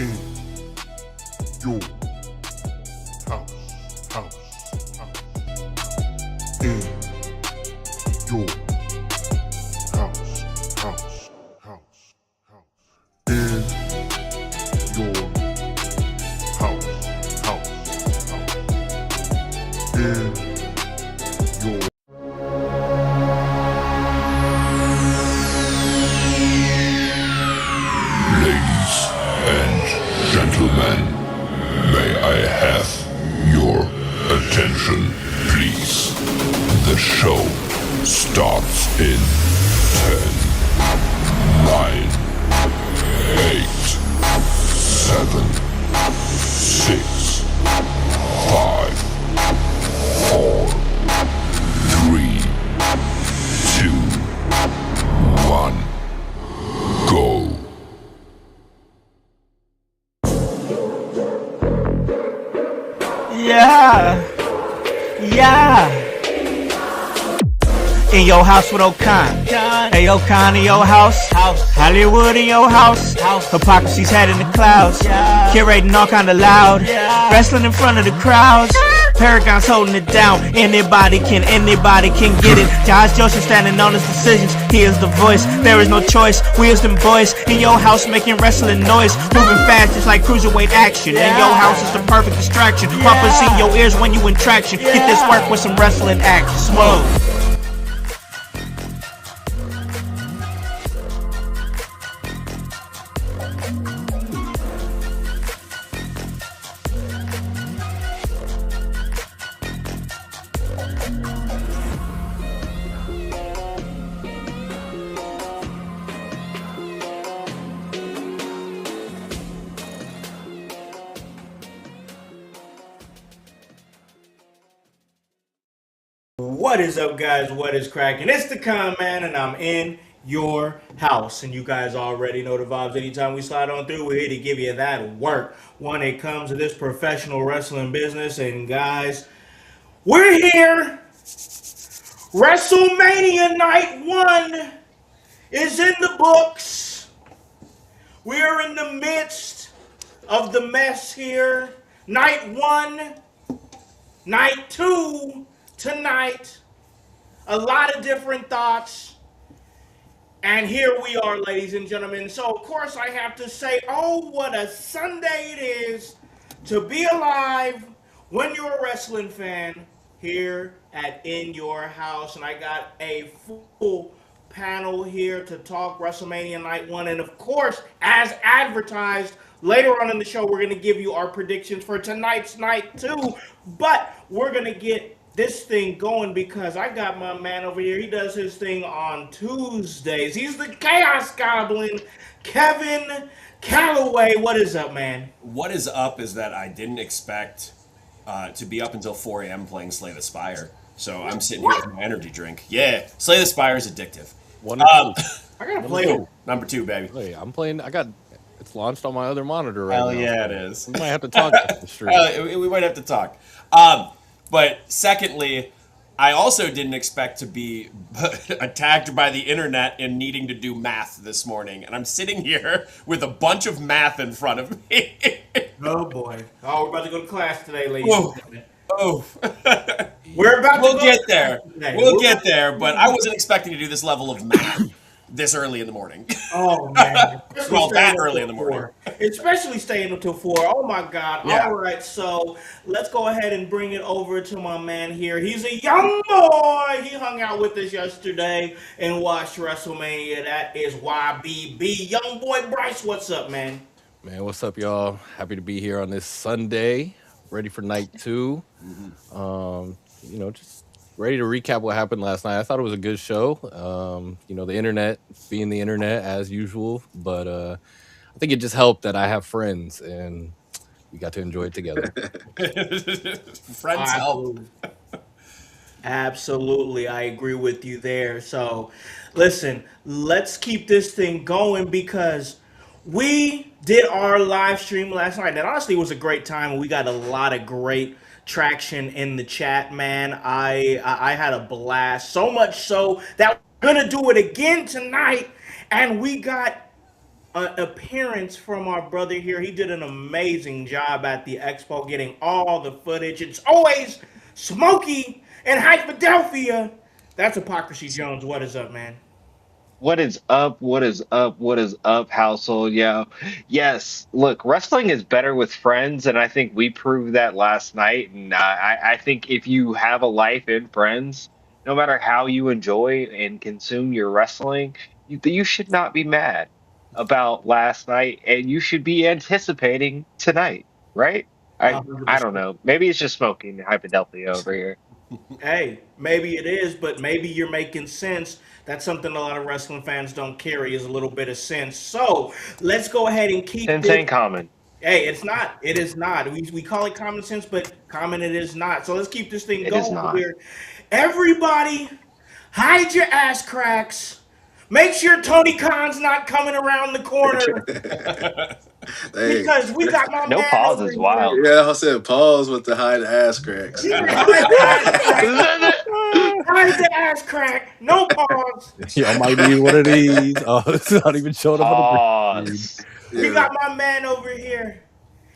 in your house, house, house, in your house, house, house, house, in your house, house, house, in your Ladies and gentlemen, may I have your attention, please? The show starts in 10, 9, 8, 7, 6, 5, 4, 3, 2, 1, go. Yeah. In your house with O'Con. Hey, O'Con in your house. Hollywood in your house. Hypocrisy's head in the clouds. Curating all kind of loud. Wrestling in front of the crowds. Paragon's holding it down. Anybody can get it. Josh Joseph standing on his decisions. He is the voice. There is no choice. We is them boys in your house making wrestling noise. Moving fast just like cruiserweight action. In your house is the perfect distraction. Pumpers in your ears when you in traction. Get this work with some wrestling action. Smoke. What is up, guys? What is cracking? It's the Con Man, and I'm in your house. And you guys already know the vibes. Anytime we slide on through, we're here to give you that work when it comes to this professional wrestling business. And guys, we're here. WrestleMania Night 1 is in the books. We're in the midst of the mess here. Night 1, Night 2 tonight. A lot of different thoughts. And here we are, ladies and gentlemen. So, of course, I have to say, oh, what a Sunday it is to be alive when you're a wrestling fan here at In Your House. And I got a full panel here to talk WrestleMania Night 1. And, of course, as advertised, later on in the show, we're going to give you our predictions for tonight's Night 2. But we're going to get this thing going because I got my man over here. He does his thing on Tuesdays. He's the Chaos Goblin, Kevin Calloway. What is up, man? What is up is that I didn't expect to be up until 4 a.m. playing Slay the Spire. So I'm sitting here with my energy drink. Yeah, Slay the Spire is addictive. I gotta play it. Number 2, baby. Hey, I'm playing. It's launched on my other monitor right Hell now. yeah, it is. We might have to talk about the stream. We might have to talk. But secondly, I also didn't expect to be attacked by the internet in needing to do math this morning. And I'm sitting here with a bunch of math in front of me. Oh, boy. Oh, we're about to go to class today, ladies and gentlemen. Oh. We'll get there. We'll get there, but I wasn't expecting to do this level of math this early in the morning. Oh, man. Well, that early in the morning. Especially staying until 4. Oh, my God. Yeah. All right, so let's go ahead and bring it over to my man here. He's a young boy. He hung out with us yesterday and watched WrestleMania. That is YBB. Young boy Bryce, what's up, man? Man, what's up, y'all? Happy to be here on this Sunday, ready for night 2. Just ready to recap what happened last night. I thought it was a good show. The internet being the internet as usual, but I think it just helped that I have friends and we got to enjoy it together. Friends help. Absolutely, I agree with you there. So, listen, let's keep this thing going because we did our live stream last night. And honestly, it was a great time. We got a lot of great traction in the chat, man. I had a blast. So much so that we're going to do it again tonight. And we got appearance from our brother here. He did an amazing job at the expo, getting all the footage. It's always smoky in High Philadelphia. That's Hypocrisy Jones. What is up, man? What is up? What is up? What is up, household? Yeah. Yes. Look, wrestling is better with friends, and I think we proved that last night. And I think if you have a life and friends, no matter how you enjoy and consume your wrestling, you should not be mad about last night, and you should be anticipating tonight, right? I don't 100%. know. Maybe it's just smoking hypodelphia over here. Hey, maybe it is, but maybe you're making sense. That's something a lot of wrestling fans don't carry is a little bit of sense. So let's go ahead and keep Sense this. ain't common. Hey, it's not. It is not. We call it common sense, but common it is not. So let's keep this thing It is going not. here. Everybody, hide your ass cracks. Make sure Tony Khan's not coming around the corner Hey, because we got my No man pause over is here. wild. yeah, I said pause with the hide ass cracks. He You said, know, hide the ass crack. Hide the ass crack. No pause. Y'all might need one of these. Oh, it's not even showing up on the big screen. Pause. We yeah. got my man over here.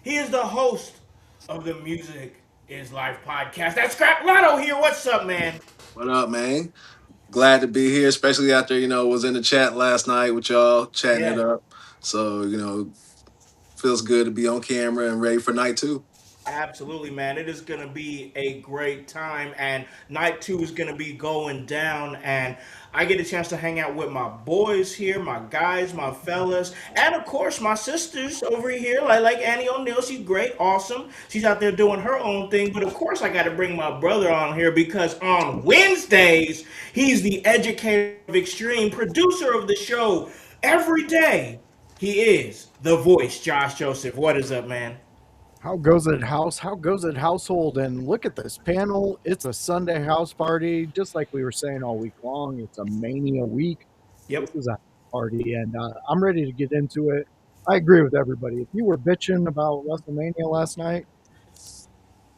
He is the host of the Music is Life podcast. That's Scrap Lotto here. What's up, man? What up, man? Glad to be here, especially after was in the chat last night with y'all chatting it Yeah. up. So feels good to be on camera and ready for night two. Absolutely, man. It is going to be a great time, and night two is going to be going down. And I get a chance to hang out with my boys here, my guys, my fellas, and of course, my sisters over here, like Annie O'Neill. She's great, awesome. She's out there doing her own thing. But of course, I got to bring my brother on here because on Wednesdays, he's the educator of Extreme, producer of the show every day. He is the voice, Josh Joseph. What is up, man? How goes it, house? How goes it, household? And look at this panel. It's a Sunday house party, just like we were saying all week long. It's a mania week. Yep. This is a party, and I'm ready to get into it. I agree with everybody. If you were bitching about WrestleMania last night,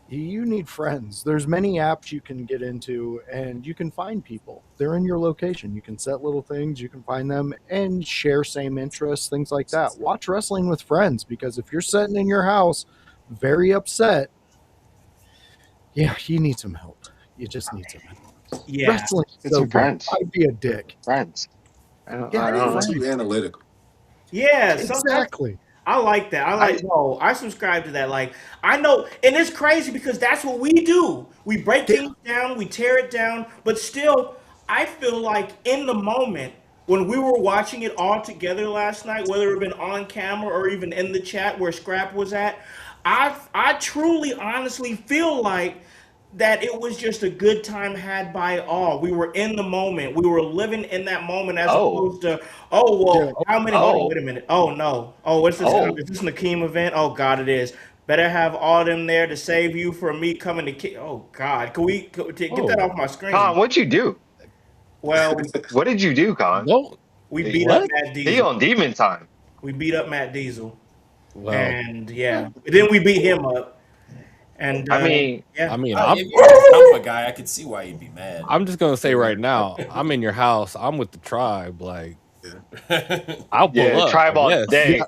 you need friends. There's many apps you can get into, and you can find people. They're in your location. You can set little things. You can find them and share same interests, things like that. Watch wrestling with friends, because if you're sitting in your house very upset, yeah, you need some help. You just need some help. Yeah. Wrestling's Get so some good. friends. I'd be a dick. Friends. Yeah, I You're don't know. too analytical. Yeah, sometimes Exactly. I like that. I like no, I subscribe to that. Like I know, and it's crazy because that's what we do. We break Yeah. things down, we tear it down, but still, I feel like in the moment when we were watching it all together last night, whether it been on camera or even in the chat where Scrap was at, I truly, honestly feel like that it was just a good time had by all. We were in the moment. We were living in that moment as Oh. opposed to, oh, Yeah. well, how many? Hold on, Oh. wait a minute. Oh, no. Oh, what's this? Oh. Is this an Akeem event? Oh, God, it is. Better have all them there to save you from me coming to kick. Oh, God. To get that Oh, off my Con, screen? what'd you do? Well, What did you do, Con? don't. we beat up He What? Matt Diesel. on demon time. We beat up Matt Diesel. Well, And, yeah. Then we beat him up. And, I mean, yeah. I mean, Oh, I'm if you're a Tampa guy, I could see why you'd be mad. I'm just gonna say right now, I'm in your house. I'm with the tribe. Like, I'll pull yeah, up. tribe I all guess. day.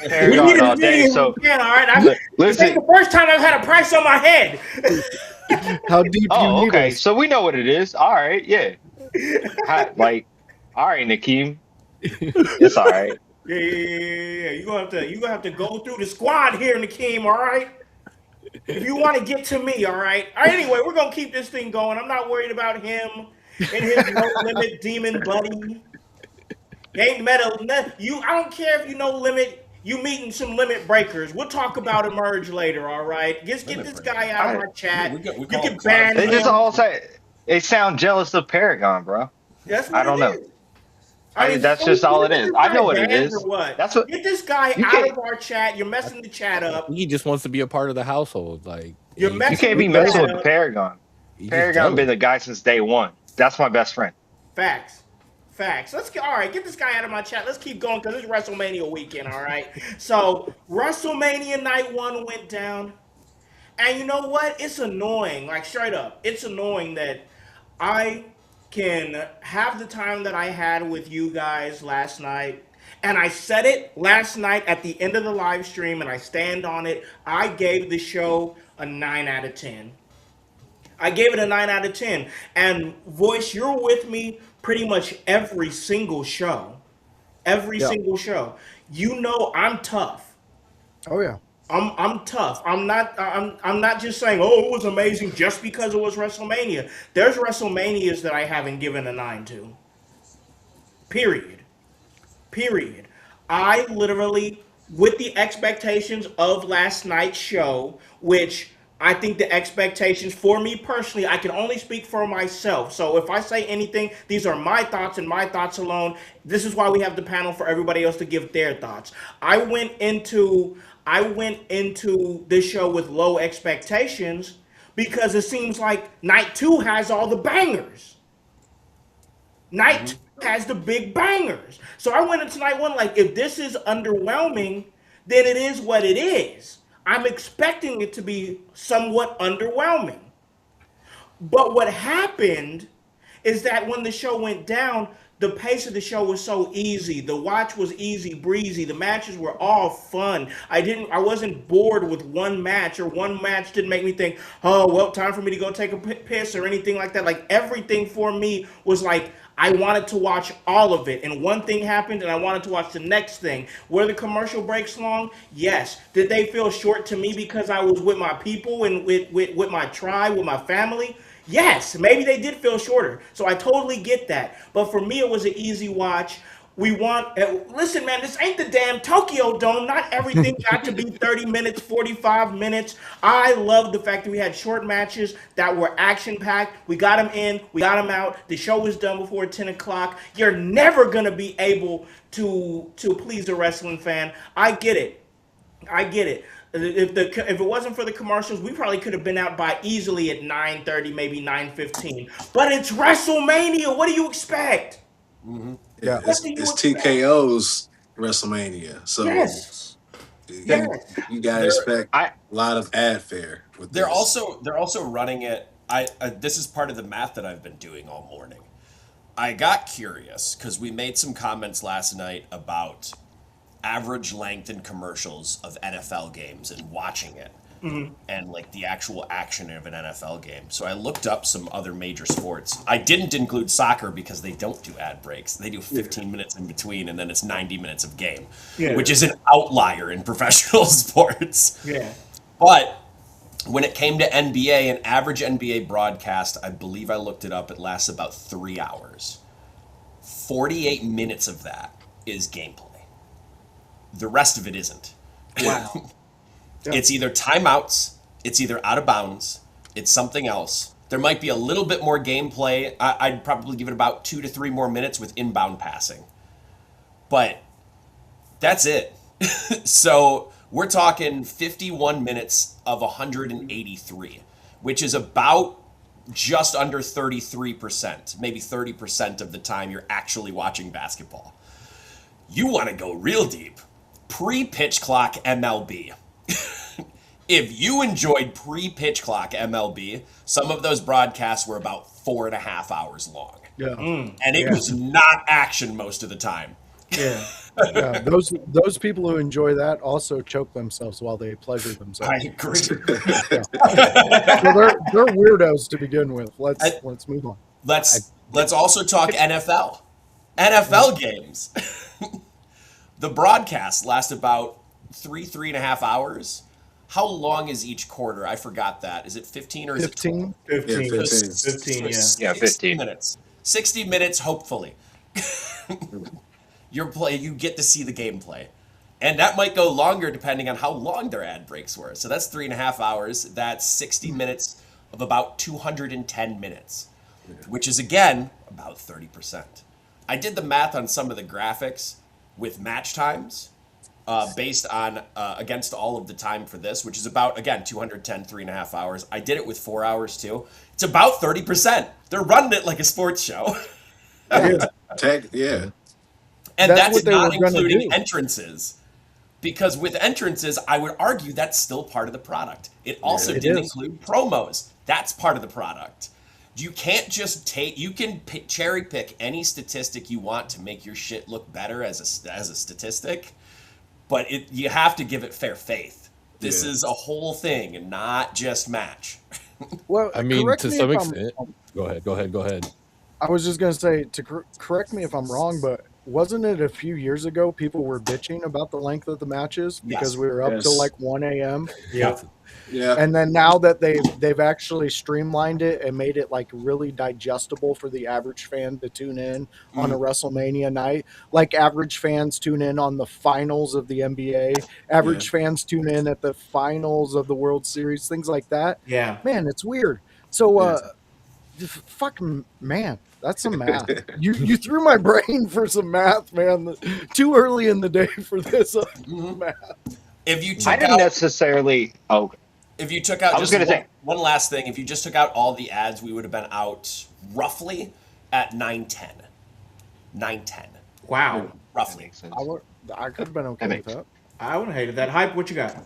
We Paragon need all as day. many as So we can, all right? This ain't listen. the first time I've had a price on my head. How deep do you Oh, need okay. us? So we know what it is. All right, yeah. Like, all right, Nakeem. It's all right. Yeah. You gonna have to go through the squad here, Nakeem, all right? If you want to get to me, all right? All right, anyway, we're gonna keep this thing going. I'm not worried about him and his no limit demon buddy. He ain't met you. I don't care if you know limit. You meeting some limit breakers. We'll talk about emerge later. All right. Just get Limit this breaker. guy out of I my chat. We You call him can Cloud ban They just him. all say they sound jealous of Paragon, bro. That's I what it don't know. is. I mean, That's so we just all gonna it get is. this I guy know what it banned or is. what? That's what Get this guy you out can't. of our chat. You're messing the chat up. He just wants to be a part of the household. Like, You're he You just messing can't the be He messing does. chat with up. Paragon. he just Paragon been jealous. the guy since day one. That's my best friend. Facts. Facts. Let's get all right. Get this guy out of my chat. Let's keep going because it's WrestleMania weekend. All right. So WrestleMania night one went down, and you know what? It's annoying. Like straight up, it's annoying that I can have the time that I had with you guys last night, And I said it last night at the end of the live stream, and I stand on it. I gave the show a 9 out of 10. I gave it a 9 out of 10. And Voice, you're with me pretty much every single show. Every Yeah. single show. You know I'm tough. Oh yeah. I'm tough. I'm not just saying, oh, it was amazing just because it was WrestleMania. There's WrestleManias that I haven't given a 9 to. Period. Period. I literally, with the expectations of last night's show, which I think the expectations for me personally, I can only speak for myself. So if I say anything, these are my thoughts and my thoughts alone. This is why we have the panel for everybody else to give their thoughts. I went into this show with low expectations because it seems like night 2 has all the bangers. Night 2 has the big bangers. So I went into night 1 like, if this is underwhelming, then it is what it is. I'm expecting it to be somewhat underwhelming. But what happened is that when the show went down, the pace of the show was so easy. The watch was easy breezy. The matches were all fun. I wasn't bored with one match, or one match didn't make me think, oh, well, time for me to go take a piss or anything like that. Like, everything for me was like, I wanted to watch all of it. And one thing happened and I wanted to watch the next thing. Were the commercial breaks long? Yes. Did they feel short to me because I was with my people and with my tribe, with my family? Yes, maybe they did feel shorter. So I totally get that. But for me, it was an easy watch. Listen, man, this ain't the damn Tokyo Dome. Not everything got to be 30 minutes, 45 minutes. I love the fact that we had short matches that were action packed. We got them in, we got them out. The show was done before 10 o'clock. You're never going to be able to please a wrestling fan. I get it. I get it. If it wasn't for the commercials, we probably could have been out by easily at 9:30, maybe 9:15. But it's WrestleMania. What do you expect? Yeah. What do you It's expect? TKO's WrestleMania, so Yes. you, Yes. you gotta They're expect I a lot of ad fare with they're this. also running it. This is part of the math that I've been doing all morning. I got curious because we made some comments last night about average length in commercials of NFL games and watching it, and like the actual action of an NFL game. So I looked up some other major sports. I didn't include soccer because they don't do ad breaks. They do 15 minutes in between, and then it's 90 minutes of game, Yeah. which is an outlier in professional sports. Yeah. But when it came to NBA, an average NBA broadcast, I believe I looked it up, it lasts about 3 hours. 48 minutes of that is gameplay. The rest of it isn't. Wow. It's either timeouts, it's either out of bounds, it's something else. There might be a little bit more gameplay. I'd probably give it about 2 to 3 more minutes with inbound passing. But that's it. So we're talking 51 minutes of 183, which is about just under 33%, maybe 30% of the time you're actually watching basketball. You want to go real deep. Pre-pitch clock MLB. If you enjoyed pre-pitch clock MLB, some of those broadcasts were about 4.5 hours long. Yeah. And it was not action most of the time. Yeah. Yeah. Those people who enjoy that also choke themselves while they pleasure themselves. I agree. So they're weirdos to begin with. Let's move on. Let's also talk NFL. NFL games. The broadcast lasts about 3.5 hours. How long is each quarter? I forgot that. Is it 15 or is it 12? 15. 15. Yeah, 15, yeah. Yeah, 15. minutes. 60 minutes, hopefully. You get to see the gameplay. And that might go longer depending on how long their ad breaks were. So that's 3.5 hours. That's 60 minutes of about 210 minutes, which is, again, about 30%. I did the math on some of the graphics with match times based on against all of the time for this, which is about, again, 210, 3.5 hours. I did it with 4 hours, too. It's about 30%. They're running it like a sports show. Yeah. Yeah. And That's that's what they not were gonna including do. entrances. Because with entrances, I would argue that's still part of the product. It also It didn't is. include promos. That's part of the product. You can't just take. You can cherry pick any statistic you want to make your shit look better as a statistic, but you have to give it fair faith. This Yeah. is a whole thing and not just match. Well, I mean, correct to me some if I'm extent. wrong. Go ahead. I was just gonna say to correct me if I'm wrong, but wasn't it a few years ago people were bitching about the length of the matches because Yes. we were up till Yes. like 1 a.m. Yeah. Yeah. And then now that they've actually streamlined it and made it like really digestible for the average fan to tune in on a WrestleMania night, like average fans tune in on the finals of the NBA, average fans tune in at the finals of the World Series, things like that. Yeah. Man, it's weird. So Yeah. fucking man, that's some math. You threw my brain for some math, man. Too early in the day for this math. If you I took didn't out, necessarily. Oh, if you took out I was just gonna say. one last thing, if you just took out all the ads, we would have been out roughly at 9:10. 9:10, Wow. That roughly. makes sense. I could have been okay with that. I wouldn't hate that. Hype, what you got?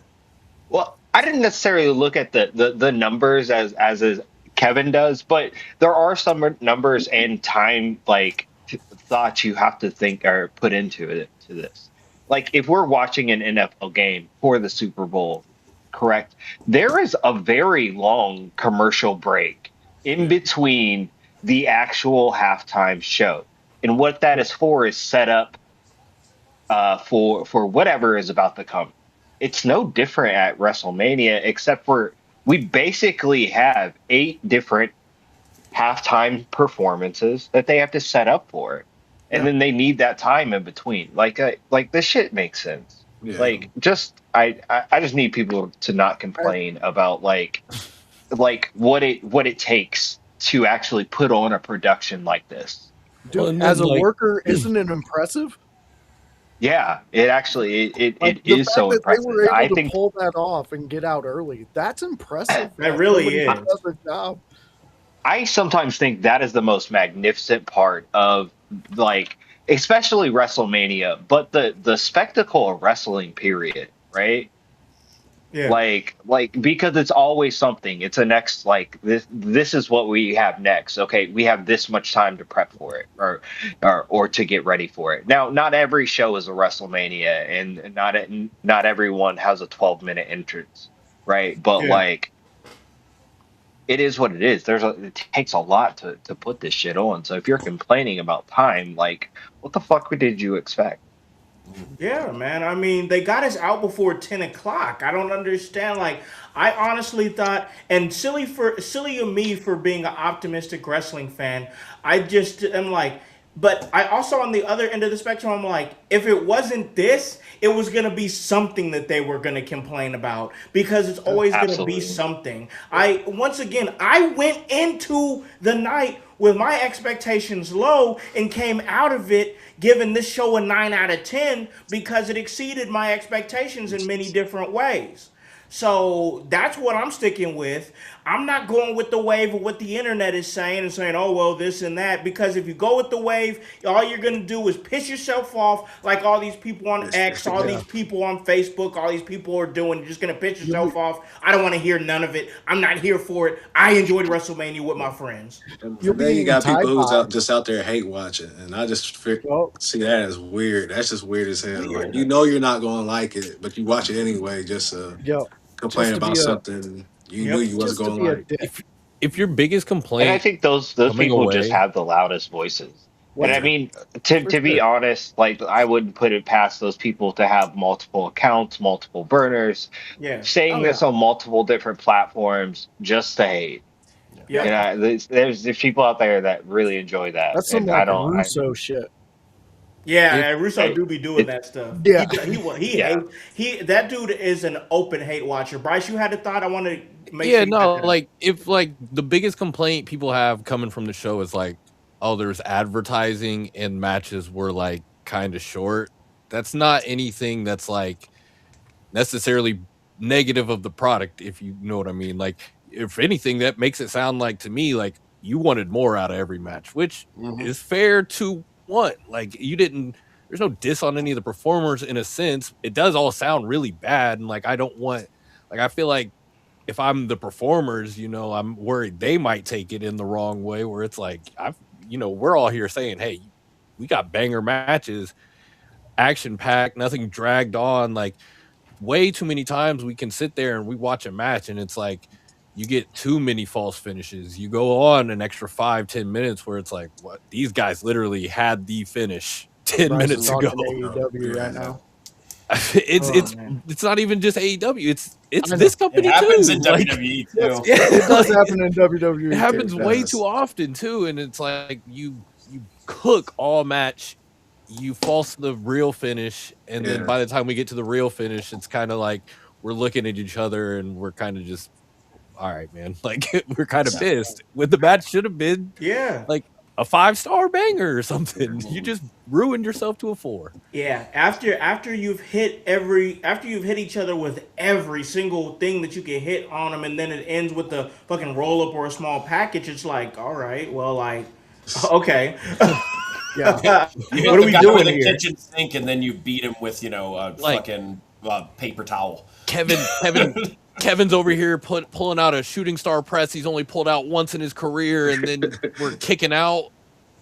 Well, I didn't necessarily look at the numbers as Kevin does, but there are some numbers and time thoughts you have to think or put into it to this. Like if we're watching an NFL game for the Super Bowl, correct? There is a very long commercial break in between the actual halftime show. And what that is for is set up for whatever is about to come. It's no different at WrestleMania, except for we basically have 8 different halftime performances that they have to set up for it, and then they need that time in between. Like this shit makes sense. Yeah. Like just I just need people to not complain about like what it takes to actually put on a production like this. Dude, Well, and as a then, like- worker, isn't it impressive? Yeah, it actually it Like, it the is fact so that impressive. they were able I to think pull that off and get out early. That's impressive. That really Somebody is. does a job. I sometimes think that is the most magnificent part of like especially WrestleMania, but the spectacle of wrestling period, right? Yeah. Like because it's always something. It's a next like this is what we have next. Okay, we have this much time to prep for it or to get ready for it. Now, not every show is a WrestleMania and not everyone has a 12-minute entrance, right? But Yeah. like it is what it is. It takes a lot to put this shit on. So if you're complaining about time, like what the fuck did you expect? Yeah, man. I mean, they got us out before 10 o'clock. I don't understand. Like, I honestly thought, and silly of me for being an optimistic wrestling fan, I just am like, but I also on the other end of the spectrum, I'm like, if it wasn't this, it was gonna be something that they were gonna complain about because it's always gonna be Absolutely. something. Once again, I went into the night with my expectations low and came out of it giving this show a 9 out of 10 because it exceeded my expectations in many different ways. So that's what I'm sticking with. I'm not going with the wave of what the internet is saying and saying, oh, well, this and that. Because if you go with the wave, all you're going to do is piss yourself off like all these people on X, all these people on Facebook, all these people are doing. You're just going to piss yourself off. I don't want to hear none of it. I'm not here for it. I enjoyed WrestleMania with my friends. You'll Then be you got eating people who's Tide just out there hate watching, and I just Well, see that as weird. That's just weird as hell. Like you know you're not gonna like it, but you watch it anyway just to yo, complain just to about be a something you Yep. knew you wasn't just to gonna be a like. dick. If your biggest And I complaint think those coming people just away, have the loudest voices. And I Well, mean, for to be sure. honest, like I wouldn't put it past those people to have multiple accounts, multiple burners, Yeah. saying Oh this yeah, on multiple different platforms just to hate. Yeah. And there's people out there that really enjoy that, that's some and I like don't. Russo shit. Yeah, if and Russo I do be doing it that stuff. Yeah, He yeah. hate that dude is an open hate watcher. Bryce, you had a thought. I want to make yeah, sure you no, got that. like if like the biggest complaint people have coming from the show is like, oh, there's advertising and matches were like kind of short. That's not anything that's like necessarily negative of the product, if you know what I mean. Like, if anything, that makes it sound like to me like you wanted more out of every match, which is fair to want. Like, you didn't. There's no diss on any of the performers in a sense. It does all sound really bad, and like I don't want. Like, I feel like if I'm the performers, I'm worried they might take it in the wrong way where it's like we're all here saying, "Hey, we got banger matches, action packed, nothing dragged on." Like way too many times we can sit there and we watch a match and it's like you get too many false finishes. You go on an extra 5-10 minutes where it's like, what, these guys literally had the finish 10 Bryce is minutes ago. talking AEW right now. It's not even just AEW. It's I know. this It company happens too. in Like, WWE too. It does happen in WWE. it happens too. way too often too, and it's like you cook all match, you false the real finish, and then by the time we get to the real finish, it's kind of like we're looking at each other and we're kind of just, all right, man. Like we're kind of pissed. When the match should have been Yeah. like a 5-star banger or something. You just ruined yourself to a 4. Yeah, after you've hit each other with every single thing that you can hit on them, and then it ends with the fucking roll up or a small package. It's like, all right, well, like, okay, Yeah. You what are we guy doing with a here? kitchen sink, and then you beat him with a Like- fucking paper towel. Kevin's over here pulling out a shooting star press he's only pulled out once in his career, and then we're kicking out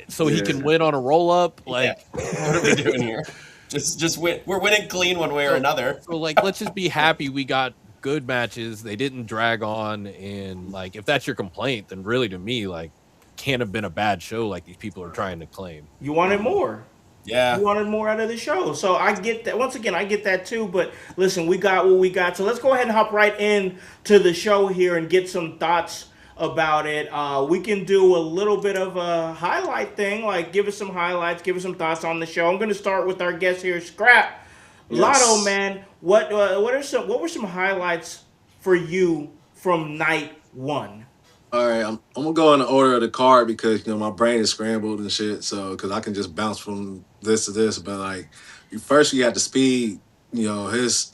so he can win on a roll up. Like, What are we doing here? Just win. We're winning clean one way or another. so like, let's just be happy we got good matches. They didn't drag on, and like, if that's your complaint, then really to me, like, can't have been a bad show like these people are trying to claim. You wanted more. Yeah. You wanted more out of the show. So I get that. Once again, I get that too. But listen, we got what we got. So let's go ahead and hop right in to the show here and get some thoughts about it. We can do a little bit of a highlight thing, like give us some highlights, give us some thoughts on the show. I'm going to start with our guest here, Scrap. Lotto, man, what were some highlights for you from night one? All right, I'm gonna go in the order of the card because my brain is scrambled and shit. So because I can just bounce from this to this, but like first you had the speed, his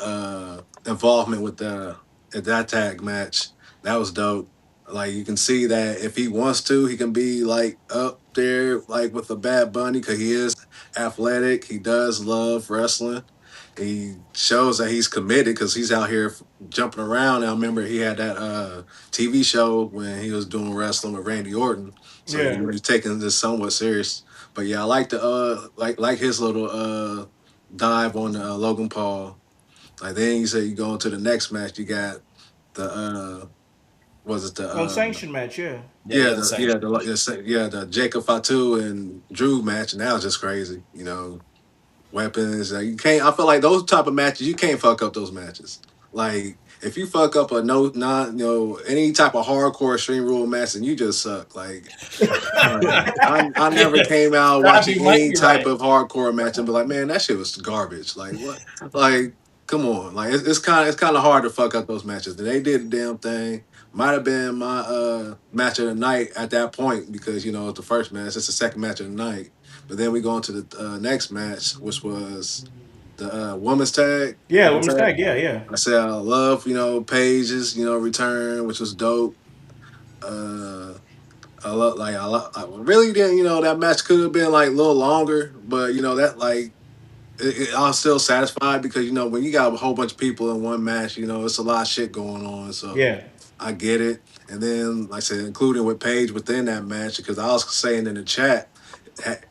involvement with that tag match that was dope. Like you can see that if he wants to, he can be like up there like with the Bad Bunny because he is athletic. He does love wrestling. He shows that he's committed because he's out here jumping around. I remember he had that TV show when he was doing wrestling with Randy Orton, so Yeah. he was taking this somewhat serious. But yeah, I like the like his little dive on Logan Paul. Like then you say you go into the next match, you got the was it the Unsanctioned match, yeah. the Jacob Fatu and Drew match, and that was just crazy. Weapons. Like you can't. I feel like those type of matches you can't fuck up those matches. Like if you fuck up any type of hardcore extreme rule match, then you just suck. Like I never came out watching You might any be type right. of hardcore match and be like, man, that shit was garbage. Like what? Like come on. Like it's kind of hard to fuck up those matches. They did the damn thing. Might have been my match of the night at that point because it's the first match. It's the second match of the night. But then we go into the next match, which was the women's tag. Yeah, women's tag, yeah. I said I love, Paige's, return, which was dope. I really didn't, that match could have been like a little longer, but that like I was still satisfied because when you got a whole bunch of people in one match, it's a lot of shit going on. So Yeah. I get it. And then, like I said, including with Paige within that match, because I was saying in the chat,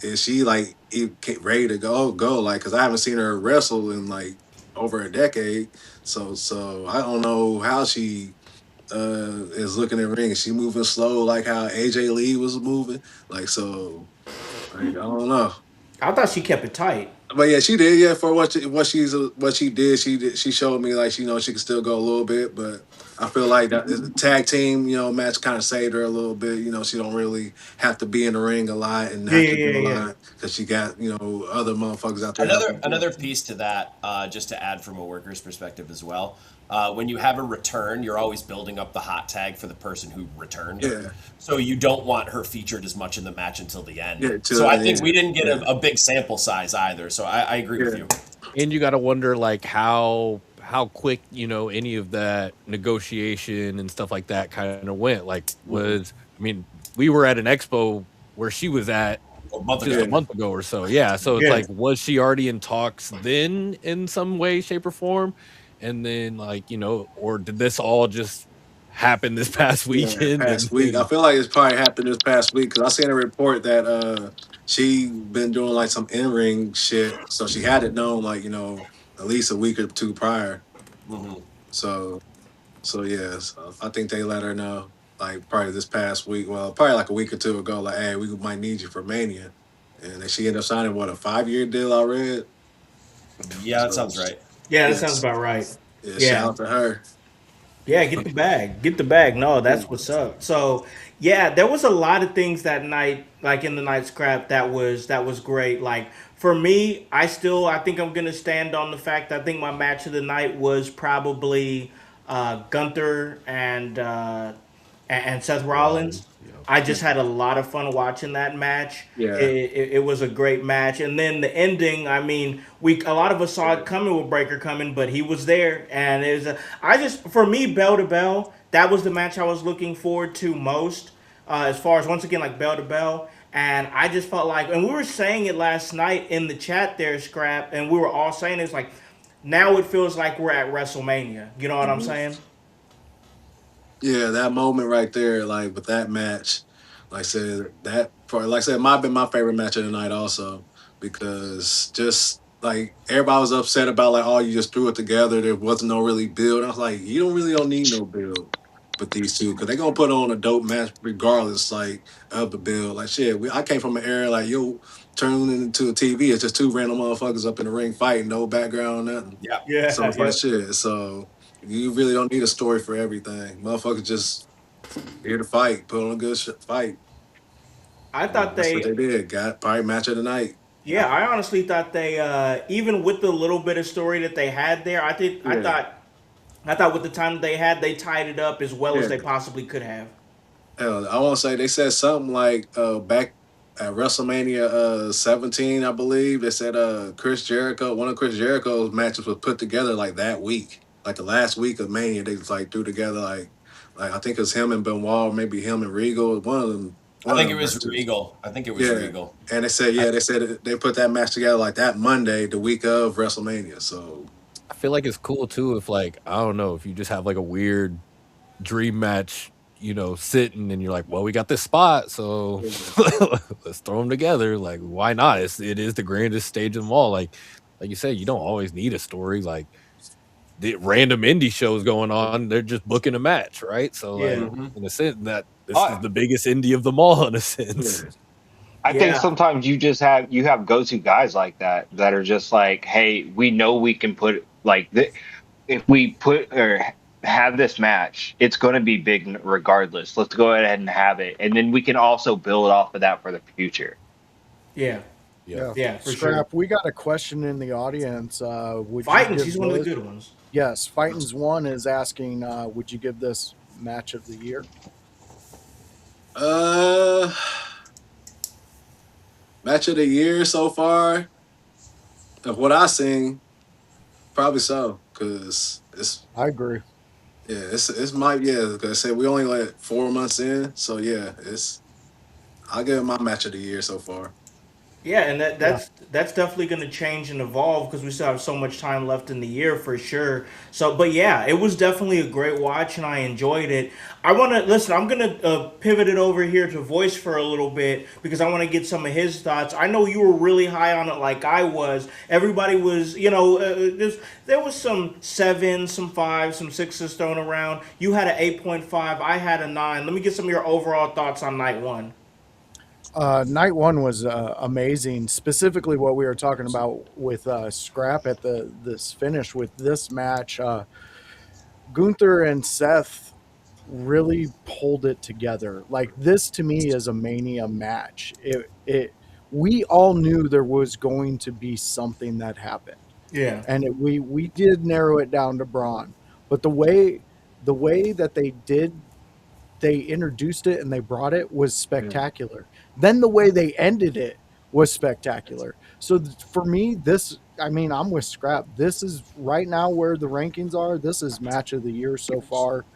is she like ready to go? Like, because I haven't seen her wrestle in like over a decade. So I don't know how she is looking in the ring. Is she moving slow like how AJ Lee was moving? Like, so like, I don't know. I thought she kept it tight. But yeah, she did. Yeah, for what she did, she showed me like she can still go a little bit. But I feel like that the tag team match kind of saved her a little bit. She don't really have to be in the ring a lot and have to do a lot because she got other motherfuckers out there. Another piece to that, just to add from a worker's perspective as well. When you have a return, you're always building up the hot tag for the person who returned. Yeah. So you don't want her featured as much in the match until the end. Yeah, so I think we didn't get a big sample size either. So I agree with you. And you got to wonder like how quick any of that negotiation and stuff like that kind of went. Like we were at an expo where she was at a month ago or so. Yeah. So it's like, was she already in talks then in some way, shape, or form? And then like, or did this all just happened this past Yeah, weekend, and, past week. I and feel like it's probably happened this past week because I seen a report that she been doing like some in ring shit, so she had it known like at least a week or two prior. Mhm. So yeah, so I think they let her know like probably this past week. Well, probably like a week or two ago, like hey, we might need you for Mania, and then she ended up signing what a 5-year deal. I read. Yeah, that So sounds right. Yeah, that sounds yes, about right. yeah, shout Yeah. out to her. Yeah, get the bag. Get the bag. No, that's what's up. So, yeah, there was a lot of things that night, like in the night scrap, that was great. Like for me, I think I'm gonna stand on the fact. I think my match of the night was probably Gunther and Seth Rollins. Rollins. Yep. I just had a lot of fun watching that match. It, Yeah, it was a great match, and then the ending. I mean, we a lot of us saw it coming with Breaker coming, but he was there, and it was. I just for me, bell to bell, that was the match I was looking forward to most. As far as once again like bell to bell, and I just felt like, and we were saying it last night in the chat there, Scrap, and we were all saying it's like now it feels like we're at WrestleMania. You know what I'm mhm. saying? Yeah, that moment right there, like with that match, like I said, that for like I said, might have been my favorite match of the night also because just like everybody was upset about like, oh, you just threw it together. There wasn't no really build. I was like, you don't need no build with these two because they're gonna put on a dope match regardless, like of the build. Like shit, I came from an era like yo turning into a TV, it's just two random motherfuckers up in the ring fighting, no background, nothing. Yeah. So Yeah, it's like yeah. shit. So you really don't need a story for everything. Motherfuckers just here to fight, put on a good fight. I And thought that's what they they did. Got probably match of the night. Yeah, I honestly thought they even with the little bit of story that they had there, Yeah, I thought with the time they had, they tied it up as well as yeah. they possibly could have. Hell, I want to say they said something like back at WrestleMania 17, I believe. They said Chris Jericho, one of Chris Jericho's matches was put together like that week, like the last week of Mania. They just like threw together like I think it's him and Benoit, maybe him and Regal, one of them, I one of think it them was matches. Regal. I think it was Yeah. Regal. And they said, I, yeah, they said they put that match together like that Monday, the week of WrestleMania. So, I feel like it's cool too if like I don't know if you just have like a weird dream match, sitting and you're like, well, we got this spot, so yeah. let's throw them together. Like, why not? It is the grandest stage of them all. Like you say, you don't always need a story. Like the random indie shows going on, they're just booking a match, right? So like Yeah, Hmm. in a sense that this is Oh, the biggest indie of them all in a Yeah. sense. I think yeah, sometimes you have go-to guys like that are just like, hey, we know we can put like if we put or have this match, it's going to be big regardless. Let's go ahead and have it, and then we can also build off of that for the future. yeah, Yep. Yeah, yeah, for sure. Scrap. We got a question in the audience. Would you Fighting, give she's one of the this? good ones. Yes, Fighting's one is asking, would you give this match of the year? Uh, match of the year so far of what I seen, probably so. Cause I agree. it's my yeah. Cause I said we only like 4 months in, so yeah, I'll give it my match of the year so far. Yeah, and Yeah. that's definitely going to change and evolve because we still have so much time left in the year for sure. So, but yeah, it was definitely a great watch and I enjoyed it. I want to listen. I'm going to pivot it over here to Voice for a little bit because I want to get some of his thoughts. I know you were really high on it, like I was. Everybody was, there was some sevens, some fives, some sixes thrown around. You had an 8.5. I had a 9. Let me get some of your overall thoughts on night one. Night one was amazing. Specifically, what we were talking about with Scrap at this finish with this match. Gunther and Seth really pulled it together. Like this to me is a Mania match. It we all knew there was going to be something that happened, Yeah, and we did narrow it down to Braun. But the way that they introduced it and they brought it was Yeah. spectacular. Then the way they ended it was spectacular. So for me, I mean, I'm with Scrap. This is right now where the rankings are. This is match of the year so far.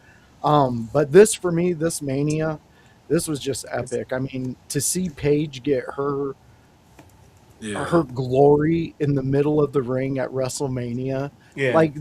But this for me, this Mania, this was just epic. I mean, to see Paige get her Yeah. her glory in the middle of the ring at WrestleMania. Yeah. Like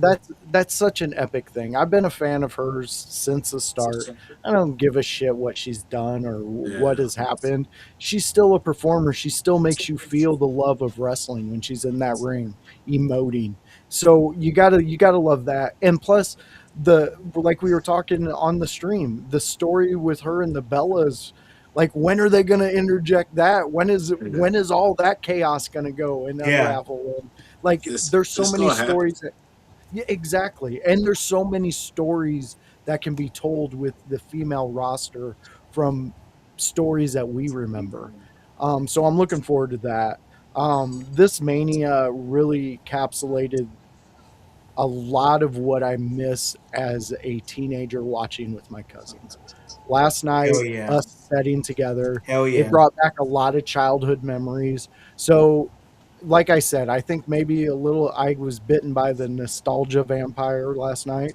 that's such an epic thing. I've been a fan of hers since the start. I don't give a shit what she's done or what Yeah. has happened. She's still a performer. She still makes you feel the love of wrestling when she's in that ring emoting. So you gotta love that. And plus the like we were talking on the stream, the story with her and the Bellas, like when are they going to interject that? Yeah. When is all that chaos going to go and Yeah. unravel? And like there's so It's many gonna happen. stories that, yeah, exactly. And there's so many stories that can be told with the female roster from stories that we remember. So I'm looking forward to that. This Mania really encapsulated a lot of what I miss as a teenager watching with my cousins. Last Hell night, yeah. us setting together, Hell it yeah. brought back a lot of childhood memories. So, like I said, I think maybe a little, I was bitten by the nostalgia vampire last night.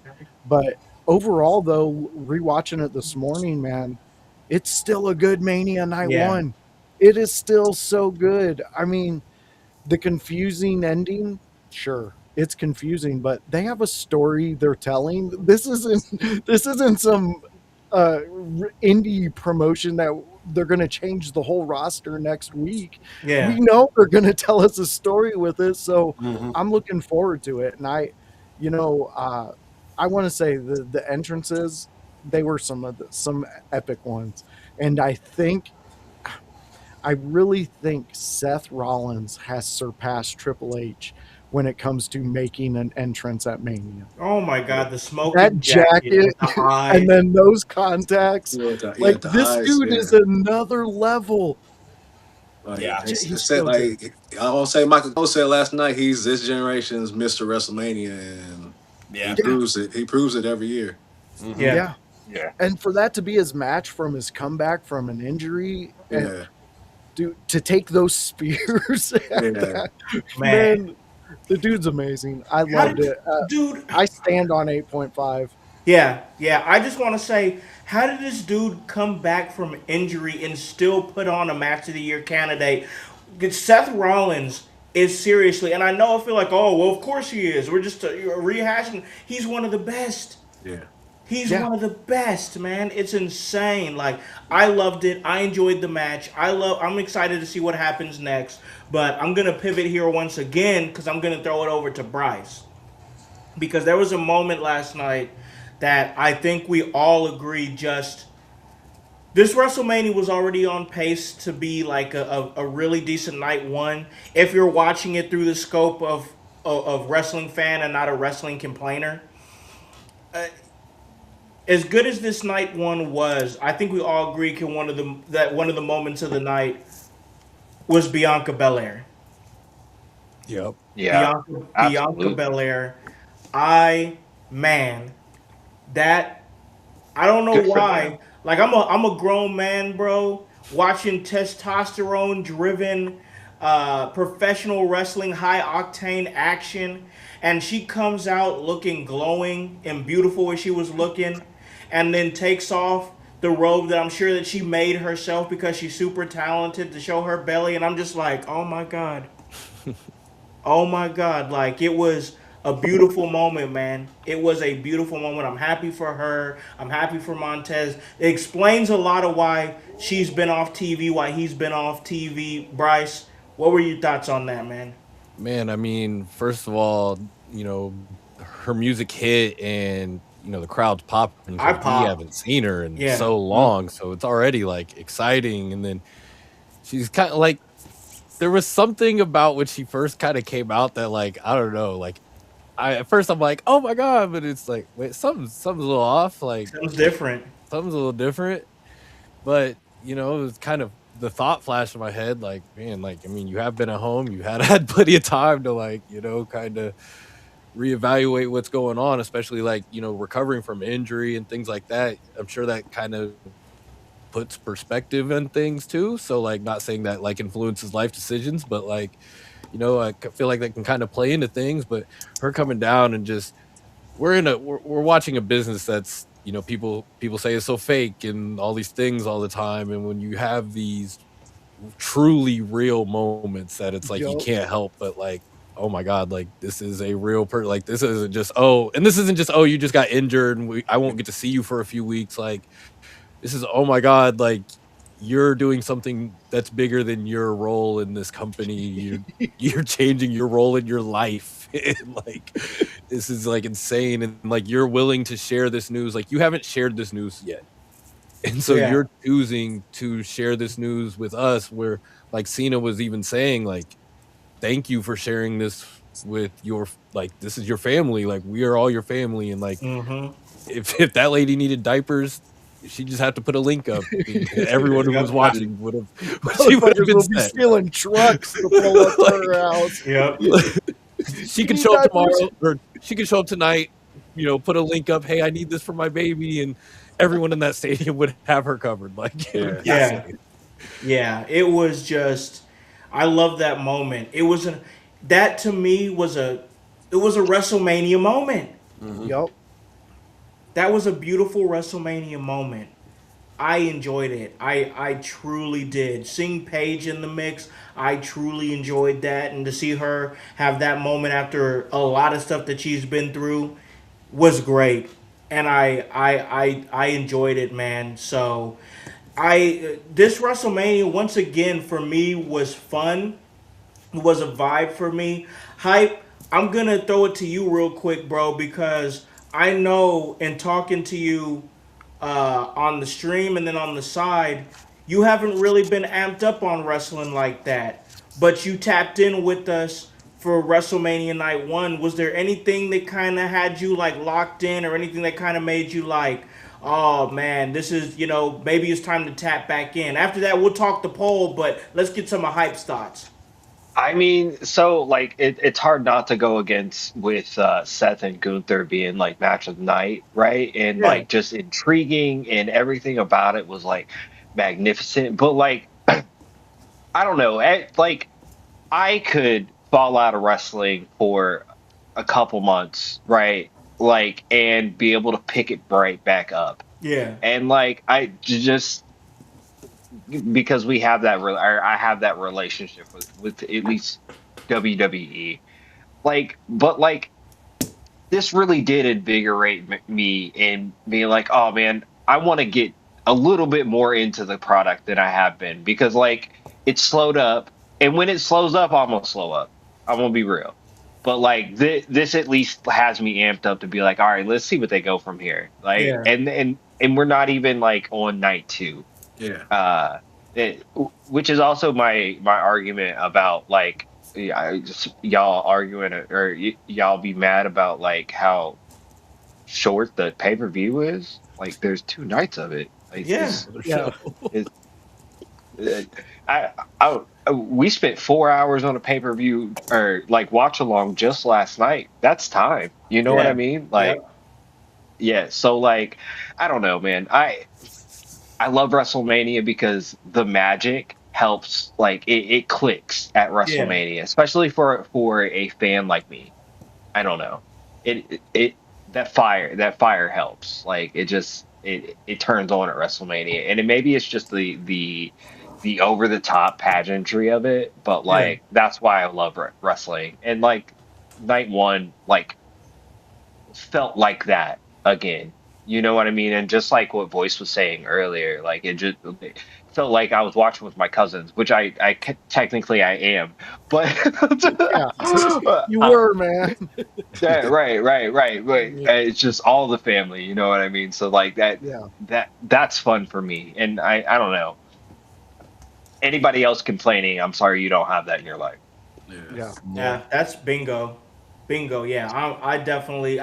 But overall, though, rewatching it this morning, man, it's still a good Mania night Yeah. one. It is still so good. I mean, the confusing ending, sure, it's confusing, but they have a story they're telling. This isn't some indie promotion that they're going to change the whole roster next week. We Yeah. know they're going to tell us a story with it, so Mm-hmm. I'm looking forward to it. And you know, I want to say the entrances, they were some epic ones, and I really think Seth Rollins has surpassed Triple H when it comes to making an entrance at Mania. Oh my Yeah. God, the That smoking jacket jacket with the eyes. and then those contacts, Yeah, like the this eyes, dude is yeah. another level. Like Yeah. He's it's said so good. like I won't say Michael Cole said last night he's this generation's Mr. WrestleMania and he Yeah. Yeah, proves it. He proves it every year. Mm-hmm. Yeah. yeah. And for that to be his match from his comeback from an injury, and Yeah. to take those spears at Yeah. that, Man. man, the dude's amazing. I How loved did it. dude I stand on 8.5. Yeah, yeah. I just want to say, how did this dude come back from injury and still put on a match of the year candidate? 'Cause Seth Rollins is seriously, and I know I feel like, oh, well, of course he is. We're just rehashing. He's one of the best. Yeah. He's Yeah. one of the best, man. It's insane. Like I loved it. I enjoyed the match. I'm excited to see what happens next. But I'm gonna pivot here once again because I'm gonna throw it over to Bryce because there was a moment last night that I think we all agree just this WrestleMania was already on pace to be like a really decent night one if you're watching it through the scope of wrestling fan and not a wrestling complainer. As good as this night one was, I think we all agree that one of the moments of the night was Bianca Belair. Yep. Yeah, Bianca absolutely. Belair. I man, that I don't know Good for them. why. Like I'm a grown man, bro, watching testosterone driven professional wrestling, high octane action, and she comes out looking glowing and beautiful as she was looking, and then takes off the robe that I'm sure that she made herself because she's super talented to show her belly, and I'm just like, oh my god. Oh my God, like it was a beautiful moment, man. It was a beautiful moment. I'm happy for her. I'm happy for Montez. It explains a lot of why she's been off TV, why he's been off TV. Bryce, what were your thoughts on that, man? Man, I mean, first of all, her music hit and the crowd's popping I because we popped. haven't seen her in Yeah. so long. So it's already like exciting. And then she's kind of like there was something about when she first kind of came out that like I don't know, like I at first I'm like, oh my god, but it's like wait, something's a little off, like Sounds different. something's a little different. But it was kind of the thought flash in my head, like, man, like I mean, you have been at home, you had had plenty of time to like, kind of reevaluate what's going on, especially like, recovering from injury and things like that. I'm sure that kind of puts perspective in things too. So like not saying that like influences life decisions, but like, feel like that can kind of play into things. But her coming down and just we're watching a business that's people say is so fake and all these things all the time. And when you have these truly real moments that it's like you Yup. can't help but like, oh my god, like this is a real person. Like this isn't just oh, and this isn't just oh you just got injured and I won't get to see you for a few weeks. Like this is oh my god, like you're doing something that's bigger than your role in this company. You're changing your role in your life. And like this is like insane. And like you're willing to share this news. Like you haven't shared this news yet. And so Yeah. you're choosing to share this news with us where like Cena was even saying like thank you for sharing this with your like this is your family, like we are all your family. And like Mm-hmm. if that lady needed diapers, she just had to put a link up and everyone who was Yep. watching would have she would have Motherfuckers been will be set. stealing trucks to pull up to her house. Yep. She You could need show up diapers? tomorrow or she could show up tonight, you know, put a link up, hey, I need this for my baby, and everyone in that stadium would have her covered. Like it would Yeah. be Yeah. insane. Yeah. It was just. I love that moment. It was an. That to me was a. It was a WrestleMania moment. Yup. That was a beautiful WrestleMania moment. I enjoyed it. I truly did. Seeing Paige in the mix, I truly enjoyed that, and to see her have that moment after a lot of stuff that she's been through was great. And I enjoyed it, man. So I this WrestleMania once again for me was fun. It was a vibe for me. Hype, I'm gonna throw it to you real quick, bro, because I know in talking to you on the stream and then on the side, you haven't really been amped up on wrestling like that. But you tapped in with us for WrestleMania Night 1. Was there anything that kind of had you like locked in or anything that kind of made you like, oh man, this is, maybe it's time to tap back in? After that, we'll talk the poll, but let's get some of Hype's thoughts. I mean, so like it's hard not to go against with Seth and Gunther being like match of the night, right? And Yeah. like just intriguing and everything about it was like magnificent. But like I don't know, like I could fall out of wrestling for a couple months, right? Like and be able to pick it right back up. Yeah. And like just because we have that or I have that relationship with at least WWE. Like, but like this really did invigorate me and being like, oh man, I want to get a little bit more into the product than I have been because like it slowed up, and when it slows up, I'm gonna slow up. I'm gonna be real, but like this at least has me amped up to be like, all right, let's see what they go from here. Like, Yeah. and we're not even like on night two, Yeah. uh, which is also my argument about like yeah, y'all arguing or y'all be mad about like how short the pay per view is. Like, there's 2 nights of it. Like, Yeah. Other Yeah. show. is uh, we spent 4 hours on a pay per view or like watch along just last night. That's time. You know what I Yeah. mean? Yeah. Like, yeah. So like, I don't know, man. I love WrestleMania because the magic helps, like it clicks at Yeah. WrestleMania, especially for a fan like me. I don't know. It that fire helps. Like it just it turns on at WrestleMania. And maybe it's just the over the top pageantry of it, but Yeah. like that's why I love wrestling. And like night one like felt like that again. You know what I mean? And just like what Voice was saying earlier, like it felt like I was watching with my cousins, which technically I am, but Yeah. You uh, were, man. yeah, right. But Yeah. it's just all the family. You know what I mean? So like Yeah. that's fun for me. And I don't know anybody else complaining. I'm sorry you don't have that in your life. Yeah. Yeah. Yeah, that's bingo, bingo. Yeah, I definitely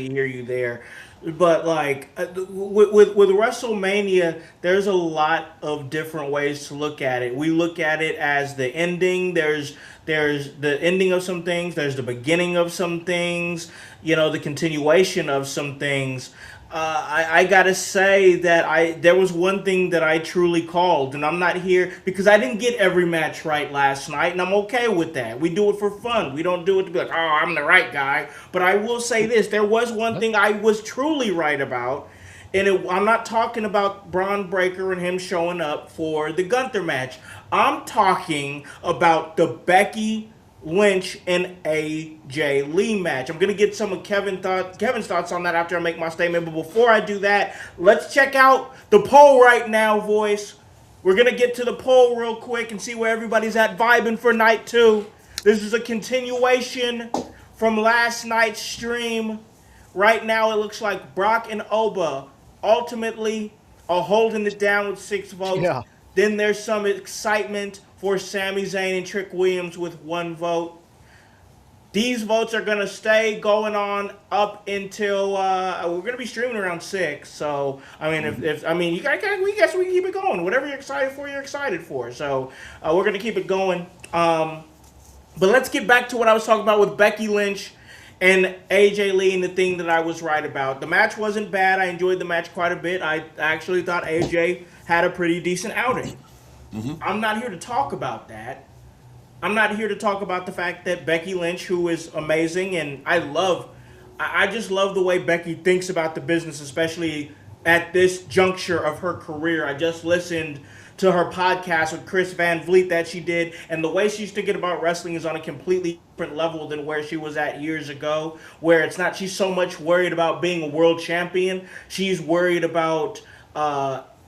hear you there. But like with WrestleMania, there's a lot of different ways to look at it. We look at it as the ending. There's the ending of some things. There's the beginning of some things. The continuation of some things. I gotta say that there was one thing that I truly called, and I'm not here because I didn't get every match right last night, and I'm okay with that. We do it for fun. We don't do it to be like, oh, I'm the right guy. But I will say this: there was one What? thing I was truly right about, I'm not talking about Braun Breaker and him showing up for the Gunther match. I'm talking about the Becky Lynch and AJ Lee match. I'm gonna get some of Kevin's thoughts on that after I make my statement. But before I do that, let's check out the poll right now, voice. We're gonna get to the poll real quick and see where everybody's at vibing for night two. This is a continuation from last night's stream. Right now, it looks like Brock and Oba ultimately are holding it down with 6 votes. Yeah. Then there's some excitement for Sami Zayn and Trick Williams with 1 vote. These votes are gonna stay going on up until we're gonna be streaming around 6. So I mean, if I mean, you guys, we guess we can keep it going. Whatever you're excited for, you're excited for. So we're gonna keep it going. But let's get back to what I was talking about with Becky Lynch and AJ Lee and the thing that I was right about. The match wasn't bad. I enjoyed the match quite a bit. I actually thought AJ had a pretty decent outing. I'm not here to talk about that. I'm not here to talk about the fact that Becky Lynch, who is amazing, and I just love the way Becky thinks about the business, especially at this juncture of her career. I just listened to her podcast with Chris Van Vliet that she did, and the way she's thinking about wrestling is on a completely different level than where she was at years ago, where it's not, she's so much worried about being a world champion. She's worried about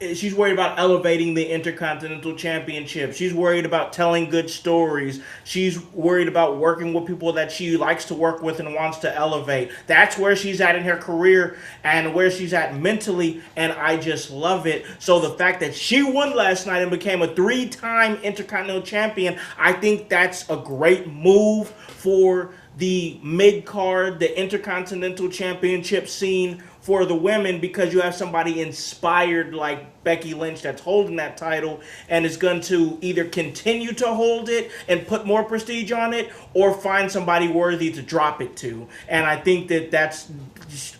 elevating the Intercontinental Championship. She's worried about telling good stories. She's worried about working with people that she likes to work with and wants to elevate. That's where she's at in her career and where she's at mentally, and I just love it. So the fact that she won last night and became a 3-time Intercontinental Champion, I think that's a great move for the mid-card, the Intercontinental Championship scene for the women, because you have somebody inspired like Becky Lynch that's holding that title and is going to either continue to hold it and put more prestige on it or find somebody worthy to drop it to. And I think that that's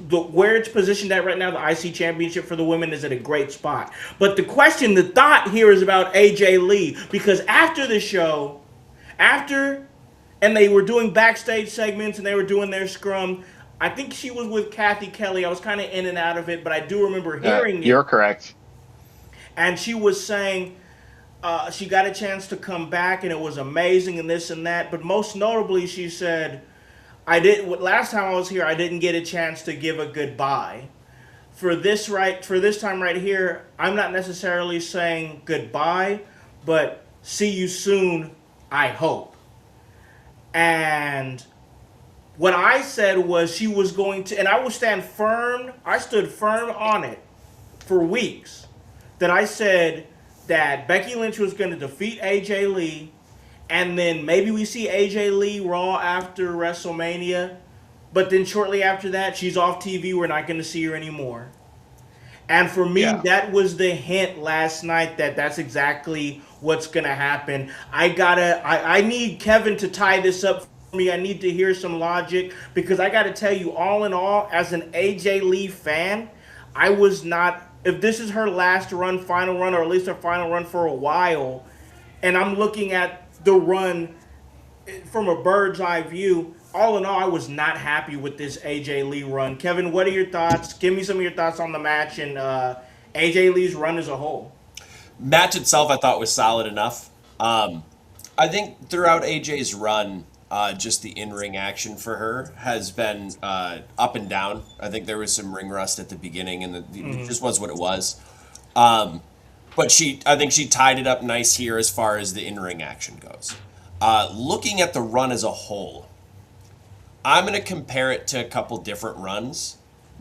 where it's positioned at right now. The IC Championship for the women is at a great spot. But the thought here is about AJ Lee, because after the show, and they were doing backstage segments and they were doing their scrum, I think she was with Kathy Kelly. I was kind of in and out of it, but I do remember hearing it. You're correct. And she was saying she got a chance to come back and it was amazing and this and that. But most notably, she said, last time I was here, I didn't get a chance to give a goodbye. For this time right here, I'm not necessarily saying goodbye, but see you soon, I hope. And what I said was she was going to, and I stood firm on it for weeks, that I said that Becky Lynch was going to defeat AJ Lee, and then maybe we see AJ Lee Raw after WrestleMania, but then shortly after that, she's off TV, we're not going to see her anymore. And for me, that was the hint last night that that's exactly what's going to happen. I need Kevin to tie this up for me. I need to hear some logic, because I got to tell you, all in all, as an AJ Lee fan, I was not, if this is her final run, or at least her final run for a while, and I'm looking at the run from a bird's eye view, all in all, I was not happy with this AJ Lee run. Kevin, what are your thoughts? Give me some of your thoughts on the match and AJ Lee's run as a whole. Match itself, I thought, was solid enough. I think throughout AJ's run, just the in-ring action for her has been up and down. I think there was some ring rust at the beginning, and it just was what it was. But I think she tied it up nice here as far as the in-ring action goes. Looking at the run as a whole, I'm going to compare it to a couple different runs,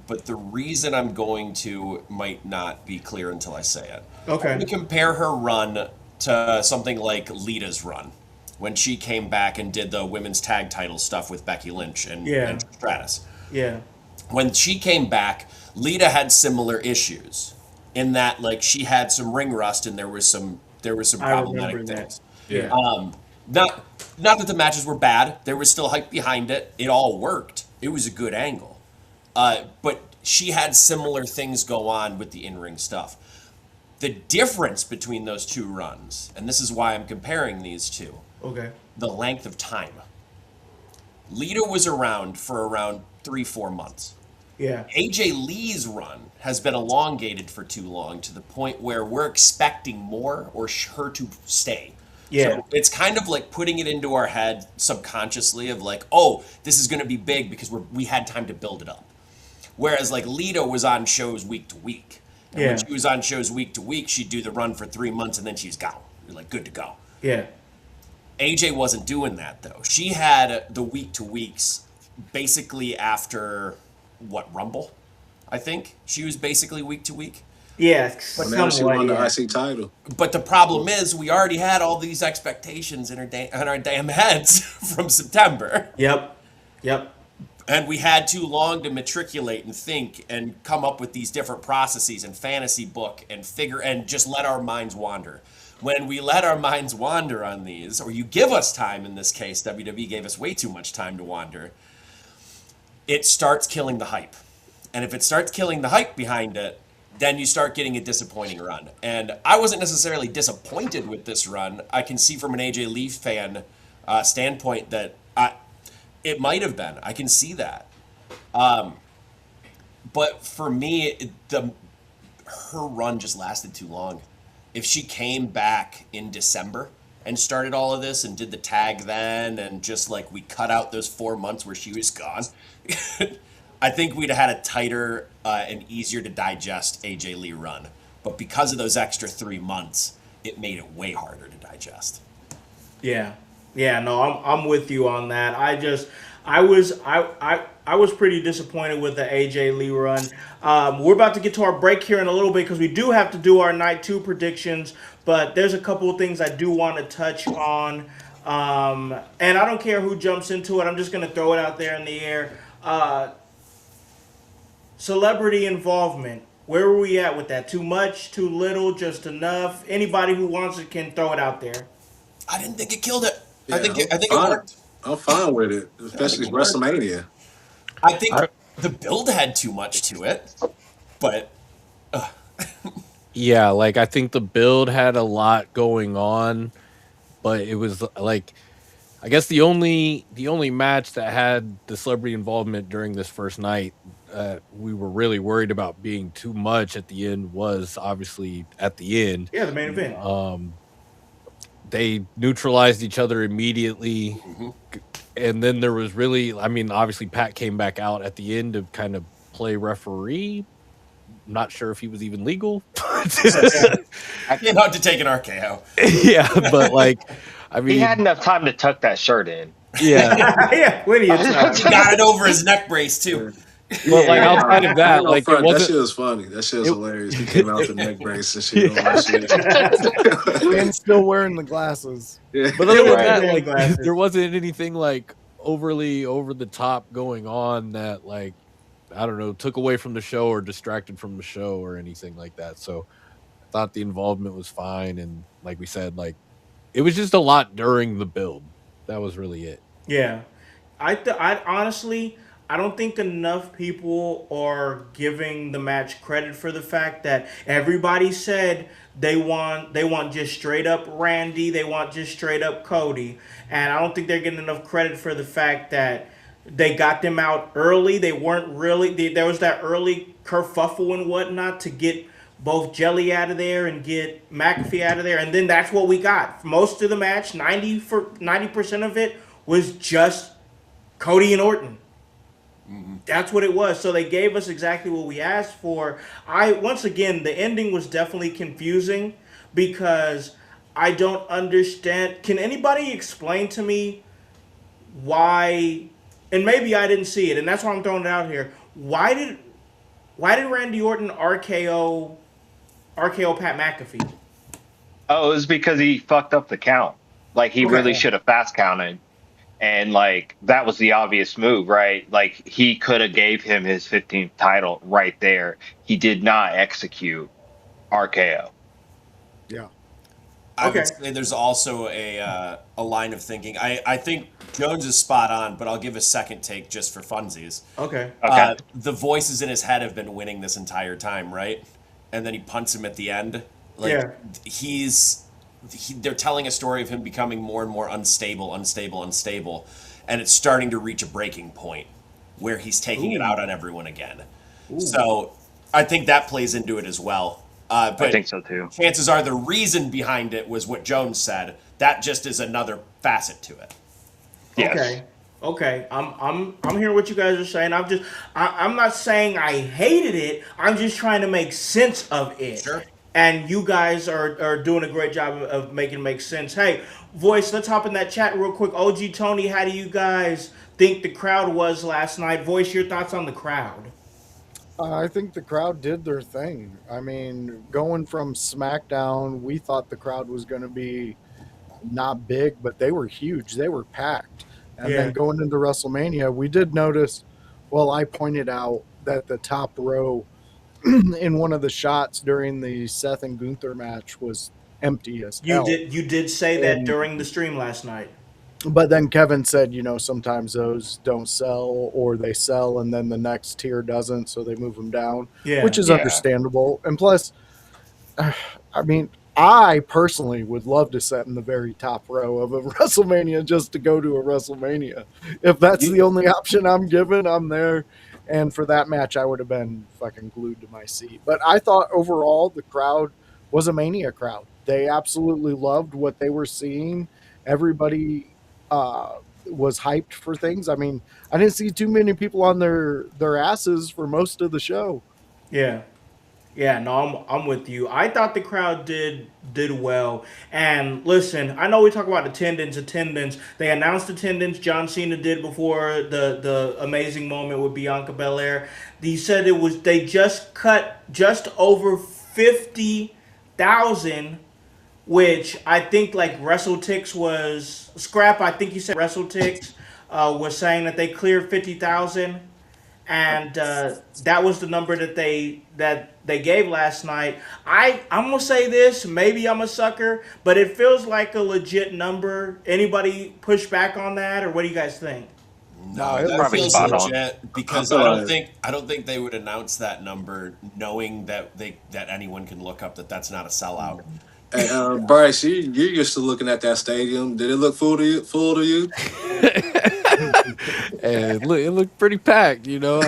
but the reason I'm going to might not be clear until I say it. Okay. I'm going to compare her run to something like Lita's run, when she came back and did the women's tag title stuff with Becky Lynch and Stratus. Yeah. When she came back, Lita had similar issues in that, like, she had some ring rust and there was some problematic things. Yeah. Not that the matches were bad. There was still hype behind it. It all worked. It was a good angle. But she had similar things go on with the in-ring stuff. The difference between those two runs, and this is why I'm comparing these two, the length of time. Lita was around for around 3-4 months. Yeah. AJ Lee's run has been elongated for too long to the point where we're expecting more or her to stay. Yeah. So it's kind of like putting it into our head subconsciously of like, oh, this is going to be big because we had time to build it up. Whereas like Lita was on shows week to week. And when Yeah. she was on shows week to week, she'd do the run for 3 months and then she's gone. You're like, good to go. Yeah. AJ wasn't doing that though. She had the week to weeks basically after what, Rumble? I think she was basically week to week. Yeah. But now she Somewhat, won the yeah. IC title. But the problem is, we already had all these expectations in our damn heads from September, Yep. Yep. and we had too long to matriculate and think and come up with these different processes and fantasy book and figure and just let our minds wander. When we let our minds wander on these, or you give us time in this case, WWE gave us way too much time to wander, it starts killing the hype. And if it starts killing the hype behind it, then you start getting a disappointing run. And I wasn't necessarily disappointed with this run. I can see from an AJ Lee fan standpoint that it might have been. I can see that. But for me, her run just lasted too long. If she came back in December and started all of this and did the tag then and just like we cut out those 4 months where she was gone, I think we'd have had a tighter and easier to digest AJ Lee run. But because of those extra 3 months, it made it way harder to digest. Yeah. Yeah, no, I'm with you on that. I was pretty disappointed with the AJ Lee run. We're about to get to our break here in a little bit because we do have to do our night 2 predictions, but there's a couple of things I do want to touch on. And I don't care who jumps into it. I'm just going to throw it out there in the air. Celebrity involvement. Where were we at with that? Too much, too little, just enough? Anybody who wants it can throw it out there. I didn't think it killed it. Yeah, I think it fine. worked. I'm fine with it, especially WrestleMania. I think I- the build had too much to it, but Yeah, like I think the build had a lot going on, but it was like I guess the only match that had the celebrity involvement during this first night we were really worried about being too much at the end was obviously at the end. Yeah, the main event. They neutralized each other immediately. And then there was really, I mean, obviously Pat came back out at the end to kind of play referee. I'm not sure if he was even legal. I came out to take an RKO. Yeah, but like, I mean, He had enough time to tuck that shirt in. yeah, Yeah, plenty of time. He got it over his neck brace too. but like outside of that, like it that wasn't. shit was funny. That shit was hilarious. He came out with the neck brace and shit. All that shit. And still wearing the glasses. Yeah. But other than Right. that, like Glasses. there wasn't anything like overly over the top going on that like I don't know took away from the show or distracted from the show or anything like that. So I thought the involvement was fine, and like we said, like it was just a lot during the build. That was really it. Yeah, I honestly, I don't think enough people are giving the match credit for the fact that everybody said they want just straight up Randy, they want just straight up Cody, and I don't think they're getting enough credit for the fact that they got them out early. They weren't really there was that early kerfuffle and whatnot to get both Jelly out of there and get McAfee out of there, and then that's what we got. Most of the match, 90% of it was just Cody and Orton. That's what it was. So they gave us exactly what we asked for. Once again, the ending was definitely confusing because I don't understand. Can anybody explain to me why? And maybe I didn't see it, and that's why I'm throwing it out here. Why did Randy Orton RKO Pat McAfee? Oh, it was because he fucked up the count. Like, he Okay. really should have fast counted. And, like, that was the obvious move, right? Like, he could have gave him his 15th title right there. He did not execute RKO. Yeah. I Okay. would say there's also a line of thinking. I think Jones is spot on, but I'll give a second take just for funsies. Okay. Okay. The voices in his head have been winning this entire time, right? And then he punts him at the end. Like Yeah. they're telling a story of him becoming more and more unstable, and it's starting to reach a breaking point where he's taking it Ooh. out on everyone again. Ooh. So I think that plays into it as well. I But think so too. chances are the reason behind it was what Jones said. That just is another facet to it. Yes. Okay. Okay. I'm hearing what you guys are saying. I'm not saying I hated it. I'm just trying to make sense of it. Sure. And you guys are doing a great job of making it make sense. Hey, voice, let's hop in that chat real quick. OG Tony, how do you guys think the crowd was last night? Voice, your thoughts on the crowd? I think the crowd did their thing. I mean, going from SmackDown, we thought the crowd was going to be not big, but they were huge. They were packed. And then Yeah. going into WrestleMania, we did notice, well, I pointed out that the top row in one of the shots during the Seth and Gunther match was empty as hell. You did say that And during the stream last night. but then Kevin said, sometimes those don't sell or they sell and then the next tier doesn't, so they move them down, which Yeah. is Yeah. understandable. And plus, I mean, I personally would love to sit in the very top row of a WrestleMania just to go to a WrestleMania. If that's the only option I'm given, I'm there. And for that match, I would have been fucking glued to my seat. But I thought overall the crowd was a Mania crowd. They absolutely loved what they were seeing. Everybody was hyped for things. I mean, I didn't see too many people on their asses for most of the show. Yeah. Yeah, no, I'm with you. I thought the crowd did well. And listen, I know we talk about attendance. They announced attendance. John Cena did before the amazing moment with Bianca Belair. He said they just cut just over 50,000, which I think like WrestleTix was scrap. I think you said WrestleTix was saying that they cleared 50,000, and that was the number that they gave last night. I'm gonna say this. Maybe I'm a sucker, but it feels like a legit number. Anybody push back on that, or what do you guys think? No, No, it that looks Probably feels spot legit. on. legit I because feel like I don't think they would announce that number knowing that anyone can look up that that's not a sellout. Hey, Bryce, you're used to looking at that stadium. Did it look full to you? Full to you? And it looked pretty packed, I mean, I You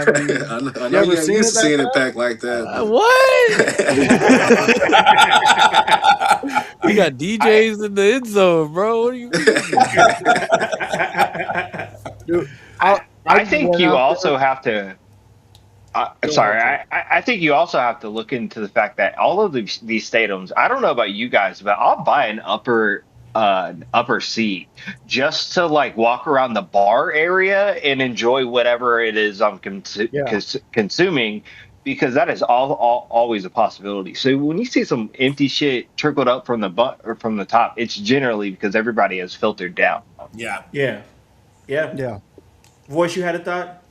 know ever you're seen used it to that seeing it bad? packed like that, what? We got I DJs in the end zone, bro. What do you mean? Dude, I I I think went you out there. also have to. Go Sorry, ahead, Jake. I think you also have to look into the fact that all of these stadiums. I don't know about you guys, but I'll buy an upper seat just to like walk around the bar area and enjoy whatever it is I'm Yeah. consuming, because that is always a possibility. So when you see some empty shit trickled up from the butt or from the top, it's generally because everybody has filtered down. Yeah. Yeah, yeah. Yeah. Voice, you had a thought?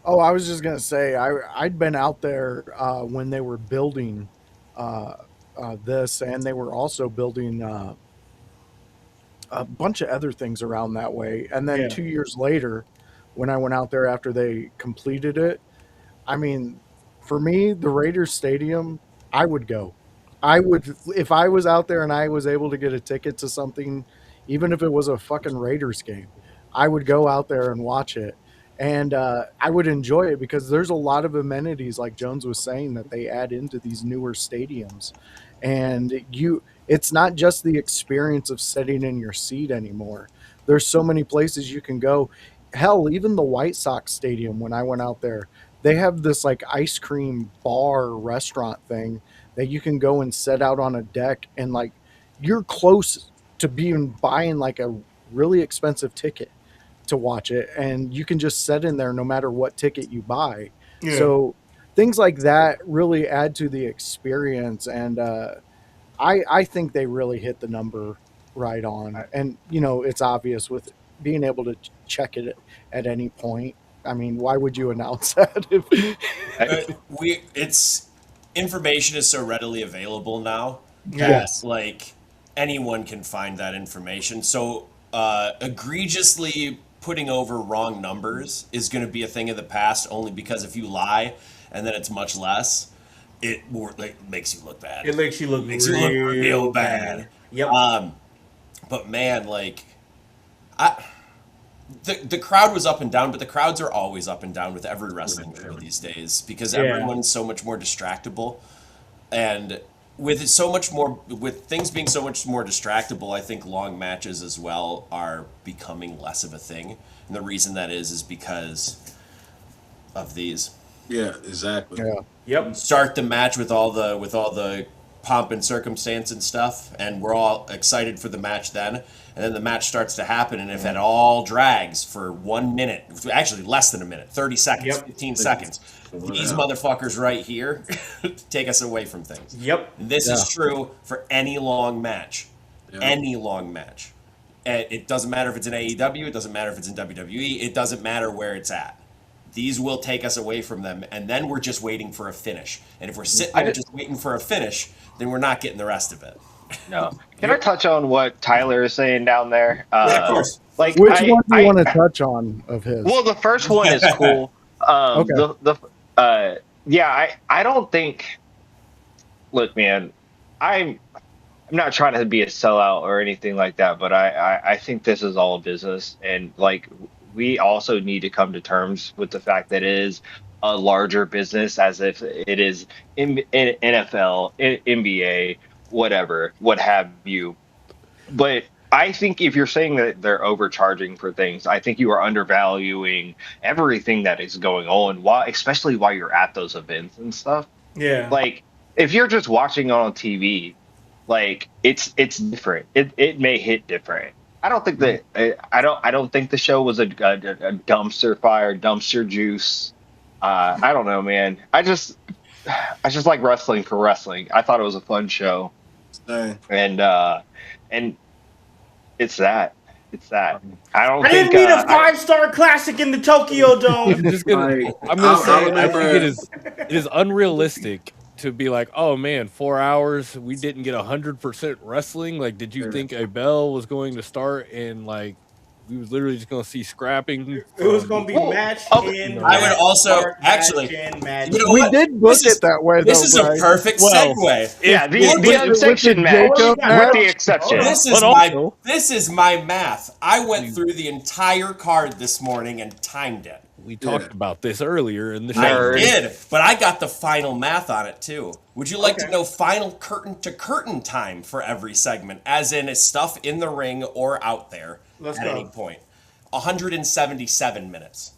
Oh, I was just gonna say I'd been out there when they were building uh, this, and they were also building a bunch of other things around that way. And then Yeah, 2 years later, when I went out there after they completed it, I mean, for me, the Raiders Stadium, I would go. I would if I was out there and I was able to get a ticket to something, even if it was a fucking Raiders game, I would go out there and watch it. And I would enjoy it because there's a lot of amenities, like Jones was saying, that they add into these newer stadiums. And it's not just the experience of sitting in your seat anymore. There's so many places you can go. Hell, even the White Sox Stadium, when I went out there, they have this like ice cream bar restaurant thing that you can go and set out on a deck, and like you're close to being buying like a really expensive ticket to watch it, and you can just sit in there no matter what ticket you buy. yeah. So things like that really add to the experience, and I think they really hit the number right on. And it's obvious with being able to check it at any point. I mean, why would you announce that if It's information is so readily available now Yeah. that like anyone can find that information. So egregiously putting over wrong numbers is going to be a thing of the past, only because if you lie and then it's much less, it more like makes you look bad. It makes you look Makes you look real real bad. bad. Yep. But man, like I the crowd was up and down, but the crowds are always up and down with every wrestling show these days because everyone's so much more distractible, and with so much more with things being so much more distractible, I think long matches as well are becoming less of a thing, and the reason that is because of these. Yeah, exactly. Yeah. Yep. Start the match with all the pomp and circumstance and stuff, and we're all excited for the match then, and then the match starts to happen, and if it all drags for 1 minute, actually less than a minute, 30 seconds, Yep. 15 seconds, these motherfuckers right here take us away from things. Yep. And this is true for any long match. Yeah. Any long match. And it doesn't matter if it's in AEW, it doesn't matter if it's in WWE, it doesn't matter where it's at. These will take us away from them, and then we're just waiting for a finish. And if we're sitting there just waiting for a finish, then we're not getting the rest of it. No. Can I touch on what Tyler is saying down there? Yeah, of course. Like, Which one do you want to touch on of his? Well, the first one is cool. Okay. I don't think. Look, man, I'm not trying to be a sellout or anything like that, but I think this is all business, and like we also need to come to terms with the fact that it is a larger business, as if it is in NFL, NBA, whatever, what have you. But I think if you're saying that they're overcharging for things, I think you are undervaluing everything that is going on, especially while you're at those events and stuff. Yeah. Like, if you're just watching on TV, like it's different. It may hit different. I don't think that I don't think the show was a dumpster fire, dumpster juice. I don't know, man. I just like wrestling for wrestling. I thought it was a fun show, Same. and it's that. I didn't need a 5-star classic in the Tokyo Dome. I'm just gonna. Like, I'm gonna say. I remember- think it is unrealistic to be like, oh man, 4 hours, we didn't get 100% wrestling. Like, did you think a bell was going to start and like we was literally just gonna see scrapping? It was going to be match in. I would also match actually. in, match You know We what? did book This is- it that way, This though, is a Bryce. perfect Well, segue. Yeah, the with exception the match. Jacob With the exception. This is my math. I went through the entire card this morning and timed it. We talked about this earlier in the show. Nerd. I did, but I got the final math on it too. Would you like to know final curtain to curtain time for every segment, as in stuff in the ring or out there Let's at go. any point? 177 minutes.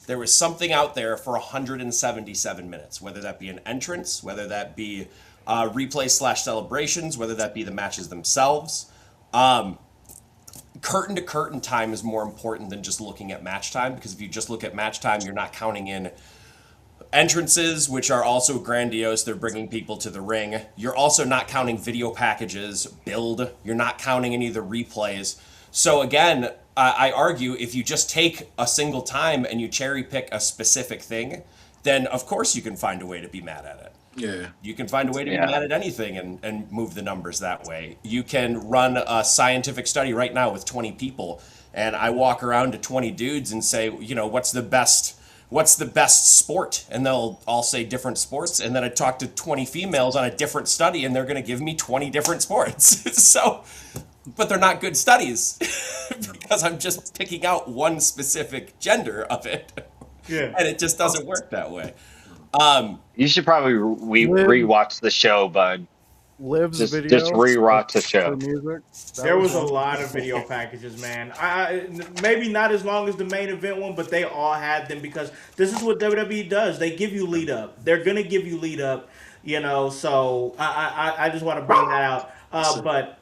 There was something out there for 177 minutes, whether that be an entrance, whether that be replay / celebrations, whether that be the matches themselves. Curtain to curtain time is more important than just looking at match time, because if you just look at match time, you're not counting in entrances, which are also grandiose. They're bringing people to the ring. You're also not counting video packages, build. You're not counting any of the replays. So again, I argue if you just take a single time and you cherry pick a specific thing, then of course you can find a way to be mad at it. Yeah. You can find a way to be mad at anything and move the numbers that way. You can run a scientific study right now with 20 people, and I walk around to 20 dudes and say, you know, what's the best sport? And they'll all say different sports. And then I talk to 20 females on a different study, and they're going to give me 20 different sports. So, but they're not good studies because I'm just picking out one specific gender of it. Yeah. And it just doesn't work that way. You should probably rewatch the show, bud. Liv's Just video. rewatch the show. For music. There was a lot of video packages, man. Maybe not as long as the main event one, but they all had them because this is what WWE does. They give you lead up. They're gonna give you lead up, you know. So I just want to bring that out. But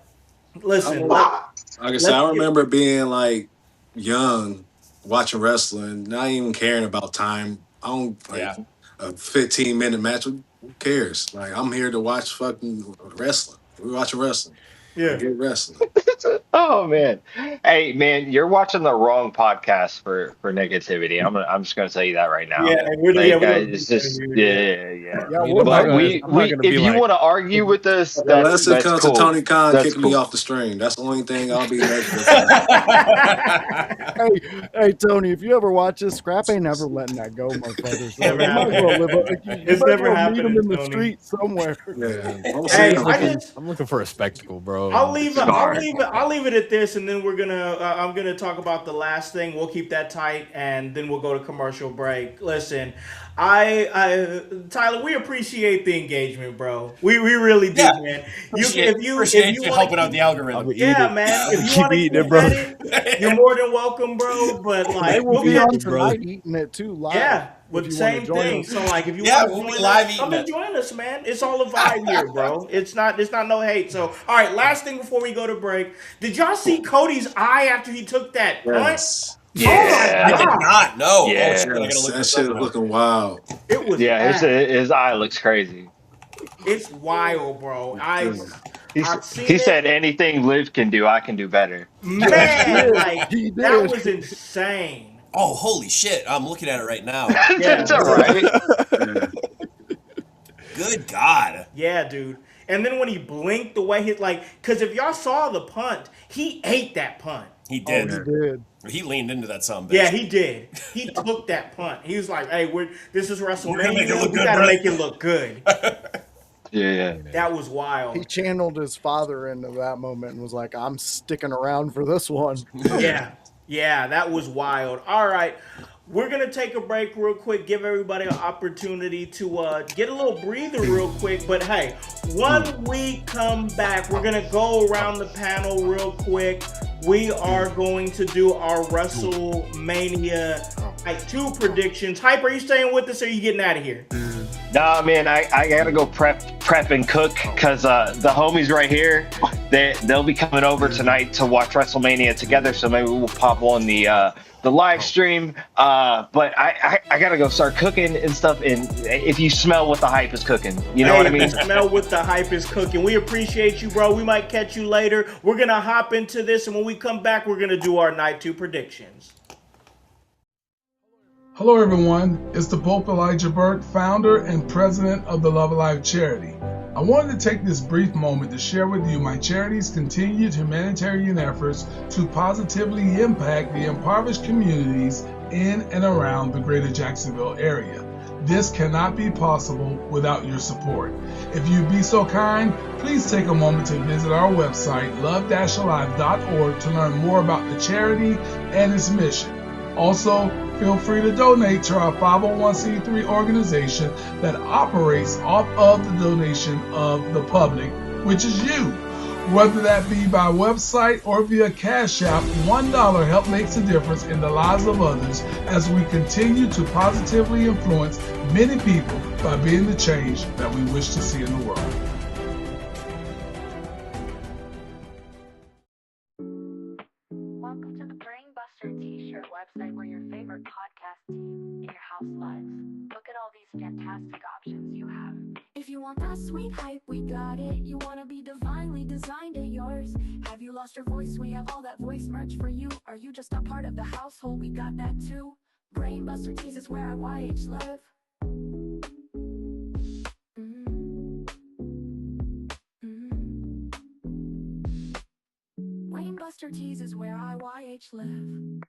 listen, Like I said, I remember being like young, watching wrestling, not even caring about time. I don't like a 15-minute match. Who cares? Like, I'm here to watch fucking wrestling. We're watching wrestling. yeah. Get wrestling. Oh man, hey man, you're watching the wrong podcast for negativity. I'm just gonna tell you that right now. Yeah, It's just Yeah, But if you want to argue with us, Unless it that's comes cool. to Tony Khan That's kicking me cool. off the stream. That's the only thing I'll be negative. Hey, Tony, if you ever watch this, Scrap ain't never letting that go, motherfucker. So Never you might as well live up. It's never Meet happened, him in the Tony. street somewhere. Yeah. Hey, I'm looking for a spectacle, bro. bro. I'll And leave it. I'll leave it at this, and then we're gonna. I'm gonna talk about the last thing. We'll keep that tight, and then we'll go to commercial break. Listen, Tyler, we appreciate the engagement, bro. We really do, Yeah. man. Appreciate If you want helping to out the keep, algorithm. yeah, man. If you keep want to eating it, keep bro. at it, you're more than welcome, bro. But They like, will we'll be get on brother. tonight eating it too live. yeah, if with you the want to same join thing. us. So like, if you Yeah, want to we'll be join live us, eating come and it. join us, man. It's all a vibe here, bro. It's not no hate. So all right, last thing before we go to break, did y'all see Cody's eye after he took that punt? Yes. Oh my Yeah. I did god, not know. Yeah. Oh shit! I gotta Yes. look That this shit up is now. looking wild. it was Yeah, bad. his eye looks crazy. It's wild, bro. I've seen He it, said anything Liv can do, I can do better. man. Like He that did. was insane. Oh holy shit! I'm looking at it right now. Yeah, It's all right. Good God. yeah, dude. And then when he blinked the way he because if y'all saw the punt, he ate that punt. He Oh, did. he did. He leaned into that son of a bitch. Yeah, he did. He took that punt. He was like, "Hey, this is WrestleMania. make it look We good, gotta bro." make it look good." Yeah. That was He wild. channeled his father into that moment and was like, "I'm sticking around for this one." Yeah, that was wild. All right, we're gonna take a break real quick. Give everybody an opportunity to get a little breather real quick. But hey, when we come back, we're gonna go around the panel real quick. We are going to do our WrestleMania like 2 predictions. Hype, are you staying with us or are you getting out of here? Nah, man, I gotta go prep and cook because the homies right here, they'll be coming over tonight to watch WrestleMania together. So maybe we'll pop on the live stream. But I gotta go start cooking and stuff. And if you smell what the hype is cooking, you know what I mean? Smell what the hype is cooking. We appreciate you, bro. We might catch you later. We're gonna hop into this, and when we come back, we're gonna do our night 2 predictions. Hello, everyone. It's the Pope Elijah Burke, founder and president of the Love Alive charity. I wanted to take this brief moment to share with you my charity's continued humanitarian efforts to positively impact the impoverished communities in and around the greater Jacksonville area. This cannot be possible without your support. If you'd be so kind, please take a moment to visit our website, love-alive.org, to learn more about the charity and its mission. Also, feel free to donate to our 501c3 organization that operates off of the donation of the public, which is you. Whether that be by website or via Cash App, $1 help makes a difference in the lives of others as we continue to positively influence many people by being the change that we wish to see in the world. Welcome to the Brainbuster T-shirt website where your favorite podcast team in your house lives. Look at all these fantastic options you have. If you want that sweet hype, we got it. You wanna be divinely designed at yours. Have you lost your voice? We have all that voice merch for you. Are you just a part of the household? We got that too. Brainbuster Tees is where our YH live. Brainbuster Tees is where I YH live.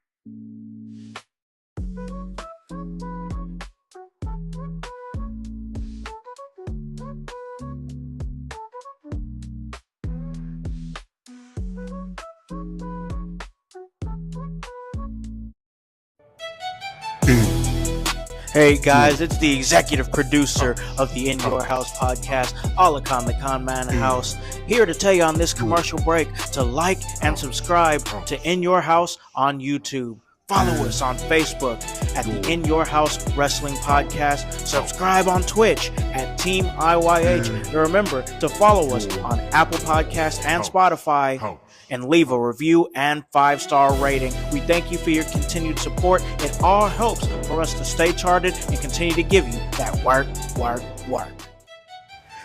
Hey guys, it's the executive producer of the In Your House podcast, Alakon the Con Man House, here to tell you on this commercial break to like and subscribe to In Your House on YouTube. Follow us on Facebook at the In Your House Wrestling Podcast. Subscribe on Twitch at Team IYH. And remember to follow us on Apple Podcasts and Spotify. And leave a review and 5-star rating. We thank you for your continued support. It all helps for us to stay charted and continue to give you that work.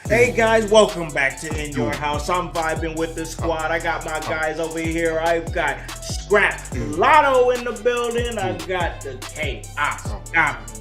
Hey guys, welcome back to In Your House. I'm vibing with the squad. I got my guys over here. I've got Scrap Lotto in the building. I got the Chaos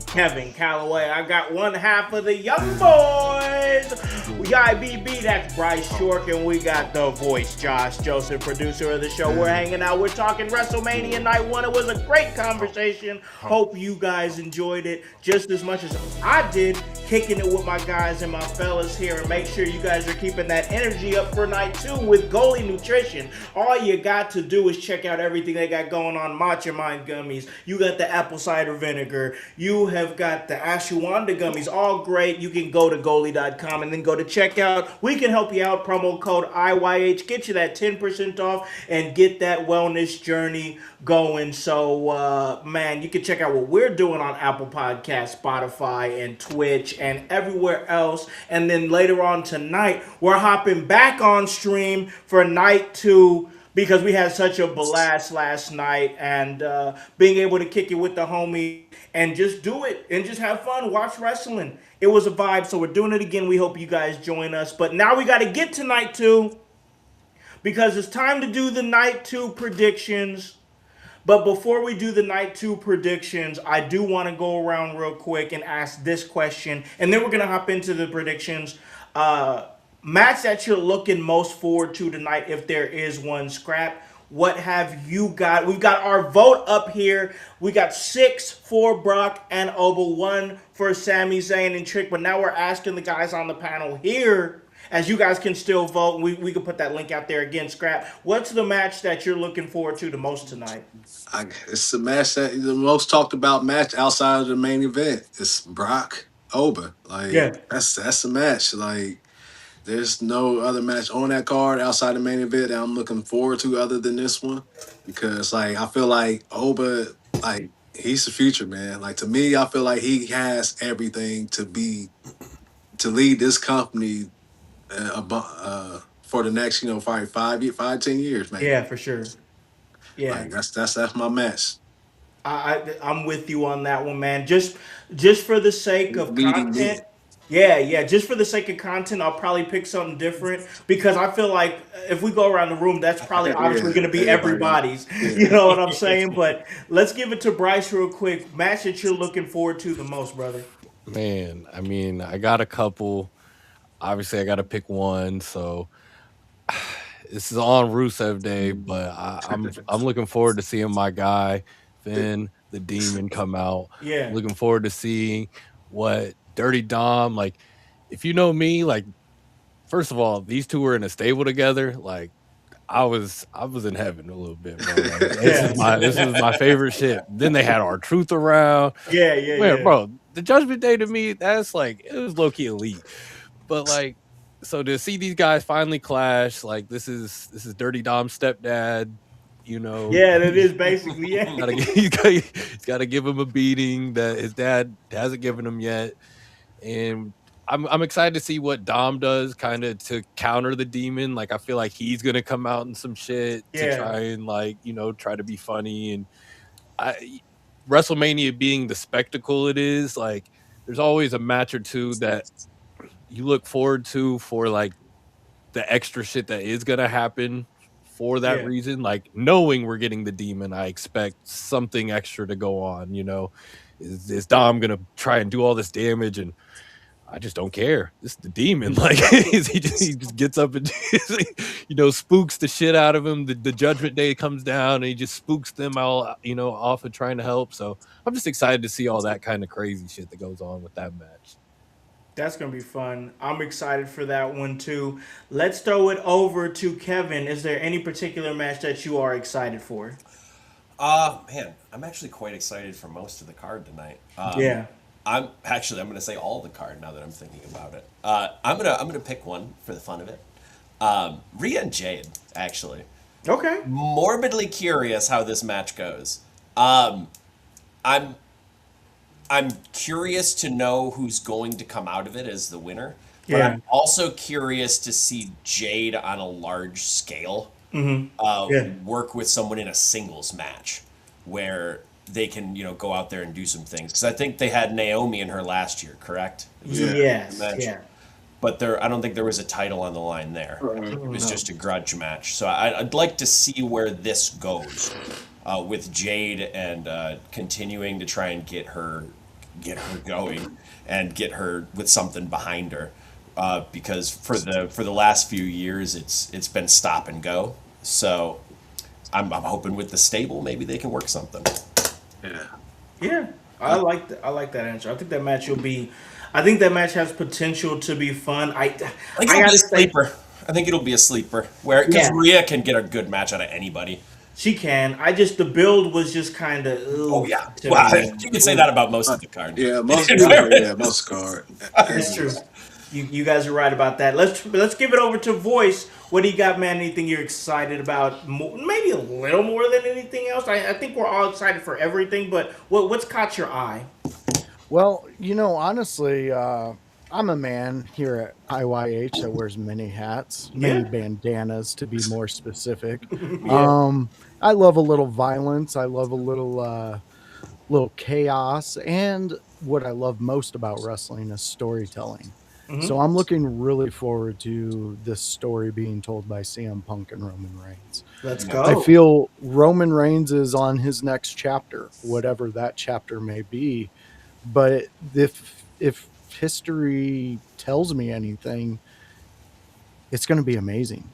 Kevin Calloway. I got one half of the Young Boys. We got IBB, that's Bryce Shork, and we got the voice, Josh Joseph, producer of the show. We're hanging out. We're talking WrestleMania Night 1. It was a great conversation. Hope you guys enjoyed it just as much as I did. kicking it with my guys and my fellas here. And make sure you guys are keeping that energy up for night 2 with Goalie Nutrition. All you got to do is check out everything they got going on. Matcha Mind Gummies. You got the apple cider vinegar. You have got the ashwagandha gummies. All great. You can go to goalie.com and then go to checkout. We can help you out. Promo code IYH. Get you that 10% off and get that wellness journey going. So, man, you can check out what we're doing on Apple Podcasts, Spotify, and Twitch, and everywhere else. And then later on tonight, we're hopping back on stream for night 2 because we had such a blast last night, and being able to kick it with the homie and just do it and just have fun, watch wrestling. It was a vibe, so we're doing it again. We hope you guys join us. But now we got to get to night 2 because it's time to do the night 2 predictions. But before we do the night 2 predictions, I do want to go around real quick and ask this question, and then we're going to hop into the predictions. Match that you're looking most forward to tonight, if there is one, Scrap. What have you got? We've got our vote up here. We got 6 for Brock and Oba, 1 for Sami Zayn and Trick. But now we're asking the guys on the panel here, as you guys can still vote. We can put that link out there again, Scrap. What's the match that you're looking forward to the most tonight? It's the match that the most talked about match outside of the main event. It's Brock Oba. Like that's the match. Like there's no other match on that card outside the main event that I'm looking forward to other than this one. Because like I feel like Oba, like he's the future, man. Like to me, I feel like he has everything to lead this company for the next, probably 10 years, man. Yeah, for sure. Yeah, like that's my match. I'm with you on that one, man. Just for the sake of Leading content. Yeah. Just for the sake of content, I'll probably pick something different because I feel like if we go around the room, that's probably obviously going to be everybody's. Yeah. You know what I'm saying? But let's give it to Bryce real quick. Match that you're looking forward to the most, brother. Man, I mean, I got a couple. Obviously, I got to pick one. So this is on Rusev Day, but I'm looking forward to seeing my guy Finn the Demon come out. Yeah, I'm looking forward to seeing what Dirty Dom, like. If you know me, like, first of all, these two were in a stable together. Like, I was in heaven a little bit, bro. Like, this is my favorite shit. Then they had R-Truth around. Yeah. Bro, the Judgment Day to me, that's like, it was low key elite. But like, so to see these guys finally clash, like this is Dirty Dom's stepdad, Yeah, that is basically he's got to give him a beating that his dad hasn't given him yet, and I'm excited to see what Dom does, kind of to counter the Demon. Like I feel like he's gonna come out in some shit to try and try to be funny. And WrestleMania being the spectacle it is, like there's always a match or two that you look forward to for like the extra shit that is gonna happen for that reason. Like knowing we're getting the Demon, I expect something extra to go on. Is Dom gonna try and do all this damage? And I just don't care. This is the Demon. Like he just gets up and spooks the shit out of him. The Judgment Day comes down and he just spooks them all off of trying to help. So I'm just excited to see all that kind of crazy shit that goes on with that match. That's going to be fun. I'm excited for that one, too. Let's throw it over to Kevin. Is there any particular match that you are excited for? Man, I'm actually quite excited for most of the card tonight. I'm going to say all the card now that I'm thinking about it. I'm gonna pick one for the fun of it. Rhea and Jade, actually. Okay. Morbidly curious how this match goes. I'm curious to know who's going to come out of it as the winner. But I'm also curious to see Jade on a large scale work with someone in a singles match where they can, go out there and do some things. Because I think they had Naomi in her last year, correct? Yes. But I don't think there was a title on the line there. It was just a grudge match. So I'd like to see where this goes with Jade and continuing to try and get her going and get her with something behind her. Because for the last few years it's been stop and go. So I'm hoping with the stable maybe they can work something. Yeah. I like that answer. I think that match will be. I think that match has potential to be fun. I think I it'll be a gotta say, sleeper. I think it'll be a sleeper where because yeah, Rhea can get a good match out of anybody. she can. I just the build was just kind of Oh oof yeah, to well me. you can say Oof. that about most of the card. Yeah, most In yeah, fairness. yeah, most card. It's true. You guys are right about that. Let's give it over to Voice. What do you got, man? Anything you're excited about? Maybe a little more than anything else. I think we're all excited for everything, but what's caught your eye? Well, honestly, I'm a man here at IYH that wears many hats, many Yeah, bandanas to be more specific. yeah, I love a little violence. I love a little chaos, and what I love most about wrestling is storytelling. So I'm looking really forward to this story being told by CM Punk and Roman Reigns. let's I go. feel Roman Reigns is on his next chapter, whatever that chapter may be. But if history tells me anything, it's going to be amazing.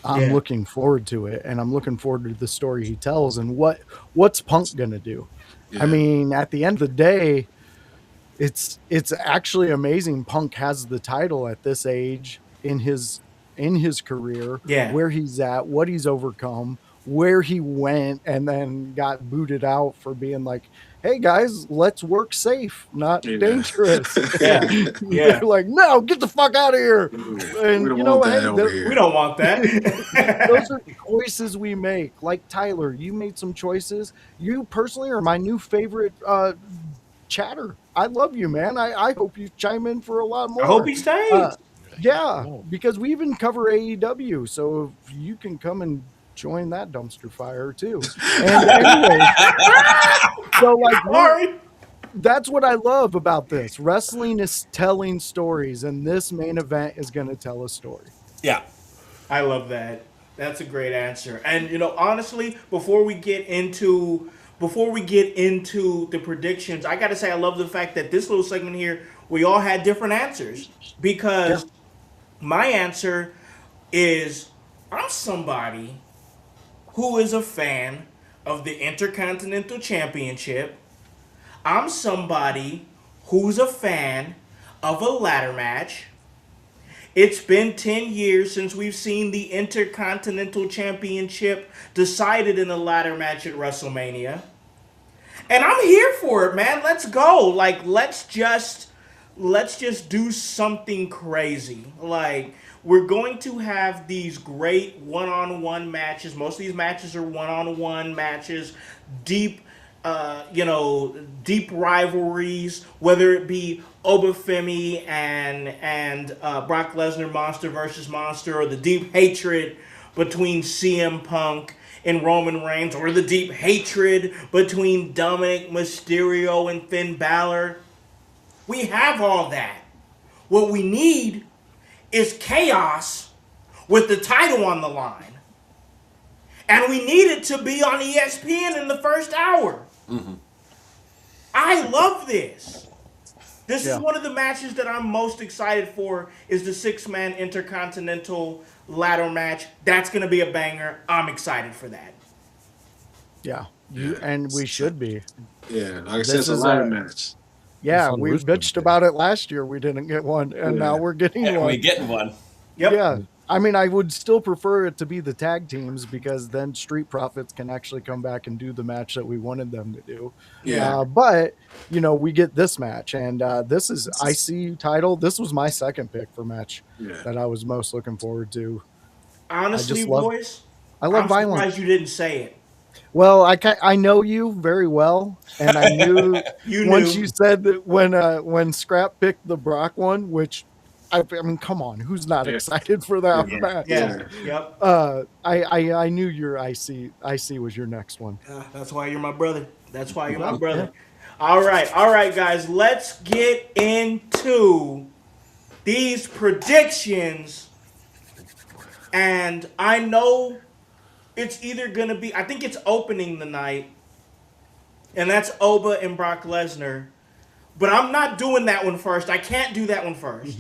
I'm Yeah, looking forward to it, and I'm looking forward to the story he tells and what's Punk going to do. I Yeah, mean, at the end of the day, it's actually amazing Punk has the title at this age in his career, yeah, where he's at, what he's overcome, where he went and then got booted out for being like, hey guys, let's work safe, not yeah, dangerous. yeah, They're yeah. like, no, get the fuck out of here. we And don't want that hey, over We here. don't want that. those are choices we make. Like Tyler, you made some choices. You personally are my new favorite chatter. I love you, man. I hope you chime in for a lot I hope more. he stays. Uh, yeah, because we even cover AEW, so if you can come and join that dumpster fire too. And anyway, so like Sorry. that's what I love about this. Wrestling is telling stories, and this main event is going to tell a story. Yeah, I love that. That's a great answer. And honestly, before we get into the predictions, I got to say I love the fact that this little segment here we all had different answers Yeah. because my answer is I'm somebody who is a fan of the Intercontinental Championship. I'm somebody who's a fan of a ladder match. It's been 10 years since we've seen the Intercontinental Championship decided in a ladder match at WrestleMania. And I'm here for it, man. Let's go. Like let's just do something crazy. Like we're going to have these great one-on-one matches. Most of these matches are one-on-one matches, deep deep rivalries, whether it be Obafemi and Brock Lesnar, Monster versus Monster, or the deep hatred between CM Punk and Roman Reigns, or the deep hatred between Dominic Mysterio and Finn Balor. We have all that. What we need is chaos with the title on the line. And we need it to be on ESPN in the first hour. I love this. This is Yeah. one of the matches that I'm most excited for is the six-man intercontinental ladder match. That's going to be a banger. I'm excited for that. Yeah. Yeah, And we should be. yeah. Like I said, This it's a is ladder a match. Yeah, on we Rooster bitched Day. about it last year. We didn't get one, and now Yeah. we're getting and we one. getting one. Yep. Yeah. I mean, I would still prefer it to be the tag teams because then Street Profits can actually come back and do the match that we wanted them to do. Yeah. But, we get this match, and this is IC title. This was my second pick for match Yeah. that I was most looking forward to. Honestly, just love- boys, I love I'm violence. surprised you didn't say it. Well, I know you very well, and I knew You once knew. you said that when Scrap picked the Brock one, which I mean, come on, who's not Yeah. excited for that Yeah. match? Yeah. Yep. I knew your IC was your next one. That's why you're my brother. That's why you're my Yeah. brother. All right, guys. Let's get into these predictions. And I know it's either gonna be. I think it's opening the night, and that's Oba and Brock Lesnar. But I'm not doing that one first. I can't do that one first.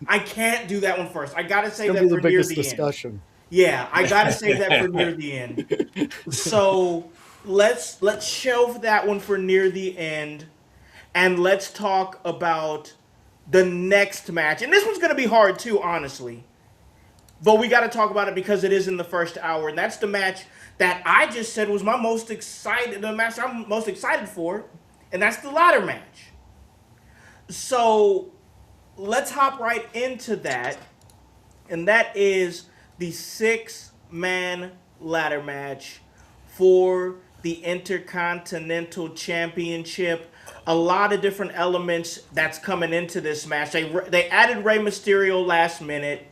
I can't do that one first. I gotta It's save gonna that be for the near biggest the end. discussion. Yeah, I gotta save that for near the end. So let's shelve that one for near the end. and let's talk about the next match. And this one's going to be hard too, honestly. But we got to talk about it because it is in the first hour, and that's the match that I just said was my most excited, the match I'm most excited for, and that's the ladder match. So let's hop right into that, and that is the six-man ladder match for the Intercontinental Championship. A lot of different elements that's coming into this match. They added Rey Mysterio last minute.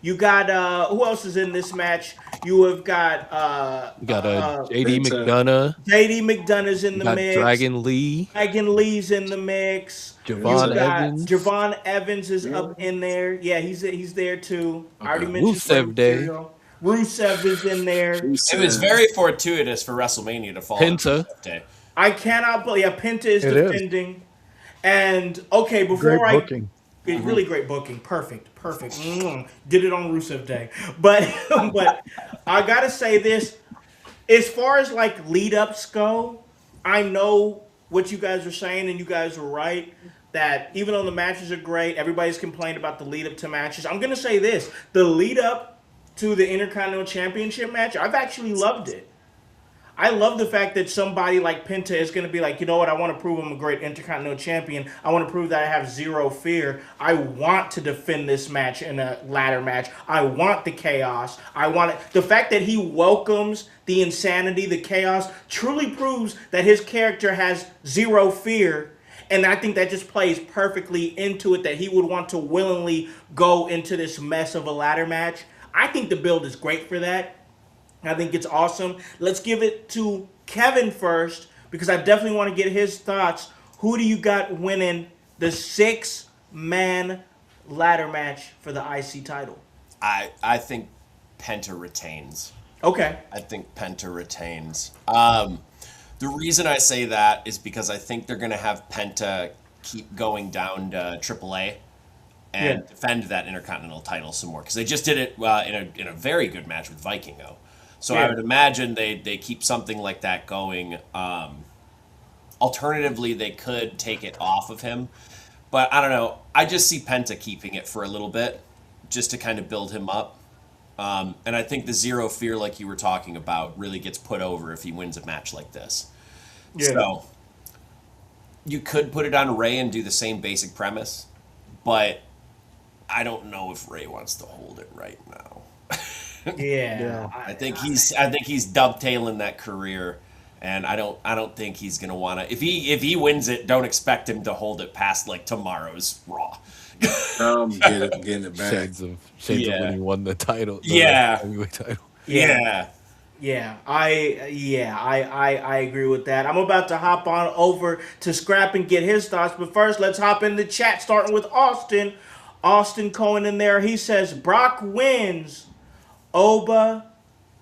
You got who else is in this match? You have got You got JD Penta, McDonough. JD McDonough's in You the got mix. Dragon Lee. Dragon Lee's in the mix. You Javon Penta. got Evans. Javon Evans is Yeah. up in there. Yeah, he's there too. I already Okay. mentioned Rey Rusev Day. Mysterio. Rusev is in there. Who It was said? very fortuitous for WrestleMania to fall on Penta. Rusev Day. I cannot believe. Yeah, Penta is It is. defending. And okay, Great before I booking. really great booking, perfect, perfect. Did it on Rusev Day, but but I gotta say this: as far as like lead ups go, I know what you guys are saying, and you guys are right. That even though the matches are great, everybody's complained about the lead up to matches. I'm gonna say this: the lead up to the Intercontinental Championship match, I've actually loved it. I love the fact that somebody like Penta is going to be like, you know what, I want to prove I'm a great Intercontinental Champion. I want to prove that I have zero fear. I want to defend this match in a ladder match. I want the chaos. I want it. The fact that he welcomes the insanity, the chaos, truly proves that his character has zero fear. And I think that just plays perfectly into it that he would want to willingly go into this mess of a ladder match. I think the build is great for that. I think it's awesome. Let's give it to Kevin first because I definitely want to get his thoughts. Who do you got winning the six-man ladder match for the IC title? I think Penta retains. Okay. I think Penta retains. The reason I say that is because I think they're going to have Penta keep going down to AAA and Yeah. defend that Intercontinental title some more because they just did it in a very good match with Vikingo. So Yeah. I would imagine they keep something like that going. Alternatively, they could take it off of him, but I don't know. I just see Penta keeping it for a little bit, just to kind of build him up. And I think the zero fear, like you were talking about, really gets put over if he wins a match like this. Yeah. So you could put it on Ray and do the same basic premise, but I don't know if Ray wants to hold it right now. Yeah. I think he's dovetailing that career, and I don't think he's gonna wanna. If he wins it, don't expect him to hold it past like tomorrow's Raw. Getting it back. Shades Yeah. of when he won the title. The Yeah. heavyweight title. Yeah. Yeah, I agree with that. I'm about to hop on over to Scrap and get his thoughts, but first let's hop in the chat, starting with Austin. Austin Cohen in there. He says Brock wins. Oba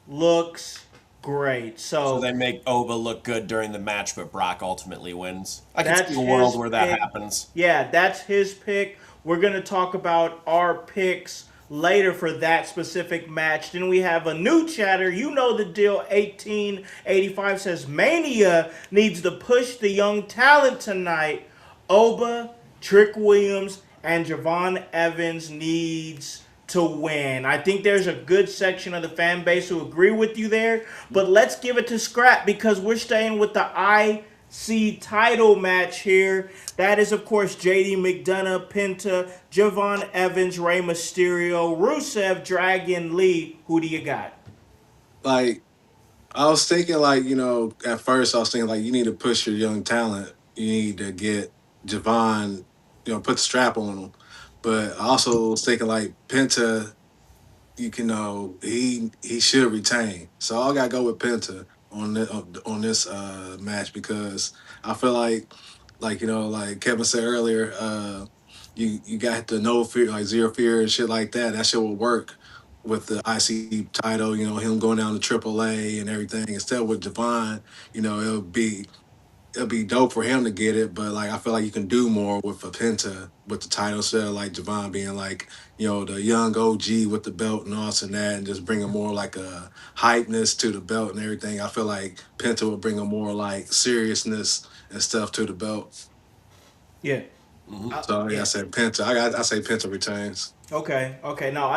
looks great. So So they make Oba look good during the match, but Brock ultimately wins. I can that's see a world his where that pick. happens. Yeah, that's his pick. We're going to talk about our picks later for that specific match. Then we have a new chatter. You know the deal. 1885 says Mania needs to push the young talent tonight. Oba, Trick Williams, and Javon Evans needs to win. I think there's a good section of the fan base who agree with you there. But let's give it to Scrap because we're staying with the IC title match here. That is, of course, JD McDonough, Penta, Javon Evans, Rey Mysterio, Rusev, Dragon Lee. Who do you got? Like I was thinking, like at first I was thinking like you need to push your young talent. You need to get Javon, put the strap on him. But I also was thinking like Penta, he should retain. So I gotta go with Penta on this match because I feel like Kevin said earlier, you got the no fear, like zero fear and shit like that. That shit will work with the IC title. Him going down to AAA and everything. Instead with Devon, it'll be dope for him to get it, but like I feel like you can do more with a Penta with the title instead of like Javon being like, the young OG with the belt and all this and that and just bringing more like a hypeness to the belt and everything. I feel like Penta would bring a more like seriousness and stuff to the belt. Yeah. So yeah, I Yeah. said Penta. I say Penta retains. Okay. Okay. No,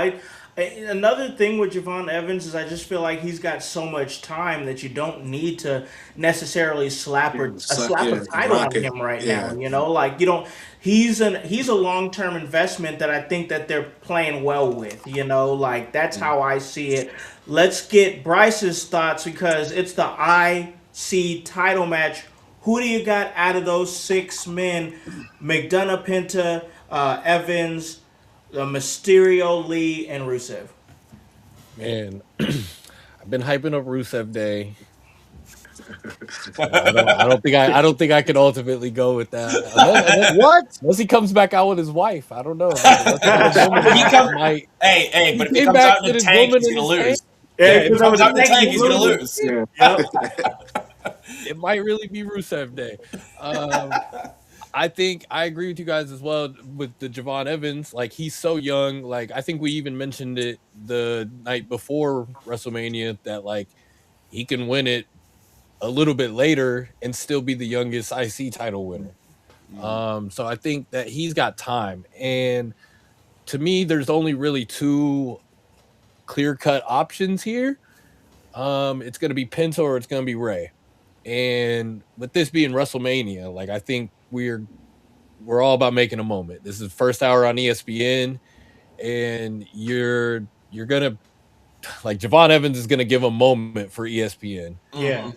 another thing with Javon Evans is I just feel like he's got so much time that you don't need to necessarily slap Yeah, or slap a yeah, title on Rocket. him right now. Yeah, You know, like you don't. He's a long term investment that I think that they're playing well with. You know, like that's how I see it. Let's get Bryce's thoughts because it's the IC title match. Who do you got out of those 6 men? McDonough, Penta, Evans, Mysterio, Lee, and Rusev. Man, I've been hyping up Rusev Day. I don't think I can ultimately go with that. What? Unless he comes back out with his wife. I don't know. Hey, but if he came comes back out in with a his tank, woman he's in gonna his tank. lose. Yeah, If he because comes I out in was the tank, he's gonna lose. yeah. Yep. It might really be Rusev Day. I think I agree with you guys as well with the Javon Evans. Like he's so young. Like I think we even mentioned it the night before WrestleMania that like he can win it a little bit later and still be the youngest IC title winner. So I think that he's got time. And to me, there's only really two clear-cut options here. It's gonna be Penta or it's gonna be Ray. And with this being WrestleMania, like I think we're all about making a moment. This is first hour on ESPN, and you're gonna like Javon Evans is gonna give a moment for ESPN, Yeah.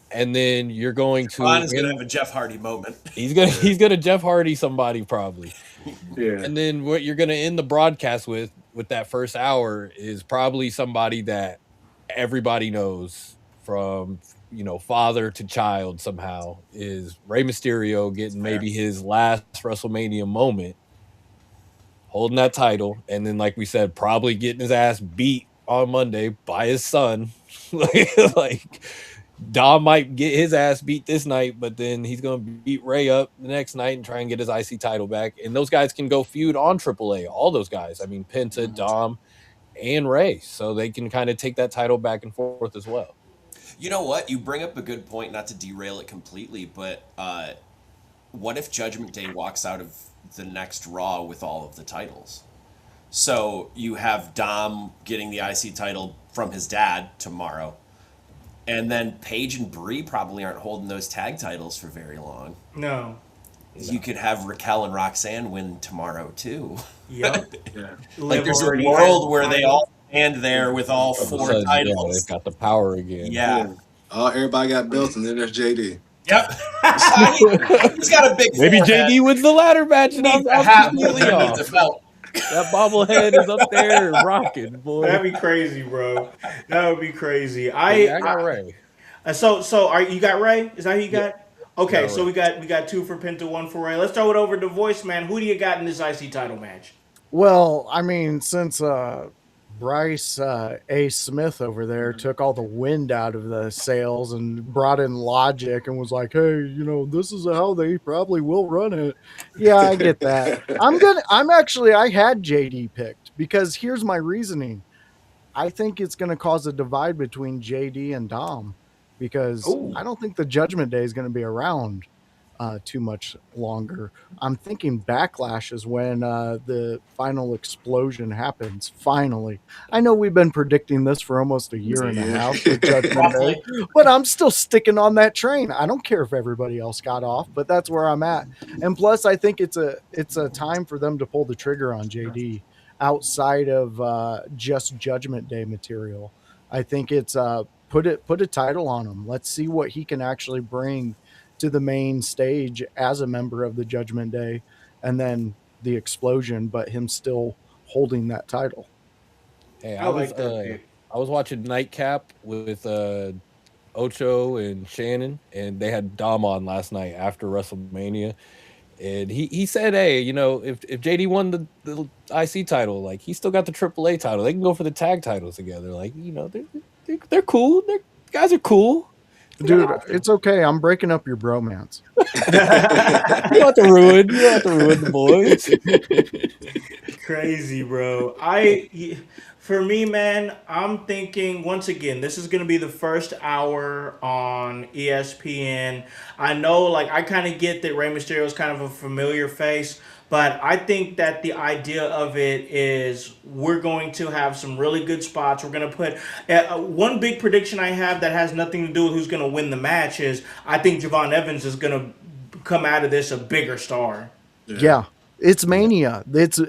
and then you're going to Ron is gonna have a Jeff Hardy moment. he's gonna Jeff Hardy somebody probably, Yeah. and then what you're gonna end the broadcast with that first hour is probably somebody that everybody knows from father to child somehow is Rey Mysterio getting maybe his last WrestleMania moment holding that title, and then like we said probably getting his ass beat on Monday by his son. like Dom might get his ass beat this night, but then he's gonna beat Ray up the next night and try and get his IC title back, and those guys can go feud on AAA, all those guys. I mean Penta, Dom, and Ray, so they can kind of take that title back and forth as well. You know what? You bring up a good point, not to derail it completely, but what if Judgment Day walks out of the next Raw with all of the titles? So you have Dom getting the IC title from his dad tomorrow, and then Paige and Brie probably aren't holding those tag titles for very long. No. You could have Raquel and Roxanne win tomorrow too. Yep. Yeah. Like there's a world where they all stand there with all four Yeah, titles. they've got the power again. Yeah. Oh, everybody got belts, and then there's JD. Yep. He's got a big Maybe forehead. JD wins the ladder match, and Needs I'm a hat completely more than off. needs a belt. That bobblehead is up there rocking, boy. That'd be crazy, bro. That would be crazy. Yeah, I got Ray. So are you got Ray? Is that who you got? Okay, got so Ray. we got 2 for Penta, 1 for Ray. Let's throw it over to Voice Man. Who do you got in this IC title match? Well, I mean, since Bryce A. Smith over there took all the wind out of the sails and brought in logic and was like, hey, this is how they probably will run it. Yeah, I get that. I had JD picked because here's my reasoning. I think it's going to cause a divide between JD and Dom because I don't think the Judgment Day is going to be around too much longer. I'm thinking Backlash is when the final explosion happens. Finally, I know we've been predicting this for almost a year and a half with Judgment Day, but I'm still sticking on that train. I don't care if everybody else got off, but that's where I'm at. And plus, I think it's a time for them to pull the trigger on JD outside of just Judgment Day material. I think it's put a title on him. Let's see what he can actually bring to the main stage as a member of the Judgment Day, and then the explosion, but him still holding that title. Hey, I was watching Nightcap with Ocho and Shannon, and they had Dom on last night after WrestleMania, and he said, hey, if JD won the IC title, like he still got the AAA title, they can go for the tag titles together. Like they're cool. Guys are cool. Dude, it's okay. I'm breaking up your bromance. You don't have to ruin the boys. Crazy, bro. For me, man, I'm thinking once again, this is gonna be the first hour on ESPN. I know, like, I kind of get that Rey Mysterio is kind of a familiar face, but I think that the idea of it is we're going to have some really good spots. We're gonna put one big prediction I have that has nothing to do with who's gonna win the match is I think Javon Evans is gonna come out of this a bigger star. Yeah. Yeah, it's mania. It's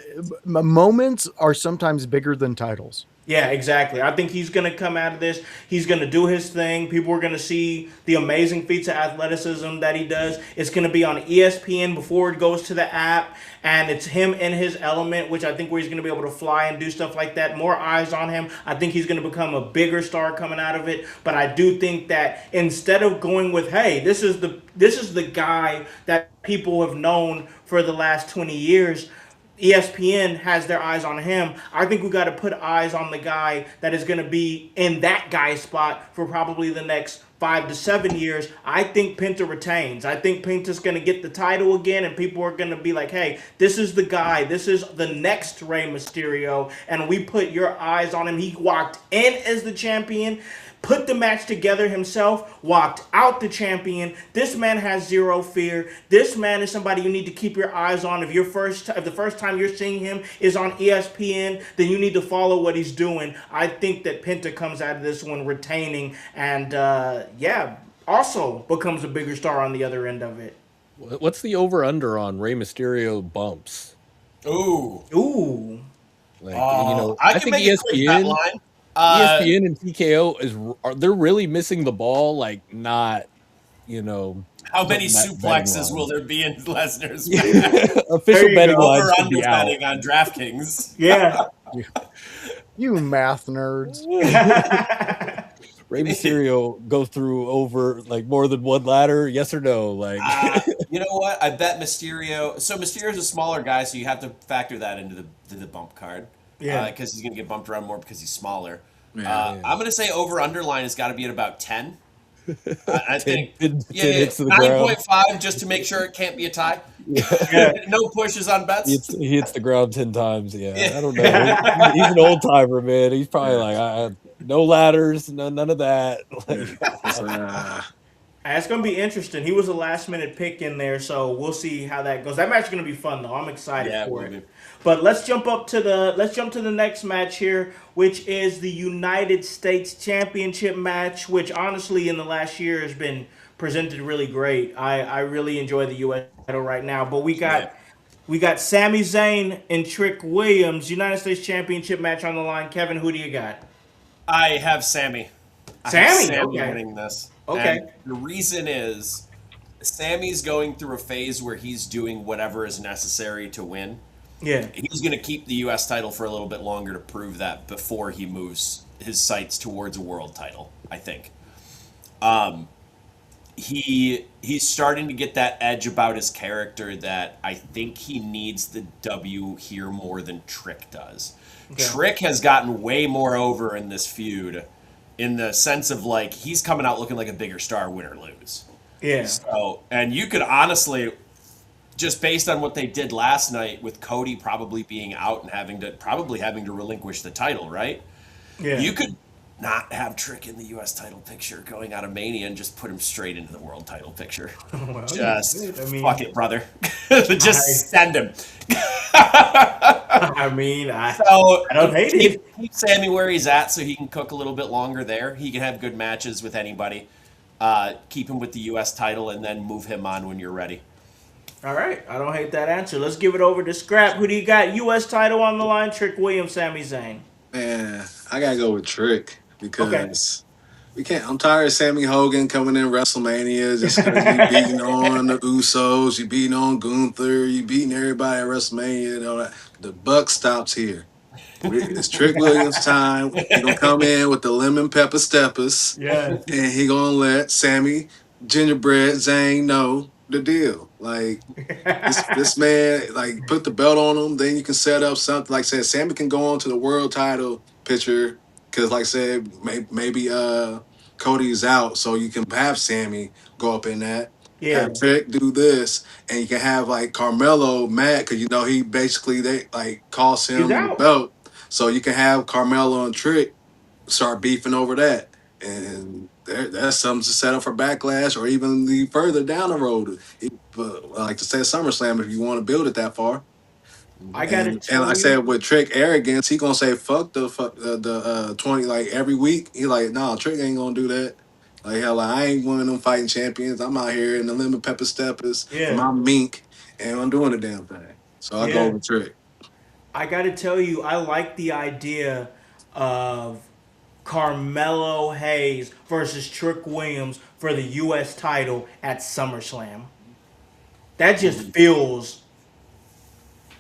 moments are sometimes bigger than titles. Yeah, exactly. I think he's going to come out of this. He's going to do his thing. People are going to see the amazing feats of athleticism that he does. It's going to be on ESPN before it goes to the app. And it's him in his element, which I think where he's going to be able to fly and do stuff like that. More eyes on him. I think he's going to become a bigger star coming out of it. But I do think that instead of going with, hey, this is the guy that people have known for the last 20 years, ESPN has their eyes on him. I think we got to put eyes on the guy that is going to be in that guy's spot for probably the next 5 to 7 years. I think Penta retains. I think Penta's going to get the title again, and people are going to be like, hey, this is the guy. This is the next Rey Mysterio, and we put your eyes on him. He walked in as the champion, put the match together himself, walked out the champion. This man has zero fear. This man is somebody you need to keep your eyes on. If the first time you're seeing him is on ESPN, then you need to follow what he's doing. I think that Penta comes out of this one retaining and also becomes a bigger star on the other end of it. What's the over under on Rey Mysterio bumps? Ooh. Ooh. Like I I can think make a quick bet line. ESPN and TKO they're really missing the ball. Like not How many putting that suplexes betting will line. there be in Lesnar's Official you betting go. line over should be under out. betting on DraftKings? Yeah. You math nerds. Rey Mysterio go through over like more than one ladder? Yes or no? Like You know what? I bet Mysterio. So Mysterio's a smaller guy, so you have to factor that into the bump card. Yeah. Because he's gonna get bumped around more because he's smaller. Yeah. I'm gonna say over underline has got to be at about 10. I think 10 hits to the ground. 9.5 just to make sure it can't be a tie. Yeah. No pushes on bets. He hits the ground 10 times. Yeah, I don't know. He's an old timer, man. He's probably like, no ladders, none of that. Like, It's going to be interesting. He was a last minute pick in there, so we'll see how that goes. That match is going to be fun though. I'm excited Yeah, for will it. be. But let's jump to the next match here, which is the United States Championship match, which honestly in the last year has been presented really great. I really enjoy the US title right now. But we got Sami Zayn and Trick Williams, United States Championship match on the line. Kevin, who do you got? I have Sammy. Sammy, okay. winning this. Okay. And the reason is Sammy's going through a phase where he's doing whatever is necessary to win. Yeah. He's going to keep the U.S. title for a little bit longer to prove that before he moves his sights towards a world title, I think. He's starting to get that edge about his character that I think he needs the W here more than Trick does. Okay. Trick has gotten way more over in this feud in the sense of like he's coming out looking like a bigger star, win or lose. Yeah. So, and you could honestly, just based on what they did last night with Cody probably being out and having to relinquish the title, right? Yeah. You could not have Trick in the U.S. title picture going out of Mania and just put him straight into the world title picture. Well, Fuck it, brother. Just send him. I don't hate it. Keep Sammy where he's at so he can cook a little bit longer there. He can have good matches with anybody. Keep him with the U.S. title and then move him on when you're ready. All right. I don't hate that answer. Let's give it over to Scrap. Who do you got? U.S. title on the line, Trick Williams, Sami Zayn. Man, I gotta go with Trick because we can't. I'm tired of Sammy Hogan coming in WrestleMania just because you beating on the Usos, you beating on Gunther, you beating everybody at WrestleMania and all that. The buck stops here. It's Trick Williams' time. He gonna come in with the lemon pepper steppers. Yeah. And he gonna let Sammy Gingerbread Zayn know the deal. Like this man, like put the belt on him. Then you can set up something. Like I said, Sammy can go on to the world title picture because, like I said, maybe Cody's out, so you can have Sammy go up in that. Yeah. have Trick do this, and you can have like Carmelo mad because he basically they like cost He's him the out. belt, so you can have Carmelo and Trick start beefing over that, and that's something to set up for Backlash or even the further down the road. But like to say SummerSlam if you want to build it that far. I gotta And tell I you. said with Trick arrogance, he gonna say fuck the 20 like every week. He like nah, Trick ain't gonna do that. Like hell, like, I ain't one of them fighting champions. I'm out here in the lemon pepper steppers and Yeah. my mink, and I'm doing the damn thing. So I go Yeah. with Trick. I gotta tell you, I like the idea of Carmelo Hayes versus Trick Williams for the U.S. title at SummerSlam. That just feels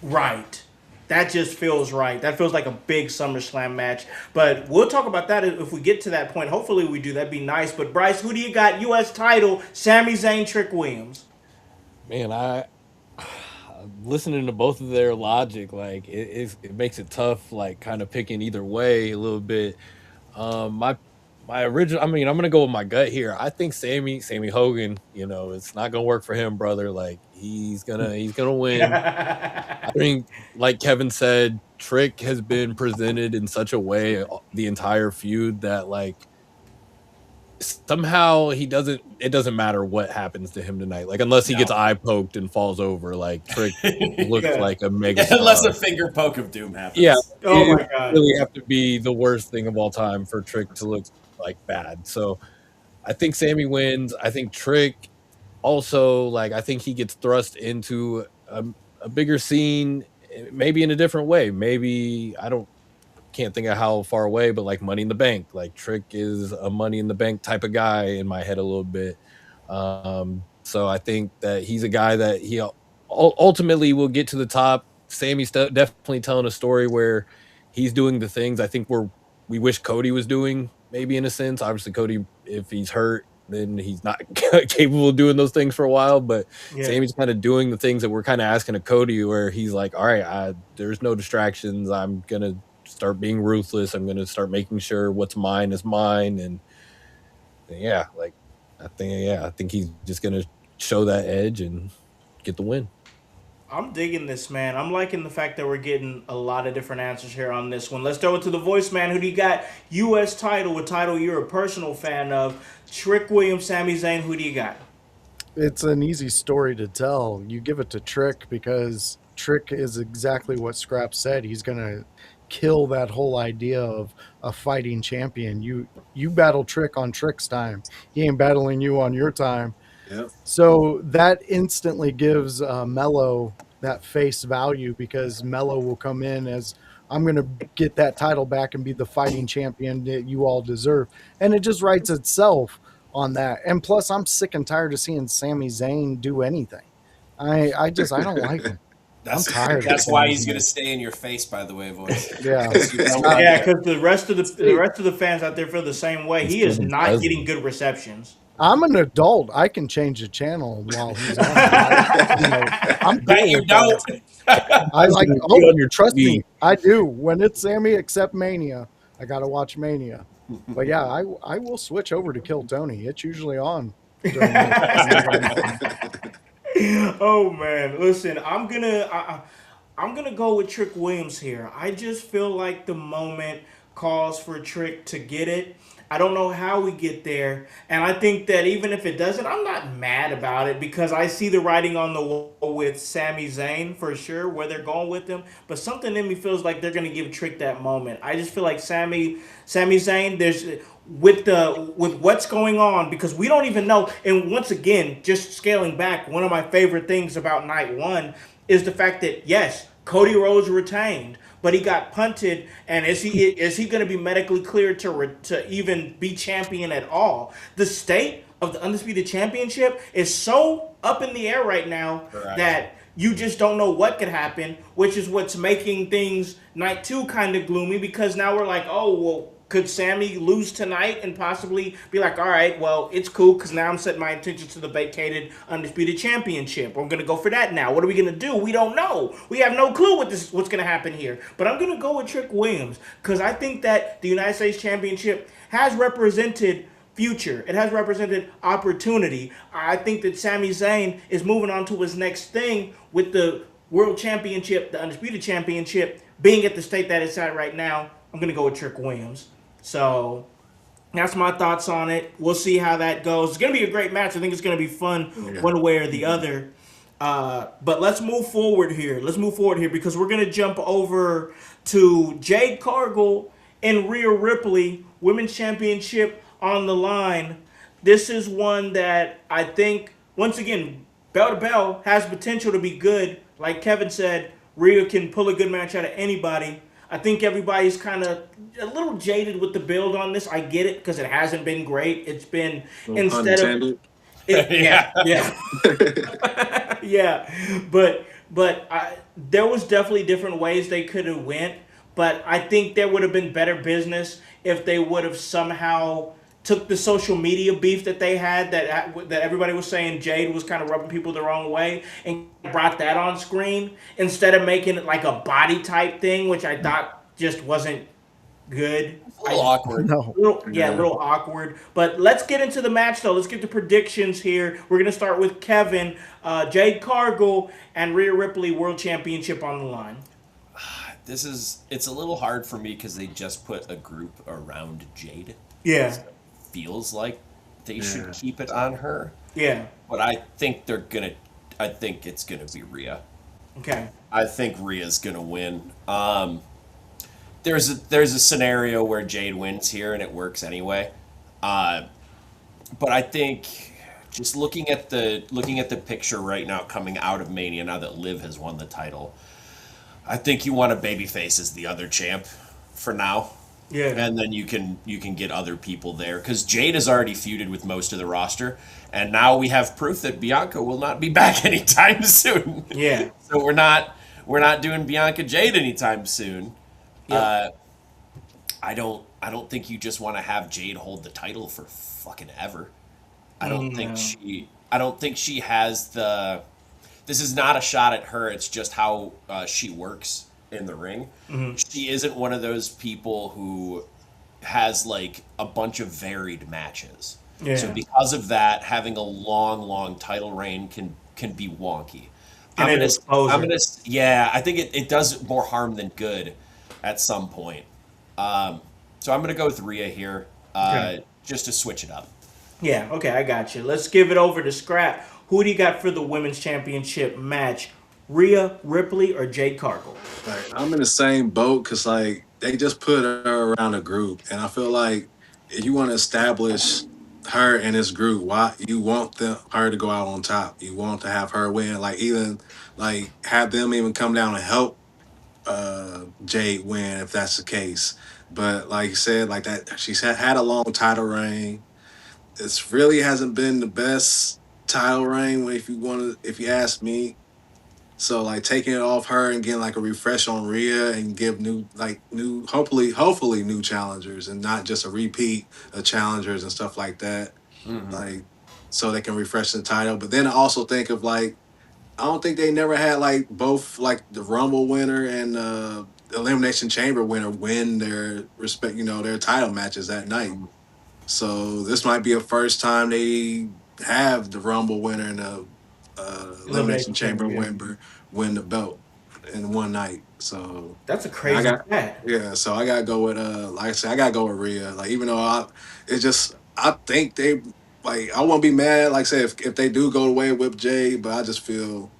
right. That just feels right. That feels like a big SummerSlam match. But we'll talk about that if we get to that point. Hopefully we do. That'd be nice. But Bryce, who do you got? U.S. title, Sami Zayn, Trick Williams. Man, I listening to both of their logic, like it makes it tough, like kind of picking either way a little bit. My original, I mean, I'm gonna go with my gut here. I think Sammy Hogan, it's not gonna work for him, brother. Like he's gonna win. I think, like Kevin said, Trick has been presented in such a way the entire feud that like somehow it doesn't matter what happens to him tonight. Like unless he gets No. eye poked and falls over, like Trick looks Yeah. like a mega Unless star. a finger poke of doom Yeah, happens. Oh it my would God. really have to be the worst thing of all time for Trick to look like bad. So I think Sammy wins. I think Trick also, like, I think he gets thrust into a bigger scene, maybe in a different way. Maybe I don't can't think of how far away, but like Money in the Bank. Like Trick is a Money in the Bank type of guy in my head a little bit. So I think that he's a guy that he ultimately will get to the top. Sammy's definitely telling a story where he's doing the things I think we wish Cody was doing, maybe in a sense. Obviously, Cody, if he's hurt, then he's not capable of doing those things for a while. But Yeah. Sammy's kind of doing the things that we're kind of asking of Cody, where he's like, all right, there's no distractions. I'm going to start being ruthless. I'm going to start making sure what's mine is mine. And yeah, like, I think he's just going to show that edge and get the win. I'm digging this, man. I'm liking the fact that we're getting a lot of different answers here on this one. Let's throw it to the voice man. Who do you got? U.S. title, a title you're a personal fan of. Trick Williams, Sami Zayn. Who do you got? It's an easy story to tell. You give it to Trick because Trick is exactly what Scrap said. He's going to kill that whole idea of a fighting champion. You battle Trick on Trick's time. He ain't battling you on your time. Yep. So that instantly gives Mello that face value because Mello will come in as I'm going to get that title back and be the fighting champion that you all deserve. And it just writes itself on that. And plus, I'm sick and tired of seeing Sami Zayn do anything. I don't like him. I'm tired. That's why he's gonna stay in your face. By the way, voice. Yeah. Yeah, because the rest of the fans out there feel the same way. He is not getting good receptions. I'm an adult. I can change the channel while he's on. I'm Bet cool you with that. don't. I like. Put Oh, on your trust TV. me, I do. When it's Sammy except Mania, I gotta watch Mania. But yeah, I will switch over to Kill Tony. It's usually on. during Oh man, listen, I'm gonna go with Trick Williams here. I just feel like the moment calls for Trick to get it. I don't know how we get there, and I think that even if it doesn't, I'm not mad about it because I see the writing on the wall with Sami Zayn for sure where they're going with him. But something in me feels like they're gonna give Trick that moment. I just feel like Sami Zayn, there's with what's going on because we don't even know. And once again, just scaling back, one of my favorite things about night one is the fact that yes, Cody Rhodes retained, but he got punted. And is he going to be medically cleared to even be champion at all? The state of the undisputed championship is so up in the air right now that you just don't know what could happen, which is what's making things night two kind of gloomy because now we're like, oh well. Could Sammy lose tonight and possibly be like, all right, well, it's cool because now I'm setting my intentions to the vacated Undisputed Championship. I'm going to go for that now. What are we going to do? We don't know. We have no clue what's going to happen here. But I'm going to go with Trick Williams because I think that the United States Championship has represented future. It has represented opportunity. I think that Sami Zayn is moving on to his next thing with the World Championship, the Undisputed Championship, being at the state that it's at right now. I'm going to go with Trick Williams. So that's my thoughts on it. We'll see how that goes. It's going to be a great match. I think it's going to be fun Yeah. one way or the other. But let's move forward here. Let's move forward here because we're going to jump over to Jade Cargill and Rhea Ripley, Women's Championship on the line. This is one that I think, once again, bell to bell has potential to be good. Like Kevin said, Rhea can pull a good match out of anybody. I think everybody's kind of a little jaded with the build on this. I get it because it hasn't been great. It's been instead of yeah, yeah, but there was definitely different ways they could have went. But I think there would have been better business if they would have somehow took the social media beef that they had that everybody was saying Jade was kind of rubbing people the wrong way and brought that on screen instead of making it like a body type thing, which I thought just wasn't good. A little awkward. No. A little awkward. But let's get into the match, though. Let's get to predictions here. We're going to start with Kevin, Jade Cargill, and Rhea Ripley World Championship on the line. It's a little hard for me because they just put a group around Jade. Yeah. Feels like they should keep it on her. Yeah. But I think it's gonna be Rhea. Okay. I think Rhea's gonna win. There's a scenario where Jade wins here and it works anyway. But I think just looking at the picture right now coming out of Mania, now that Liv has won the title, I think you want a babyface as the other champ for now. Yeah. And then you can get other people there because Jade has already feuded with most of the roster, and now we have proof that Bianca will not be back anytime soon. Yeah. So we're not doing Bianca Jade anytime soon. Yeah. I don't think you just want to have Jade hold the title for fucking ever. I don't think she has the. This is not a shot at her. It's just how she works in the ring. Mm-hmm. She isn't one of those people who has like a bunch of varied matches. Yeah. So because of that, having a long title reign can be wonky. I think it does more harm than good at some point. So I'm gonna go with Rhea here, just to switch it up. Yeah, okay, I got you. Let's give it over to Scrap. Who do you got for the Women's Championship match? Rhea Ripley or Jade Cargill? Like, I'm in the same boat because like they just put her around a group, and I feel like if you want to establish her in this group, why you want her to go out on top? You want to have her win, like even like have them even come down and help Jade win if that's the case. But like you said, like that she's had a long title reign. It's really hasn't been the best title reign if you ask me. So like taking it off her and getting like a refresh on Rhea and give new hopefully new challengers and not just a repeat of challengers and stuff like that. Mm-hmm. Like so they can refresh the title. But then I also think of like I don't think they never had like both like the Rumble winner and the Elimination Chamber winner win their their title matches that night. So this might be a first time they have the Rumble winner and the Elimination Chamber winner win the belt in one night. So that's a crazy stat. Yeah, so I gotta go with like I said, I gotta go with Rhea. Like even though I think they like I won't be mad, like I said, if they do go away with Jay, but I just feel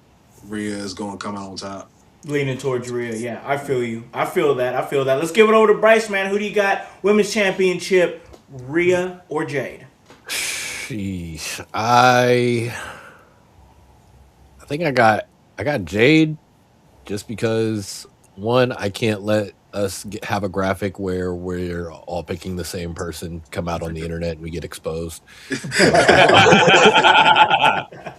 Rhea is gonna come out on top. Leaning towards Rhea, yeah, I feel you. I feel that. Let's give it over to Bryce, man. Who do you got? Women's Championship, Rhea or Jade? Sheesh. I think I got Jade just because one, I can't let us have a graphic where we're all picking the same person come out on the internet and we get exposed. I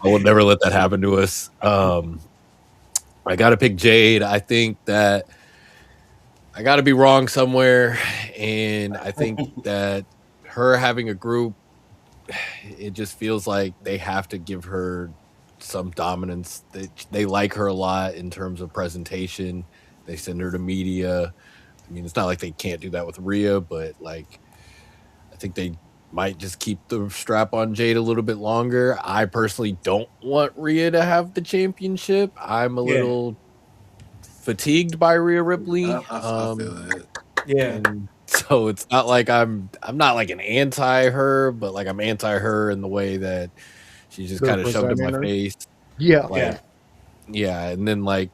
will never let that happen to us. I got to pick Jade. I think that I got to be wrong somewhere, and I think that her having a group, it just feels like they have to give her some dominance. They like her a lot in terms of presentation. They send her to media. I mean, it's not like they can't do that with Rhea, but like I think they might just keep the strap on Jade a little bit longer. I personally don't want Rhea to have the championship. I'm a Yeah, little fatigued by Rhea Ripley. I feel that. yeah. And so it's not like I'm not like an anti her, but like I'm anti her in the way that she's just They're kind of shoved in my presenting her. face. Yeah. Like, Yeah. yeah, and then like,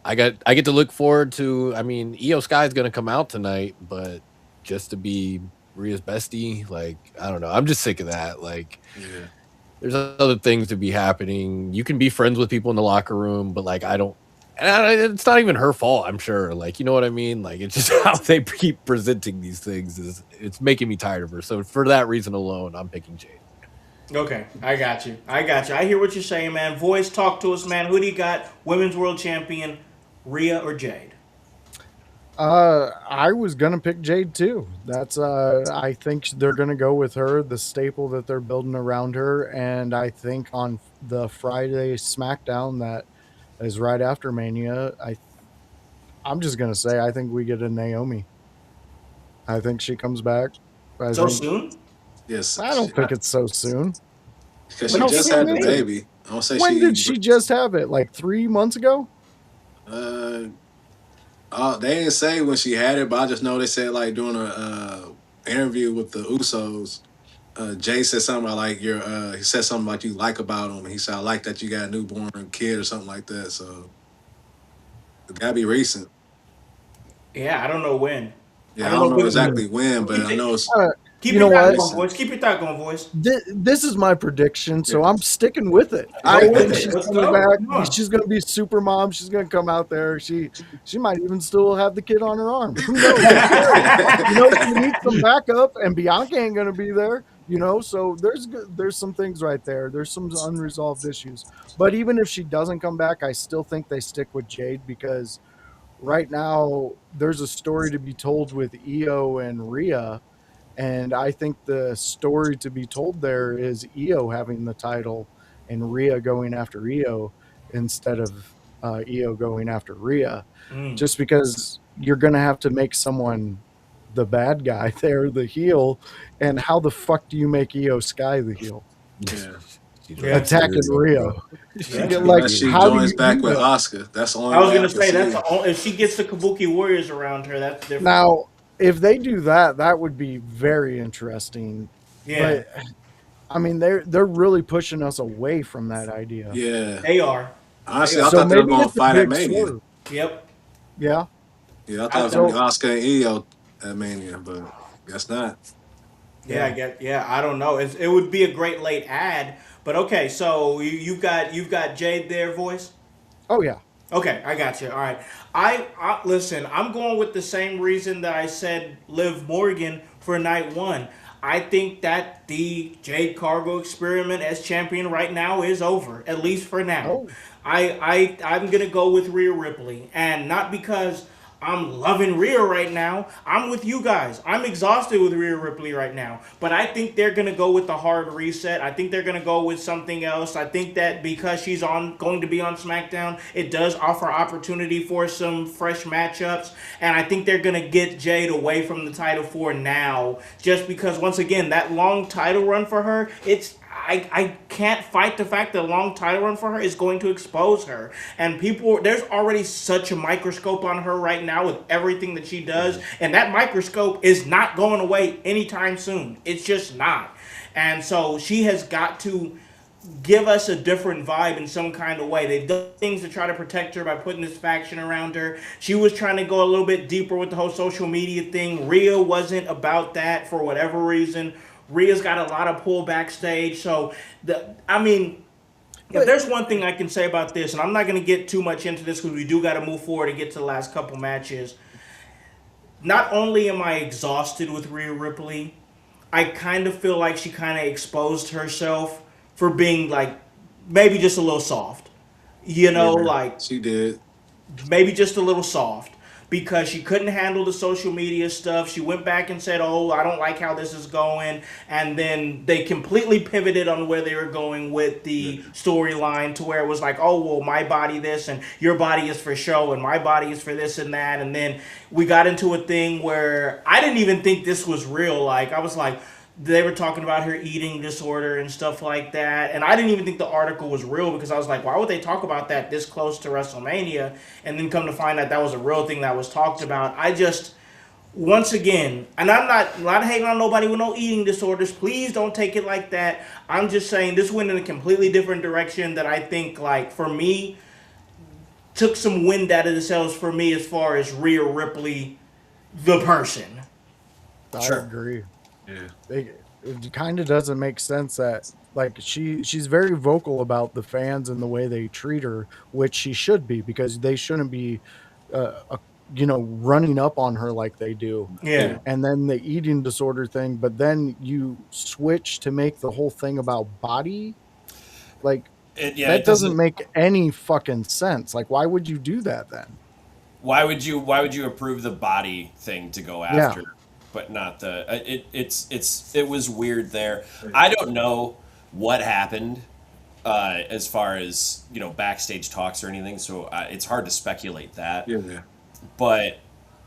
I get to look forward to, I mean, Io Sky's gonna come out tonight, but just to be Rhea's bestie, like, I don't know. I'm just sick of that. Like, Yeah. there's other things to be happening. You can be friends with people in the locker room, but like it's not even her fault, I'm sure. Like, you know what I mean? Like, it's just how they keep presenting these things is it's making me tired of her. So for that reason alone, I'm picking Jade. Okay, I got you. I got you. I hear what you're saying, man. Voice, talk to us, man. Who do you got? Women's World Champion, Rhea or Jade? I was gonna pick Jade too. That's I think they're gonna go with her, the staple that they're building around her, and I think on the Friday SmackDown that is right after Mania, I'm just gonna say I think we get a Naomi. I think she comes back. I So think soon? Yes, I don't think it's so soon. because When she did she just get had the married? baby. I don't say When she. did she just have it? Like 3 months ago? Uh, they didn't say when she had it, but I just know they said like during a interview with the Usos, Jay said something about like your. He said something like you like about him, and he said I like that you got a newborn kid or something like that. So it gotta be recent. Yeah, I don't know when. I Yeah, I don't don't know. know Hmm. exactly when, but I know it's Uh, Keep you your know thought what? going, recent. voice. Keep your thought going, voice. This is my prediction, so I'm Yes. sticking with it. I Go with think it. she's Let's coming go. back. Come on. She's going to be super mom. She's going to come out there. She might even still have the kid on her arm. Who knows? Who cares? She needs some backup, and Bianca ain't going to be there. So there's some things right there. There's some unresolved issues. But even if she doesn't come back, I still think they stick with Jade because right now there's a story to be told with Io and Rhea, and I think the story to be told there is Io having the title and Rhea going after Io instead of Io going after Rhea. Mm. Just because you're going to have to make someone the bad guy there, the heel. And how the fuck do you make Io Sky the heel? Yeah. She's Yeah. Attacking Mysterio, Rhea. bro. Yeah. She's Like, Unless she how do Mysterio. joins you back do with that? Oscar, that's the only I was way I gonna can say that's see. the only, if she gets the Kabuki Warriors around her, that's different. Now, if they do that, that would be very interesting. Yeah, But I mean, they're really pushing us away from that idea. Yeah. they are. They Honestly, I are. So thought they were maybe going to it's a fight at big Mania. swerve. Yep. Yeah. Yeah, I thought I it was going to be thought. So Oscar and Io at Mania, but guess not. Yeah, I yeah. get. Yeah, I don't know. It would be a great late ad, but okay. So you've got Jade there, voice. Oh yeah. Okay, I got you. All right. I listen. I'm going with the same reason that I said Liv Morgan for night one. I think that the Jade Cargo experiment as champion right now is over, at least for now. Oh. I'm gonna go with Rhea Ripley, and not because I'm loving Rhea right now. I'm with you guys. I'm exhausted with Rhea Ripley right now. But I think they're gonna go with the hard reset. I think they're gonna go with something else. I think that because she's going to be on SmackDown, it does offer opportunity for some fresh matchups. And I think they're gonna get Jade away from the title for now. Just because once again, that long title run for her, I can't fight the fact that a long title run for her is going to expose her. And there's already such a microscope on her right now with everything that she does. And that microscope is not going away anytime soon. It's just not. And so she has got to give us a different vibe in some kind of way. They've done things to try to protect her by putting this faction around her. She was trying to go a little bit deeper with the whole social media thing. Rhea wasn't about that for whatever reason. Rhea's got a lot of pull backstage. So, I mean, if But there's one thing I can say about this, and I'm not going to get too much into this because we do got to move forward and get to the last couple matches. Not only am I exhausted with Rhea Ripley, I kind of feel like she kind of exposed herself for being like maybe just a little soft. Yeah, Like she did. maybe just a little soft because she couldn't handle the social media stuff. She went back and said, "Oh, I don't like how this is going." And then they completely pivoted on where they were going with the storyline to where it was like, "Oh, well, my body this and your body is for show and my body is for this and that." And then we got into a thing where I didn't even think this was real. Like I was like, they were talking about her eating disorder and stuff like that. And I didn't even think the article was real because I was like, why would they talk about that this close to WrestleMania? And then come to find out that was a real thing that was talked about. I just, once again, and I'm not hating on nobody with no eating disorders. Please don't take it like that. I'm just saying this went in a completely different direction that I think, like, for me, took some wind out of the sails for me as far as Rhea Ripley, the person. I Sure. agree. Yeah. It kind of doesn't make sense that like she's very vocal about the fans and the way they treat her, which she should be because they shouldn't be, running up on her like they do. Yeah. And then the eating disorder thing, but then you switch to make the whole thing about body, like that It doesn't make any fucking sense. Like, why would you do that then? Why would you approve the body thing to go Yeah. after, but not the it was weird there. I don't know what happened as far as backstage talks or anything, so it's hard to speculate that. Yeah. But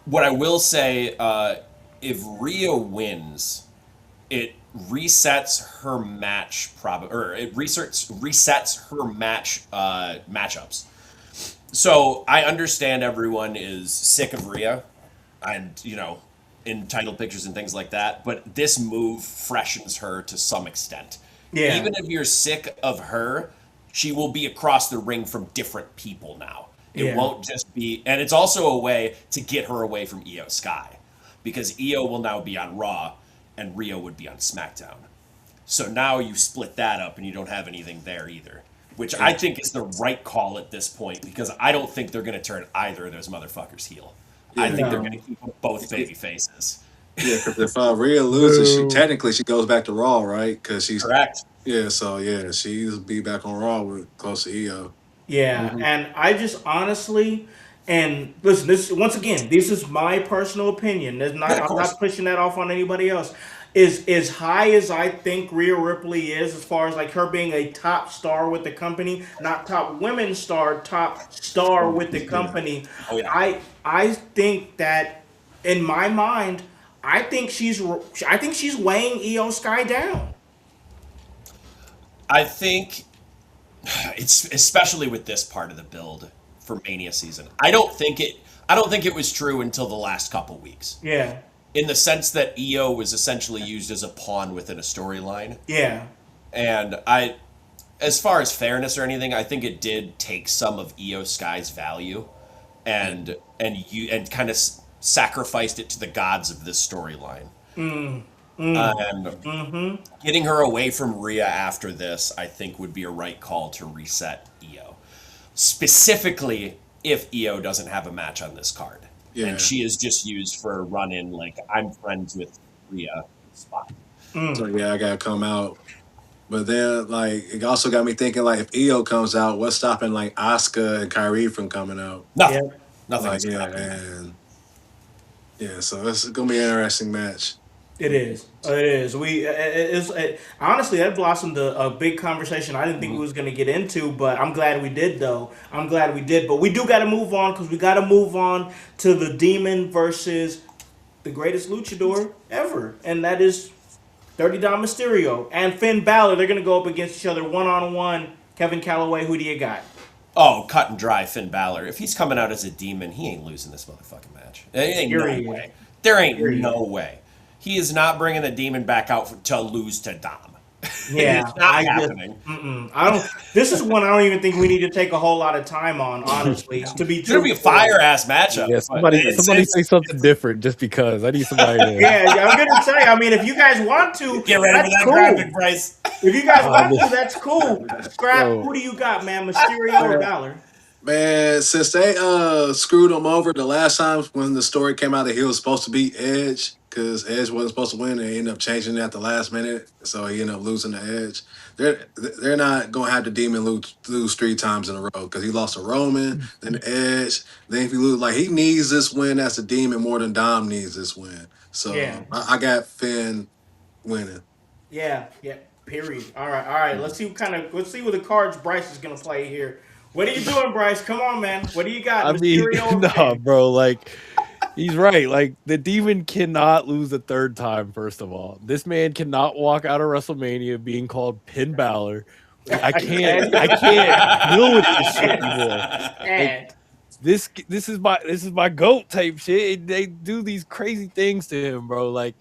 what I will say, if Rhea wins, it resets her match or it resets her match matchups. So I understand everyone is sick of Rhea, and in title pictures and things like that. But this move freshens her to some extent. Yeah. Even if you're sick of her, she will be across the ring from different people now. It Yeah. won't just be, and it's also a way to get her away from Io Sky, because Io will now be on Raw, and Rhea would be on SmackDown. So now you split that up, and you don't have anything there either, which I think is the right call at this point, because I don't think they're going to turn either of those motherfuckers heel. I think they're going to keep both baby faces. Yeah, because if Rhea loses, she goes back to Raw, right? Because she's Correct. Yeah, so yeah, she'll be back on Raw with close to Io. Yeah, and I just honestly, and listen, this once again, this is my personal opinion. There's not, Yeah, of I'm course. not pushing that off on anybody else. Is as high as I think Rhea Ripley is, as far as like her being a top star with the company, not top women star, top star with the company. Oh, yeah. I think that in my mind, I think she's weighing Io Sky down. I think it's especially with this part of the build for Mania season. I don't think it was true until the last couple weeks. Yeah, In the sense that Io was essentially used as a pawn within a storyline. yeah, And as far as fairness or anything, I think it did take some of Io Sky's value and kind of sacrificed it to the gods of this storyline. And getting her away from Rhea after this, I think, would be a right call to reset Io. Specifically, if Io doesn't have a match on this card. Yeah. And she is just used for a run-in, like, I'm friends with Rhea spot. So yeah, I gotta come out. But then like it also got me thinking like if Io comes out, what's stopping like Asuka and Kyrie from coming out? Nothing. yeah. Nothing Like is yeah, happening. and yeah, so it's gonna be an interesting match. It is. It is. Honestly, that blossomed a big conversation I didn't think we was going to get into, but I'm glad we did, though. I'm glad we did. But we do got to move on because we got to move on to the Demon versus the greatest luchador ever, and that is Dirty Dom Mysterio and Finn Balor. They're going to go up against each other one-on-one. Kevin Calloway, who do you got? Oh, cut and dry Finn Balor. If he's coming out as a demon, he ain't losing this motherfucking match. There ain't Period. no way. There ain't Period. no way. He is not bringing the demon back out to lose to Dom. Yeah, It's not happening. I don't. This is one I don't even think we need to take a whole lot of time on. Honestly, to be It's gonna be a truthful. fire ass matchup. Yeah, but somebody it's- say something different just because. I need somebody to. Yeah, I'm gonna say. I mean, if you guys want to, Get ready for that's that cool. graphic, Bryce. If you guys want this- to, that's cool. Scrap. Yo. Who do you got, man? Mysterio or Balor? Man, since they screwed him over the last time when the story came out that he was supposed to beat Edge because Edge wasn't supposed to win, they ended up changing it at the last minute, so he ended up losing to Edge. They're not gonna have the Demon lose 3 times in a row because he lost to Roman, then Edge. Then if he lose, like he needs this win as a Demon more than Dom needs this win. So Yeah. I got Finn winning. Yeah. Period. All right. Let's see what the cards Bryce is gonna play here. What are you doing, Bryce? Come on, man. What do you got? I mean, Mysterio or nah, Finn? bro. Like, He's right. Like the demon cannot lose a third time. First of all, this man cannot walk out of WrestleMania being called Finn Balor. Like, I can't deal with this shit anymore. Like this is my goat type shit. They do these crazy things to him, bro. Like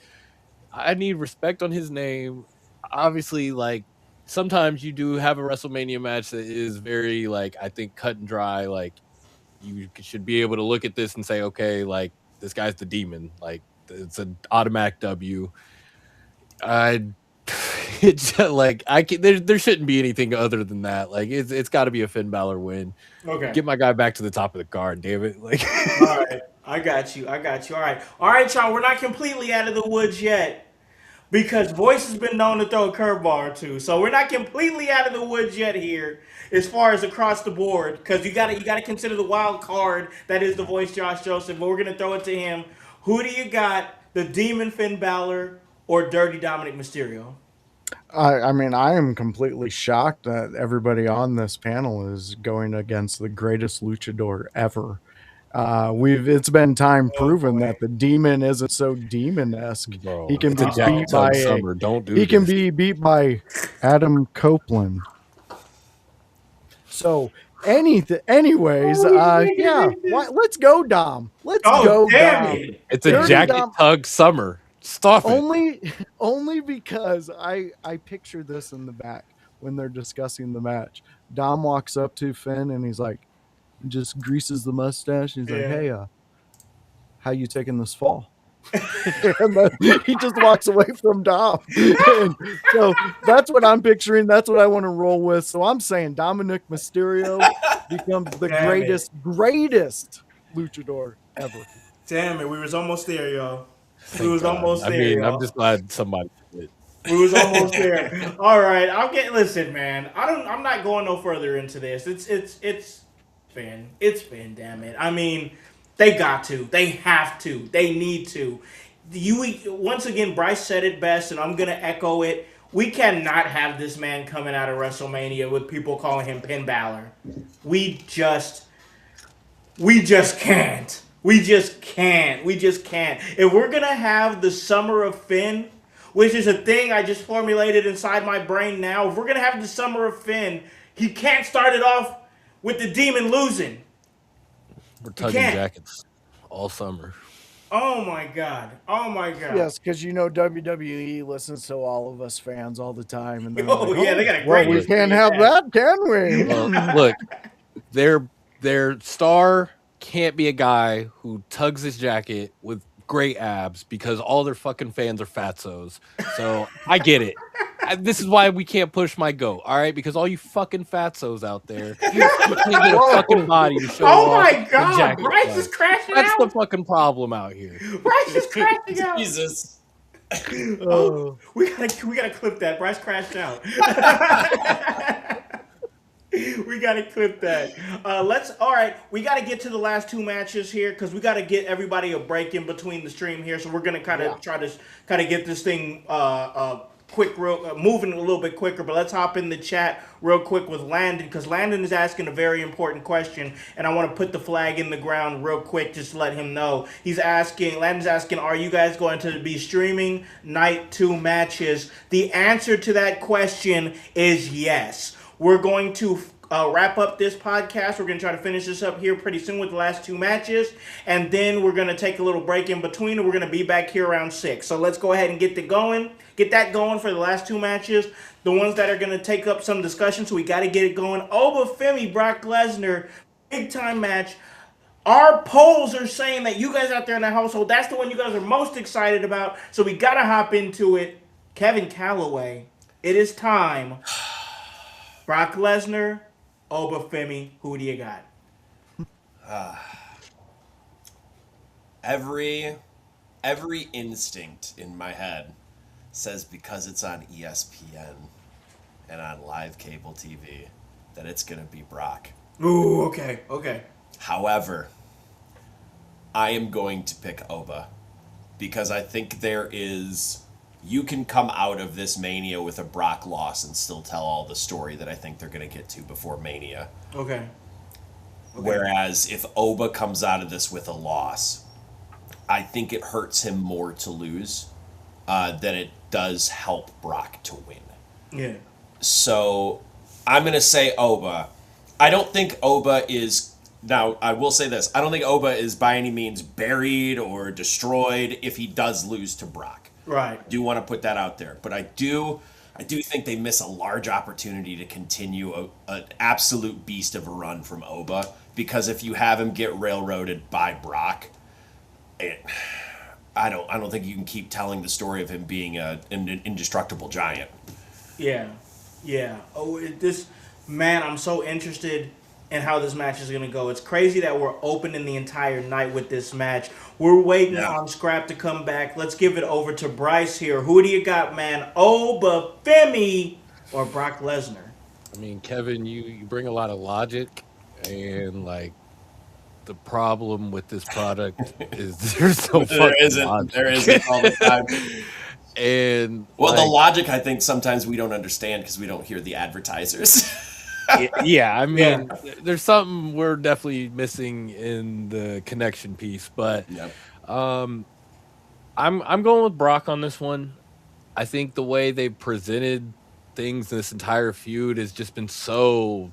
I need respect on his name. Obviously, like sometimes you do have a WrestleMania match that is very like I think cut and dry. Like you should be able to look at this and say, okay, like this guy's the demon. Like it's an automatic W. I it's like I can there shouldn't be anything other than that. Like it's got to be a Finn Balor win. Okay. Get my guy back to the top of the card, damn it. Like All right. I got you. All right, y'all. We're not completely out of the woods yet because Voice has been known to throw a curveball or two. So we're not completely out of the woods yet here as far as across the board because you gotta consider the wild card that is the Voice Josh Joseph. But we're gonna throw it to him. Who do you got? The Demon Finn Balor or Dirty Dominic Mysterio? I mean, I am completely shocked that everybody on this panel is going against the greatest luchador ever. It's been time proven that the demon isn't so demon-esque. bro, He can it's be a Jack beat by Tug Summer. Don't do he can this. be beat by Adam Copeland. So anyways, yeah, let's go, Dom. Let's go, damn Dom. it. It's a Dirty Jacket Dom- Tug Summer. Stop it. Only because I picture this in the back when they're discussing the match. Dom walks up to Finn and he's like, just greases the mustache. He's like, hey, how you taking this fall? And then he just walks away from Dom. And so that's what I'm picturing. That's what I want to roll with. So I'm saying Dominic Mysterio becomes the greatest luchador ever. Damn it, we was almost there, y'all. We was almost there. I mean, y'all. I'm just glad somebody did. We was almost there. All right, listen, man. I'm not going no further into this. It's Finn. It's Finn, damn it. I mean, they got to. They have to. They need to. Once again, Bryce said it best, and I'm gonna echo it. We cannot have this man coming out of WrestleMania with people calling him Finn Balor. We just can't. We just can't. If we're gonna have the Summer of Finn, which is a thing I just formulated inside my brain now, if we're gonna have the Summer of Finn, he can't start it off with the demon losing. We're tugging jackets all summer. Oh my god. Yes, because WWE listens to all of us fans all the time, and they're they got a great well, we can't have that, can we? Look, their star can't be a guy who tugs his jacket with great abs because all their fucking fans are fatzos. So I get it. This is why we can't push my goat, all right? Because all you fucking fatzos out there, you can't get a fucking body to show off. Oh my god, the Bryce is crashing That's out. the fucking problem out here. Bryce is crashing out. Jesus. Oh, we gotta clip that. Bryce crashed out. We gotta clip that. All right. We gotta get to the last two matches here because we gotta get everybody a break in between the stream here. So we're gonna try to get this thing moving a little bit quicker. But let's hop in the chat real quick with Landon because Landon is asking a very important question, and I want to put the flag in the ground real quick just to let him know. Landon's asking, are you guys going to be streaming night 2 matches? The answer to that question is yes. We're going to wrap up this podcast. We're going to try to finish this up here pretty soon with the last 2 matches. And then we're going to take a little break in between. And we're going to be back here around 6. So let's go ahead and get that going for the last 2 matches. The ones that are going to take up some discussion. So we got to get it going. Obafemi, Brock Lesnar, big time match. Our polls are saying that you guys out there in the household, that's the one you guys are most excited about. So we got to hop into it. Kevin Calloway, it is time. Brock Lesnar, Obafemi, who do you got? Every instinct in my head says because it's on ESPN and on live cable TV that it's going to be Brock. Ooh, okay. However, I am going to pick Oba because I think you can come out of this Mania with a Brock loss and still tell all the story that I think they're going to get to before Mania. Okay. Whereas if Oba comes out of this with a loss, I think it hurts him more to lose than it does help Brock to win. Yeah. So I'm going to say Oba. I don't think Oba is. Now, I will say this. I don't think Oba is by any means buried or destroyed if he does lose to Brock. Right. Do want to put that out there. But I do think they miss a large opportunity to continue an absolute beast of a run from Oba, because if you have him get railroaded by Brock, I don't think you can keep telling the story of him being an indestructible giant. Yeah. Yeah. This man, I'm so interested in how this match is going to go. It's crazy that we're opening the entire night with this match. We're waiting Yeah. on Scrap to come back. Let's give it over to Bryce here. Who do you got, man? Oba Femi or Brock Lesnar? I mean, Kevin, you bring a lot of logic, and like the problem with this product is there's no There fucking isn't. logic. There isn't all the time. And Well, the like, logic, I think sometimes we don't understand because we don't hear the advertisers. yeah, I Yeah. mean, there's something we're definitely missing in the connection piece, but Yep. um, I'm going with Brock on this one. I think the way they presented things in this entire feud has just been so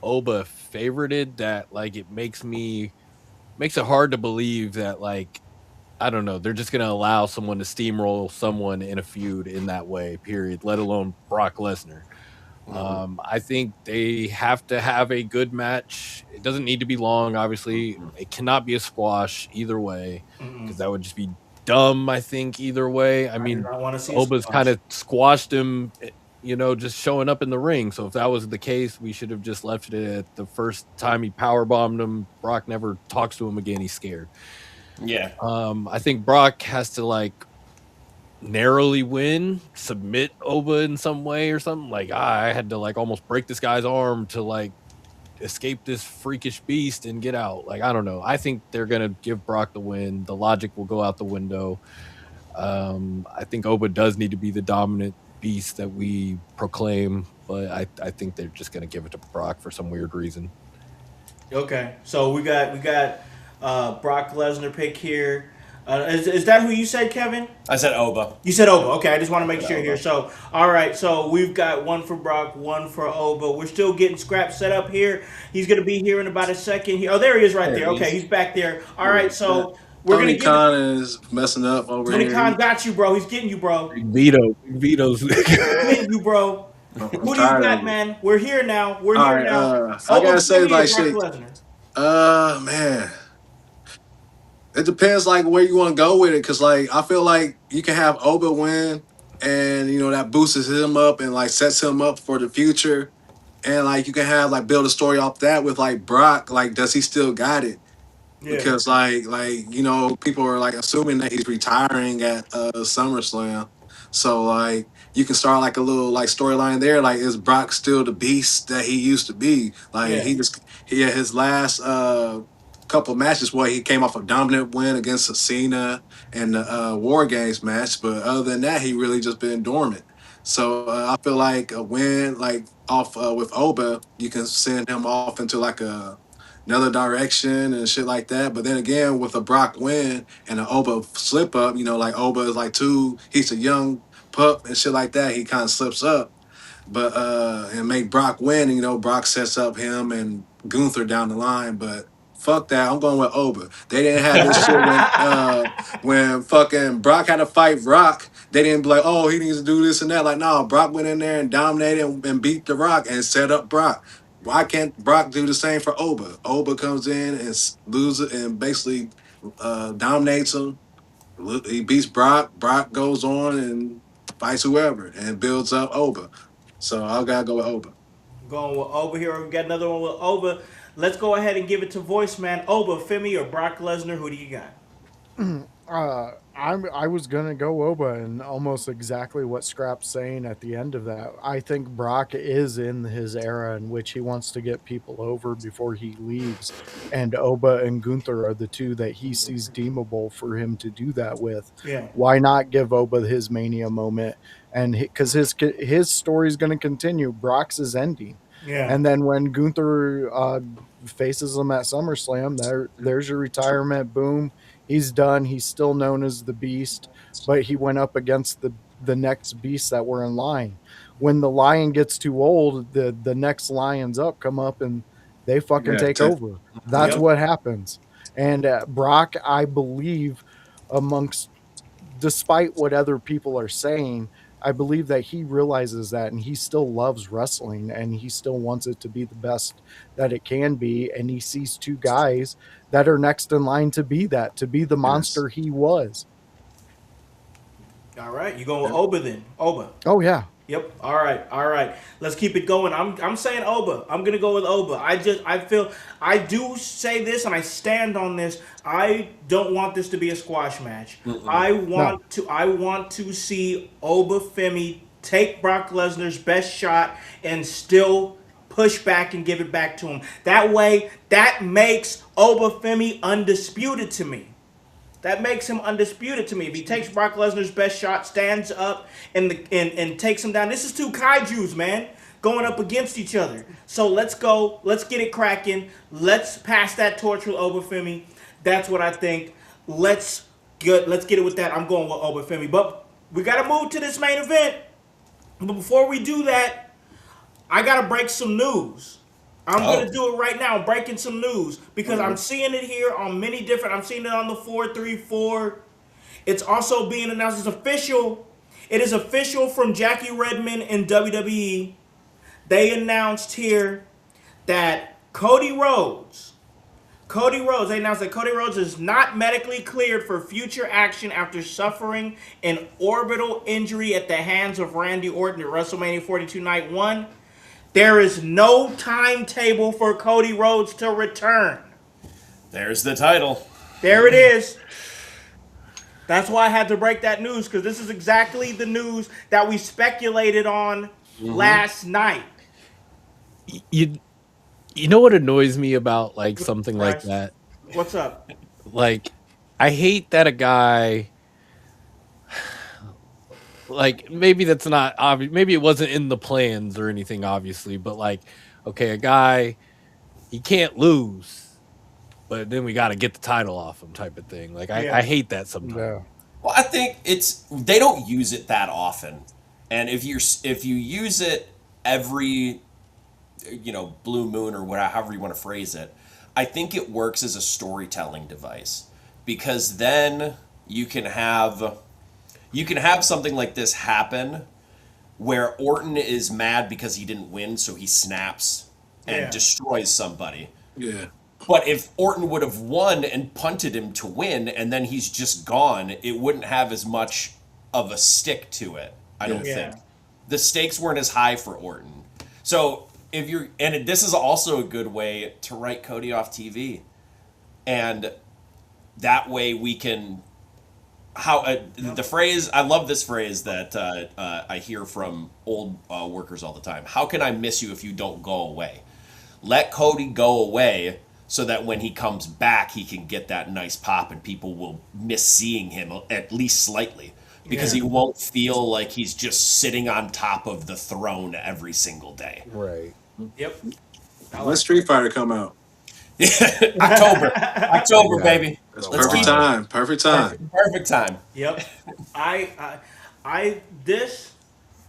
Oba favorited that like it makes it hard to believe that like I don't know, they're just gonna allow someone to steamroll someone in a feud in that way, period, let alone Brock Lesnar. I think they have to have a good match. It doesn't need to be long, obviously. It cannot be a squash either way, because that would just be dumb, I think, either way. I I do mean, not want to see a Oba's squash. kind of squashed him, just showing up in the ring. So if that was the case, we should have just left it at the first time he power bombed him. Brock never talks to him again. He's scared. Yeah. I think Brock has to like narrowly win, submit Oba in some way or something. Like I had to like almost break this guy's arm to like escape this freakish beast and get out. Like I don't know. I think they're gonna give Brock the win. The logic will go out the window. I think Oba does need to be the dominant beast that we proclaim, but I think they're just gonna give it to Brock for some weird reason. Okay, so we got Brock Lesnar pick here. Is that who you said, Kevin? I said Oba. You said Oba. Okay, I just want to make sure Oba. here. So, all right. So we've got one for Brock, one for Oba. We're still getting Scrap set up here. He's gonna be here in about a second. Oh, there he is, right There there. he Okay, is. he's back there. All right. So we're Tony gonna Khan is messing up over Tony here. Khan got you, bro. He's getting you, bro. Vito's He's getting you, bro. I'm Who do you tired got, of it. man? We're here now. We're All here right, now. I gotta say, Femi or like, Brock shit. Lesnar? Man, it depends, like, where you want to go with it, because, like, I feel like you can have Oba win, and that boosts him up and like sets him up for the future, and like you can have like build a story off that with like Brock, like, does he still got it? Yeah. Because people are like assuming that he's retiring at SummerSlam, so like you can start like a little like storyline there, like, is Brock still the beast that he used to be? Like, Yeah. he had his last couple matches where he came off a dominant win against Cena and the War Games match, but other than that, he really just been dormant. So I feel like a win like off with Oba, you can send him off into like another direction and shit like that. But then again, with a Brock win and an Oba slip up, like Oba is like he's a young pup and shit like that. He kind of slips up, but and make Brock win. And, Brock sets up him and Gunther down the line. But fuck that, I'm going with Oba. They didn't have this shit when fucking Brock had to fight Rock. They didn't be like, oh, he needs to do this and that. Like, no, Brock went in there and dominated and beat the Rock and set up Brock. Why can't Brock do the same for Oba? Oba comes in and loses and basically dominates him. He beats Brock. Brock goes on and fights whoever and builds up Oba. So I gotta go with Oba. Going with Oba here. We got another one with Oba. Let's go ahead and give it to voice man. Oba, Femi, or Brock Lesnar? Who do you got? I was gonna go Oba, and almost exactly what Scrap's saying at the end of that. I think Brock is in his era in which he wants to get people over before he leaves, and Oba and Gunther are the two that he sees deemable for him to do that with. Yeah. Why not give Oba his Mania moment? And because his story is going to continue, Brock's is ending. Yeah. And then when Gunther faces him at SummerSlam. There's your retirement. Boom, he's done. He's still known as the Beast, but he went up against the next beasts that were in line. When the lion gets too old, the next lions up come up and they fucking Yeah, take over. That's Yep. what happens. And Brock, I believe, amongst despite what other people are saying, I believe that he realizes that and he still loves wrestling and he still wants it to be the best that it can be. And he sees two guys that are next in line to be that, to be the yes. monster he was. All right, you going with Yep. Oba then? Oba. Oh, yeah. Yep. All right. All right. Let's keep it going. I'm saying Oba. I'm gonna go with Oba. I feel I do say this and I stand on this. I don't want this to be a squash match. No. I want to see Oba Femi take Brock Lesnar's best shot and still push back and give it back to him. That way, that makes Oba Femi undisputed to me. That makes him undisputed to me. If he takes Brock Lesnar's best shot, stands up and takes him down. This is two kaijus, man, going up against each other. So let's go. Let's get it cracking. Let's pass that torch with Obafemi. That's what I think. Let's get it with that. I'm going with Obafemi. But we gotta move to this main event. But before we do that, I gotta break some news. I'm gonna do it right now. I'm breaking some news because I'm seeing it here on many different. I'm seeing it on the 434. It's also being announced. It's official. It is official from Jackie Redmond and WWE. They announced here that They announced that Cody Rhodes is not medically cleared for future action after suffering an orbital injury at the hands of Randy Orton at WrestleMania 42 Night 1. There is no timetable for Cody Rhodes to return. There's the title. There it is. That's why I had to break that news because this is exactly the news that we speculated on last night. You you know what annoys me about like something like Bryce, that? what's up? Like I hate that a guy like maybe that's not obvious, maybe it wasn't in the plans or anything obviously, but like okay, a guy he can't lose, but then we got to get the title off him type of thing. Like I Yeah. hate that sometimes. Yeah. Well, I think they don't use it that often, and if you use it every blue moon or whatever however you want to phrase it, I think it works as a storytelling device because then you can have something like this happen where Orton is mad because he didn't win, so he snaps and Yeah. destroys somebody. Yeah. But if Orton would have won and punted him to win and then he's just gone, it wouldn't have as much of a stick to it, I don't Yeah. think. The stakes weren't as high for Orton. So if you're, and this is also a good way to write Cody off TV. And that way we can, the phrase, I love this phrase that I hear from old workers all the time. How can I miss you if you don't go away? Let Cody go away so that when he comes back, he can get that nice pop and people will miss seeing him at least slightly because he won't feel like he's just sitting on top of the throne every single day. Right. Yep. When Street Fighter come out? October, Yeah. baby. That's Let's perfect keep it. time. Perfect time. Perfect time. Yep. This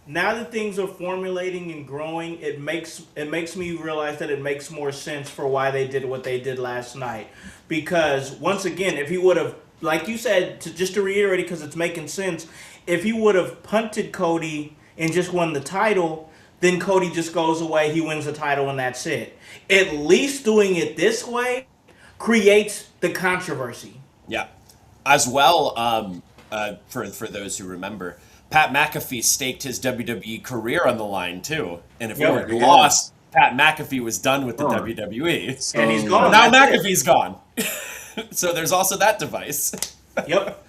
now that things are formulating and growing, it makes me realize that it makes more sense for why they did what they did last night. Because once again, if he would have, like you said, just to reiterate it, because it's making sense, if he would have punted Cody and just won the title, then Cody just goes away, he wins the title, and that's it. At least doing it this way creates the controversy. Yeah. As well, for those who remember, Pat McAfee staked his WWE career on the line too, and if Yep. Orton lost, Pat McAfee was done with the WWE. And he's gone. Now That's it. McAfee's gone. So there's also that device. Yep.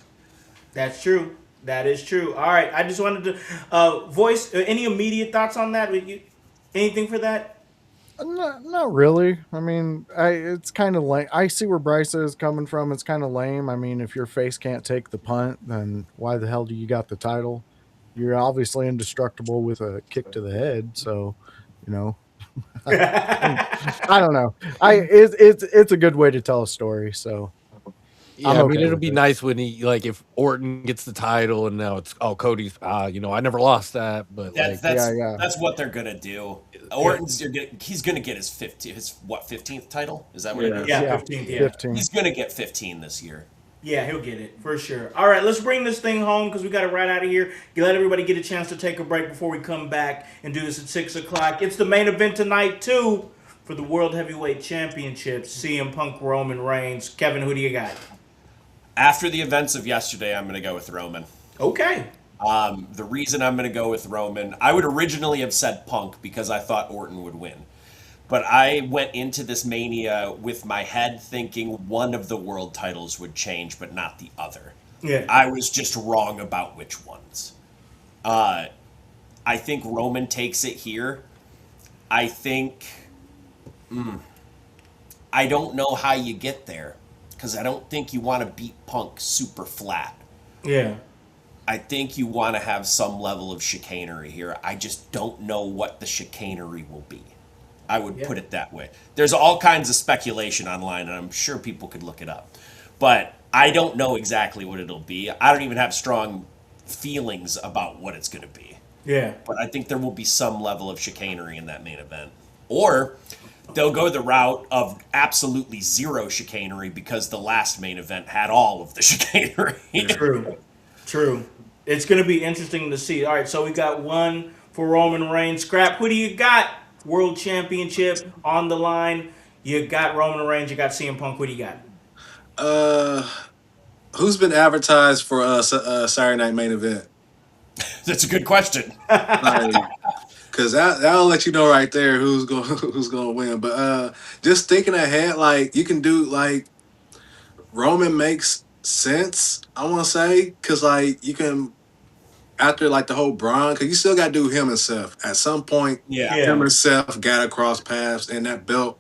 That's true. That is true. All right. I just wanted to voice any immediate thoughts on that. Anything for that? Not really. I mean, it's kind of lame. I see where Bryce is coming from. It's kind of lame. I mean, if your face can't take the punt, then why the hell do you got the title? You're obviously indestructible with a kick to the head. So, you know, I don't know. It's a good way to tell a story. So I'm Yeah, I mean, okay it'll with be it. nice when he like if Orton gets the title and now it's Cody's. I never lost that, but That's like, that's Yeah, yeah, that's what they're gonna do. yeah, He's gonna get his 15th title? Is that what it Yeah. is? Yeah, yeah. 15th. Yeah. 15. He's gonna get 15 this year. Yeah, he'll get it for sure. All right, let's bring this thing home because we got to right out of here. Let everybody get a chance to take a break before we come back and do this at 6 o'clock. It's the main event tonight too for the World Heavyweight Championship. CM Punk, Roman Reigns. Kevin, who do you got? After the events of yesterday, I'm gonna go with Roman. Okay. The reason I'm gonna go with Roman, I would originally have said Punk because I thought Orton would win. But I went into this mania with my head thinking one of the world titles would change, but not the other. Yeah. I was just wrong about which ones. I think Roman takes it here. I think. I don't know how you get there because I don't think you want to beat Punk super flat. Yeah. I think you want to have some level of chicanery here. I just don't know what the chicanery will be. I would put it that way. There's all kinds of speculation online, and I'm sure people could look it up. But I don't know exactly what it'll be. I don't even have strong feelings about what it's going to be. Yeah. But I think there will be some level of chicanery in that main event. Or they'll go the route of absolutely zero chicanery because the last main event had all of the chicanery. True. True. It's going to be interesting to see. All right, so we got one for Roman Reigns. Scrap, who do you got? World Championship on the line. You got Roman Reigns. You got CM Punk. Who do you got? Uh, who's been advertised for Saturday Night Main Event? That's a good question. Like, because that'll let you know right there who's going who's going to win. But just thinking ahead, like you can do like Roman makes sense. I want to say because like you can after like the whole Braun, because you still got to do him and Seth at some point. Yeah. Him and Seth got to cross paths, and that belt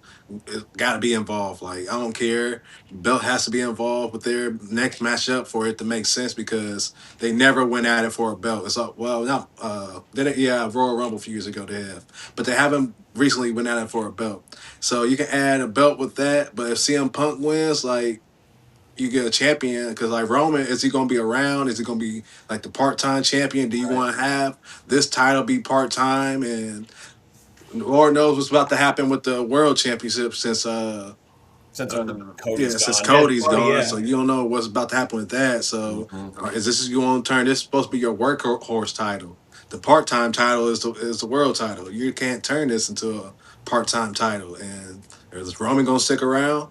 got to be involved. Like I don't care, belt has to be involved with their next matchup for it to make sense because they never went at it for a belt. It's like, well, not Royal Rumble a few years ago they have, but they haven't recently went at it for a belt. So you can add a belt with that, but if CM Punk wins, like you get a champion because like Roman, is he going to be around? Is he going to be like the part-time champion? Do you want to have this title be part-time? And Lord knows what's about to happen with the world championship since Since uh, Cody's since gone. Cody's Oh, gone, yeah. so you don't know what's about to happen with that. So, is this you want to turn this supposed to be your workhorse title? The part time title is the world title. You can't turn this into a part time title. And is Roman gonna stick around?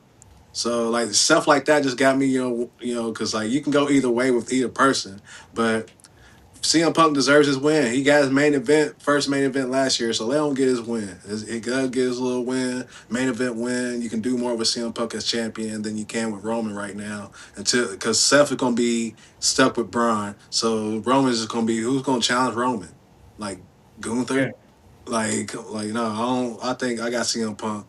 So like stuff like that just got me, because like you can go either way with either person, but CM Punk deserves his win. He got his first main event last year, so let him get his win. He gotta get his little win, main event win. You can do more with CM Punk as champion than you can with Roman right now, until because Seth is gonna be stuck with Braun, so Roman is just gonna be who's gonna challenge Roman, like Gunther, like no, I don't. I think I got CM Punk.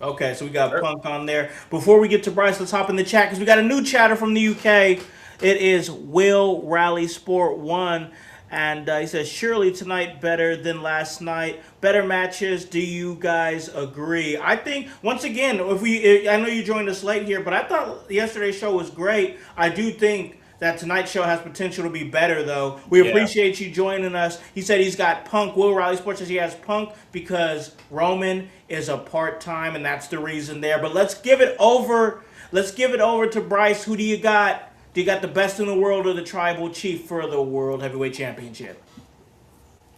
Okay, so we got Punk on there. Before we get to Bryce, let's hop in the chat because we got a new chatter from the UK. It is Will Rally Sport 1. And he says, surely tonight better than last night. Better matches. Do you guys agree? I think, once again, I know you joined us late here, but I thought yesterday's show was great. I do think that tonight's show has potential to be better, though. We appreciate you joining us. He said he's got Punk. Will Riley Sports says he has Punk because Roman is a part-time, and that's the reason there. But let's give it over. Let's give it over to Bryce. Who do you got? Do you got the best in the world or the tribal chief for the World Heavyweight Championship?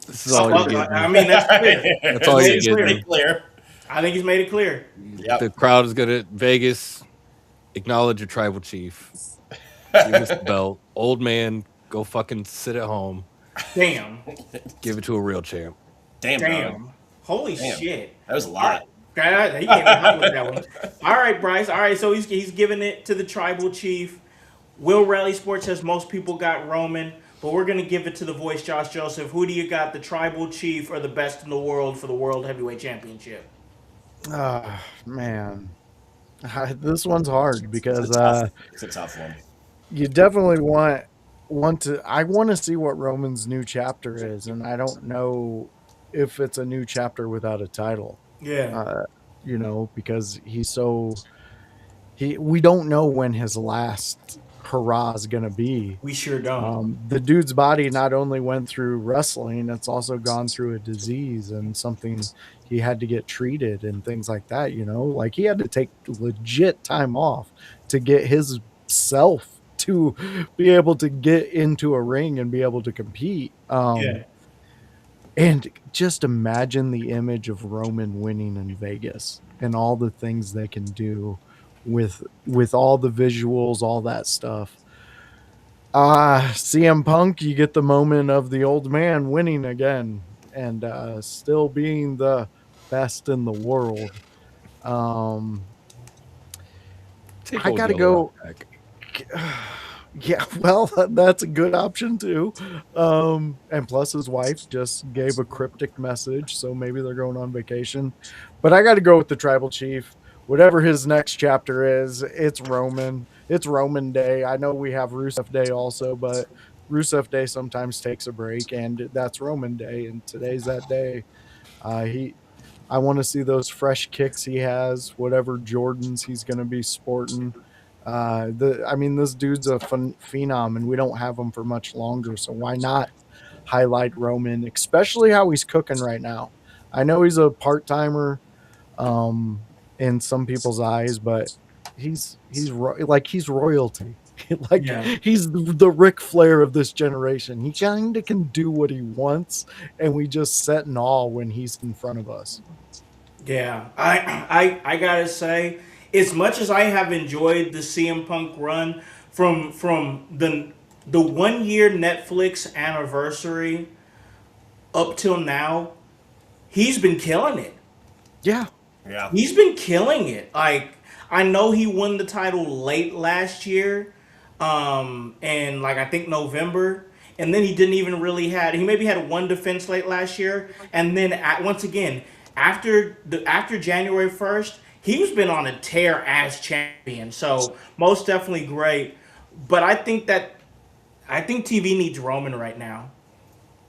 this is all you get. I mean, that's clear. That's all you It's get. pretty clear. I think he's made it clear. Yep. The crowd is gonna Vegas acknowledge your tribal chief. Give us the belt. Old man, go fucking sit at home. Damn. Give it to a real champ. Damn. Dog. Damn. Holy Damn. shit. That was a lot. He came in hot with that one. All right, Bryce. All right, so he's giving it to the tribal chief. Will Rally Sports says most people got Roman, but we're going to give it to the voice, Josh Joseph. Who do you got, the tribal chief or the best in the world for the World Heavyweight Championship? Man, this one's hard because It's a tough one. you definitely want to. I want to see what Roman's new chapter is, and I don't know if it's a new chapter without a title. Yeah, uh, because we don't know when his last hurrah is going to be. we sure don't. The dude's body not only went through wrestling, it's also gone through a disease and something he had to get treated and things like that. Like he had to take legit time off to get his self to be able to get into a ring and be able to compete. Yeah, And just imagine the image of Roman winning in Vegas and all the things they can do with all the visuals, all that stuff. CM Punk, you get the moment of the old man winning again and still being the best in the world. Um, Take I old gotta Yellow Rock go. back. Yeah, well, that's a good option too. And plus, his wife just gave a cryptic message, so maybe they're going on vacation. But I got to go with the tribal chief. Whatever his next chapter is, it's Roman. It's Roman Day. I know we have Rusev Day also, but Rusev Day sometimes takes a break, and that's Roman Day, and today's that day. He I want to see those fresh kicks he has, whatever Jordans he's going to be sporting. This dude's a phenom, and we don't have him for much longer. So why not highlight Roman, especially how he's cooking right now? I know he's a part timer, in some people's eyes, but he's royalty. Like yeah. he's the Ric Flair of this generation. He kind of can do what he wants, and we just set in awe when he's in front of us. Yeah, I gotta say, as much as I have enjoyed the CM Punk run from the 1 year Netflix anniversary up till now, he's been killing it. Yeah, Yeah. He's been killing it. Like I know he won the title late last year, and like I think November, and then he didn't even really had he maybe had one defense late last year, and then once again after January 1st, he's been on a tear as champion. So most definitely great, but I think TV needs Roman right now.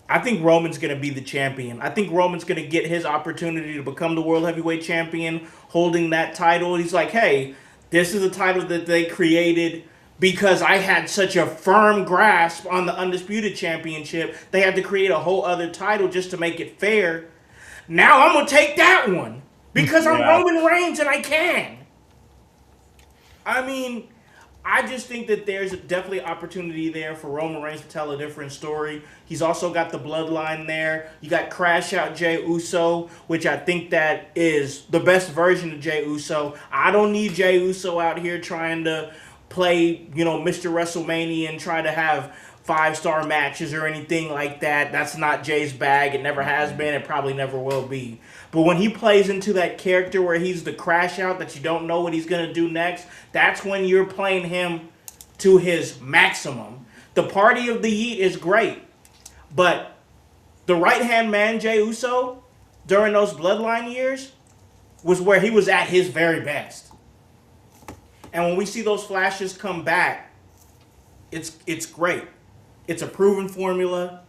I think Roman's going to be the champion. I think Roman's going to get his opportunity to become the World Heavyweight Champion, holding that title. He's like, hey, this is a title that they created because I had such a firm grasp on the Undisputed Championship. They had to create a whole other title just to make it fair. Now I'm going to take that one because I'm Yeah. Roman Reigns and I can. I mean, I just think that there's definitely opportunity there for Roman Reigns to tell a different story. He's also got the bloodline there. You got Crash Out Jey Uso, which I think that is the best version of Jey Uso. I don't need Jey Uso out here trying to play, Mr. WrestleMania and try to have 5-star matches or anything like that. That's not Jay's bag. It never has been. It probably never will be. But when he plays into that character where he's the crash out that you don't know what he's going to do next, that's when you're playing him to his maximum. The Party of the Yeet is great, but the right-hand man, Jey Uso, during those Bloodline years, was where he was at his very best. And when we see those flashes come back, it's great. It's a proven formula.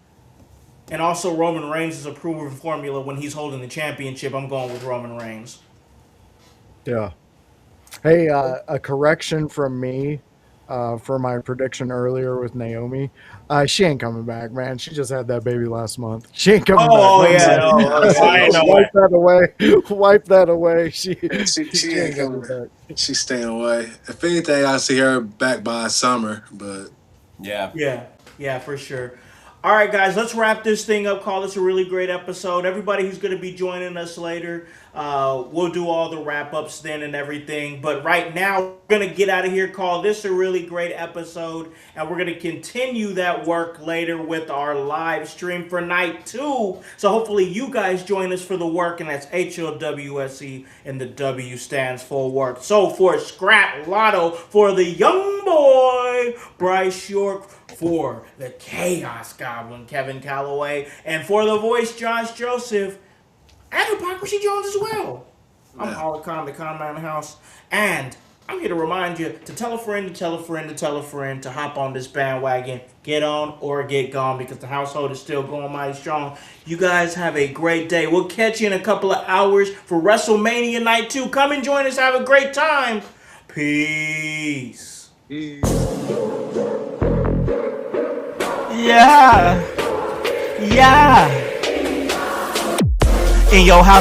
And also Roman Reigns is a proven formula when he's holding the championship. I'm going with Roman Reigns. yeah. Hey, a correction from me for my prediction earlier with Naomi. She ain't coming back, man. She just had that baby last month. She ain't coming back. Oh, No yeah. more. No, okay. Wipe that away. Wipe that away. She She ain't ain't coming coming. back. She's staying away. If anything, I see her back by summer. But Yeah. Yeah, for sure. All right, guys, let's wrap this thing up. Call this a really great episode. Everybody who's going to be joining us later, we'll do all the wrap ups then and everything. But right now, we're going to get out of here. Call this a really great episode. And we're going to continue that work later with our live stream for night 2. So hopefully you guys join us for the work. And that's HOWSE. And the W stands for work. So for Scrap Lotto, for the young boy, Bryce York, for the Chaos Goblin, Kevin Calloway, and for the voice, Josh Joseph, and Hypocrisy Jones as well. I'm Yeah. Alakon, the Con Man House, and I'm here to remind you to tell a friend, to tell a friend, to tell a friend to hop on this bandwagon. Get on or get gone because the household is still going mighty strong. You guys have a great day. We'll catch you in a couple of hours for WrestleMania Night 2. Come and join us. Have a great time. Peace. Yeah. Yeah. In your house.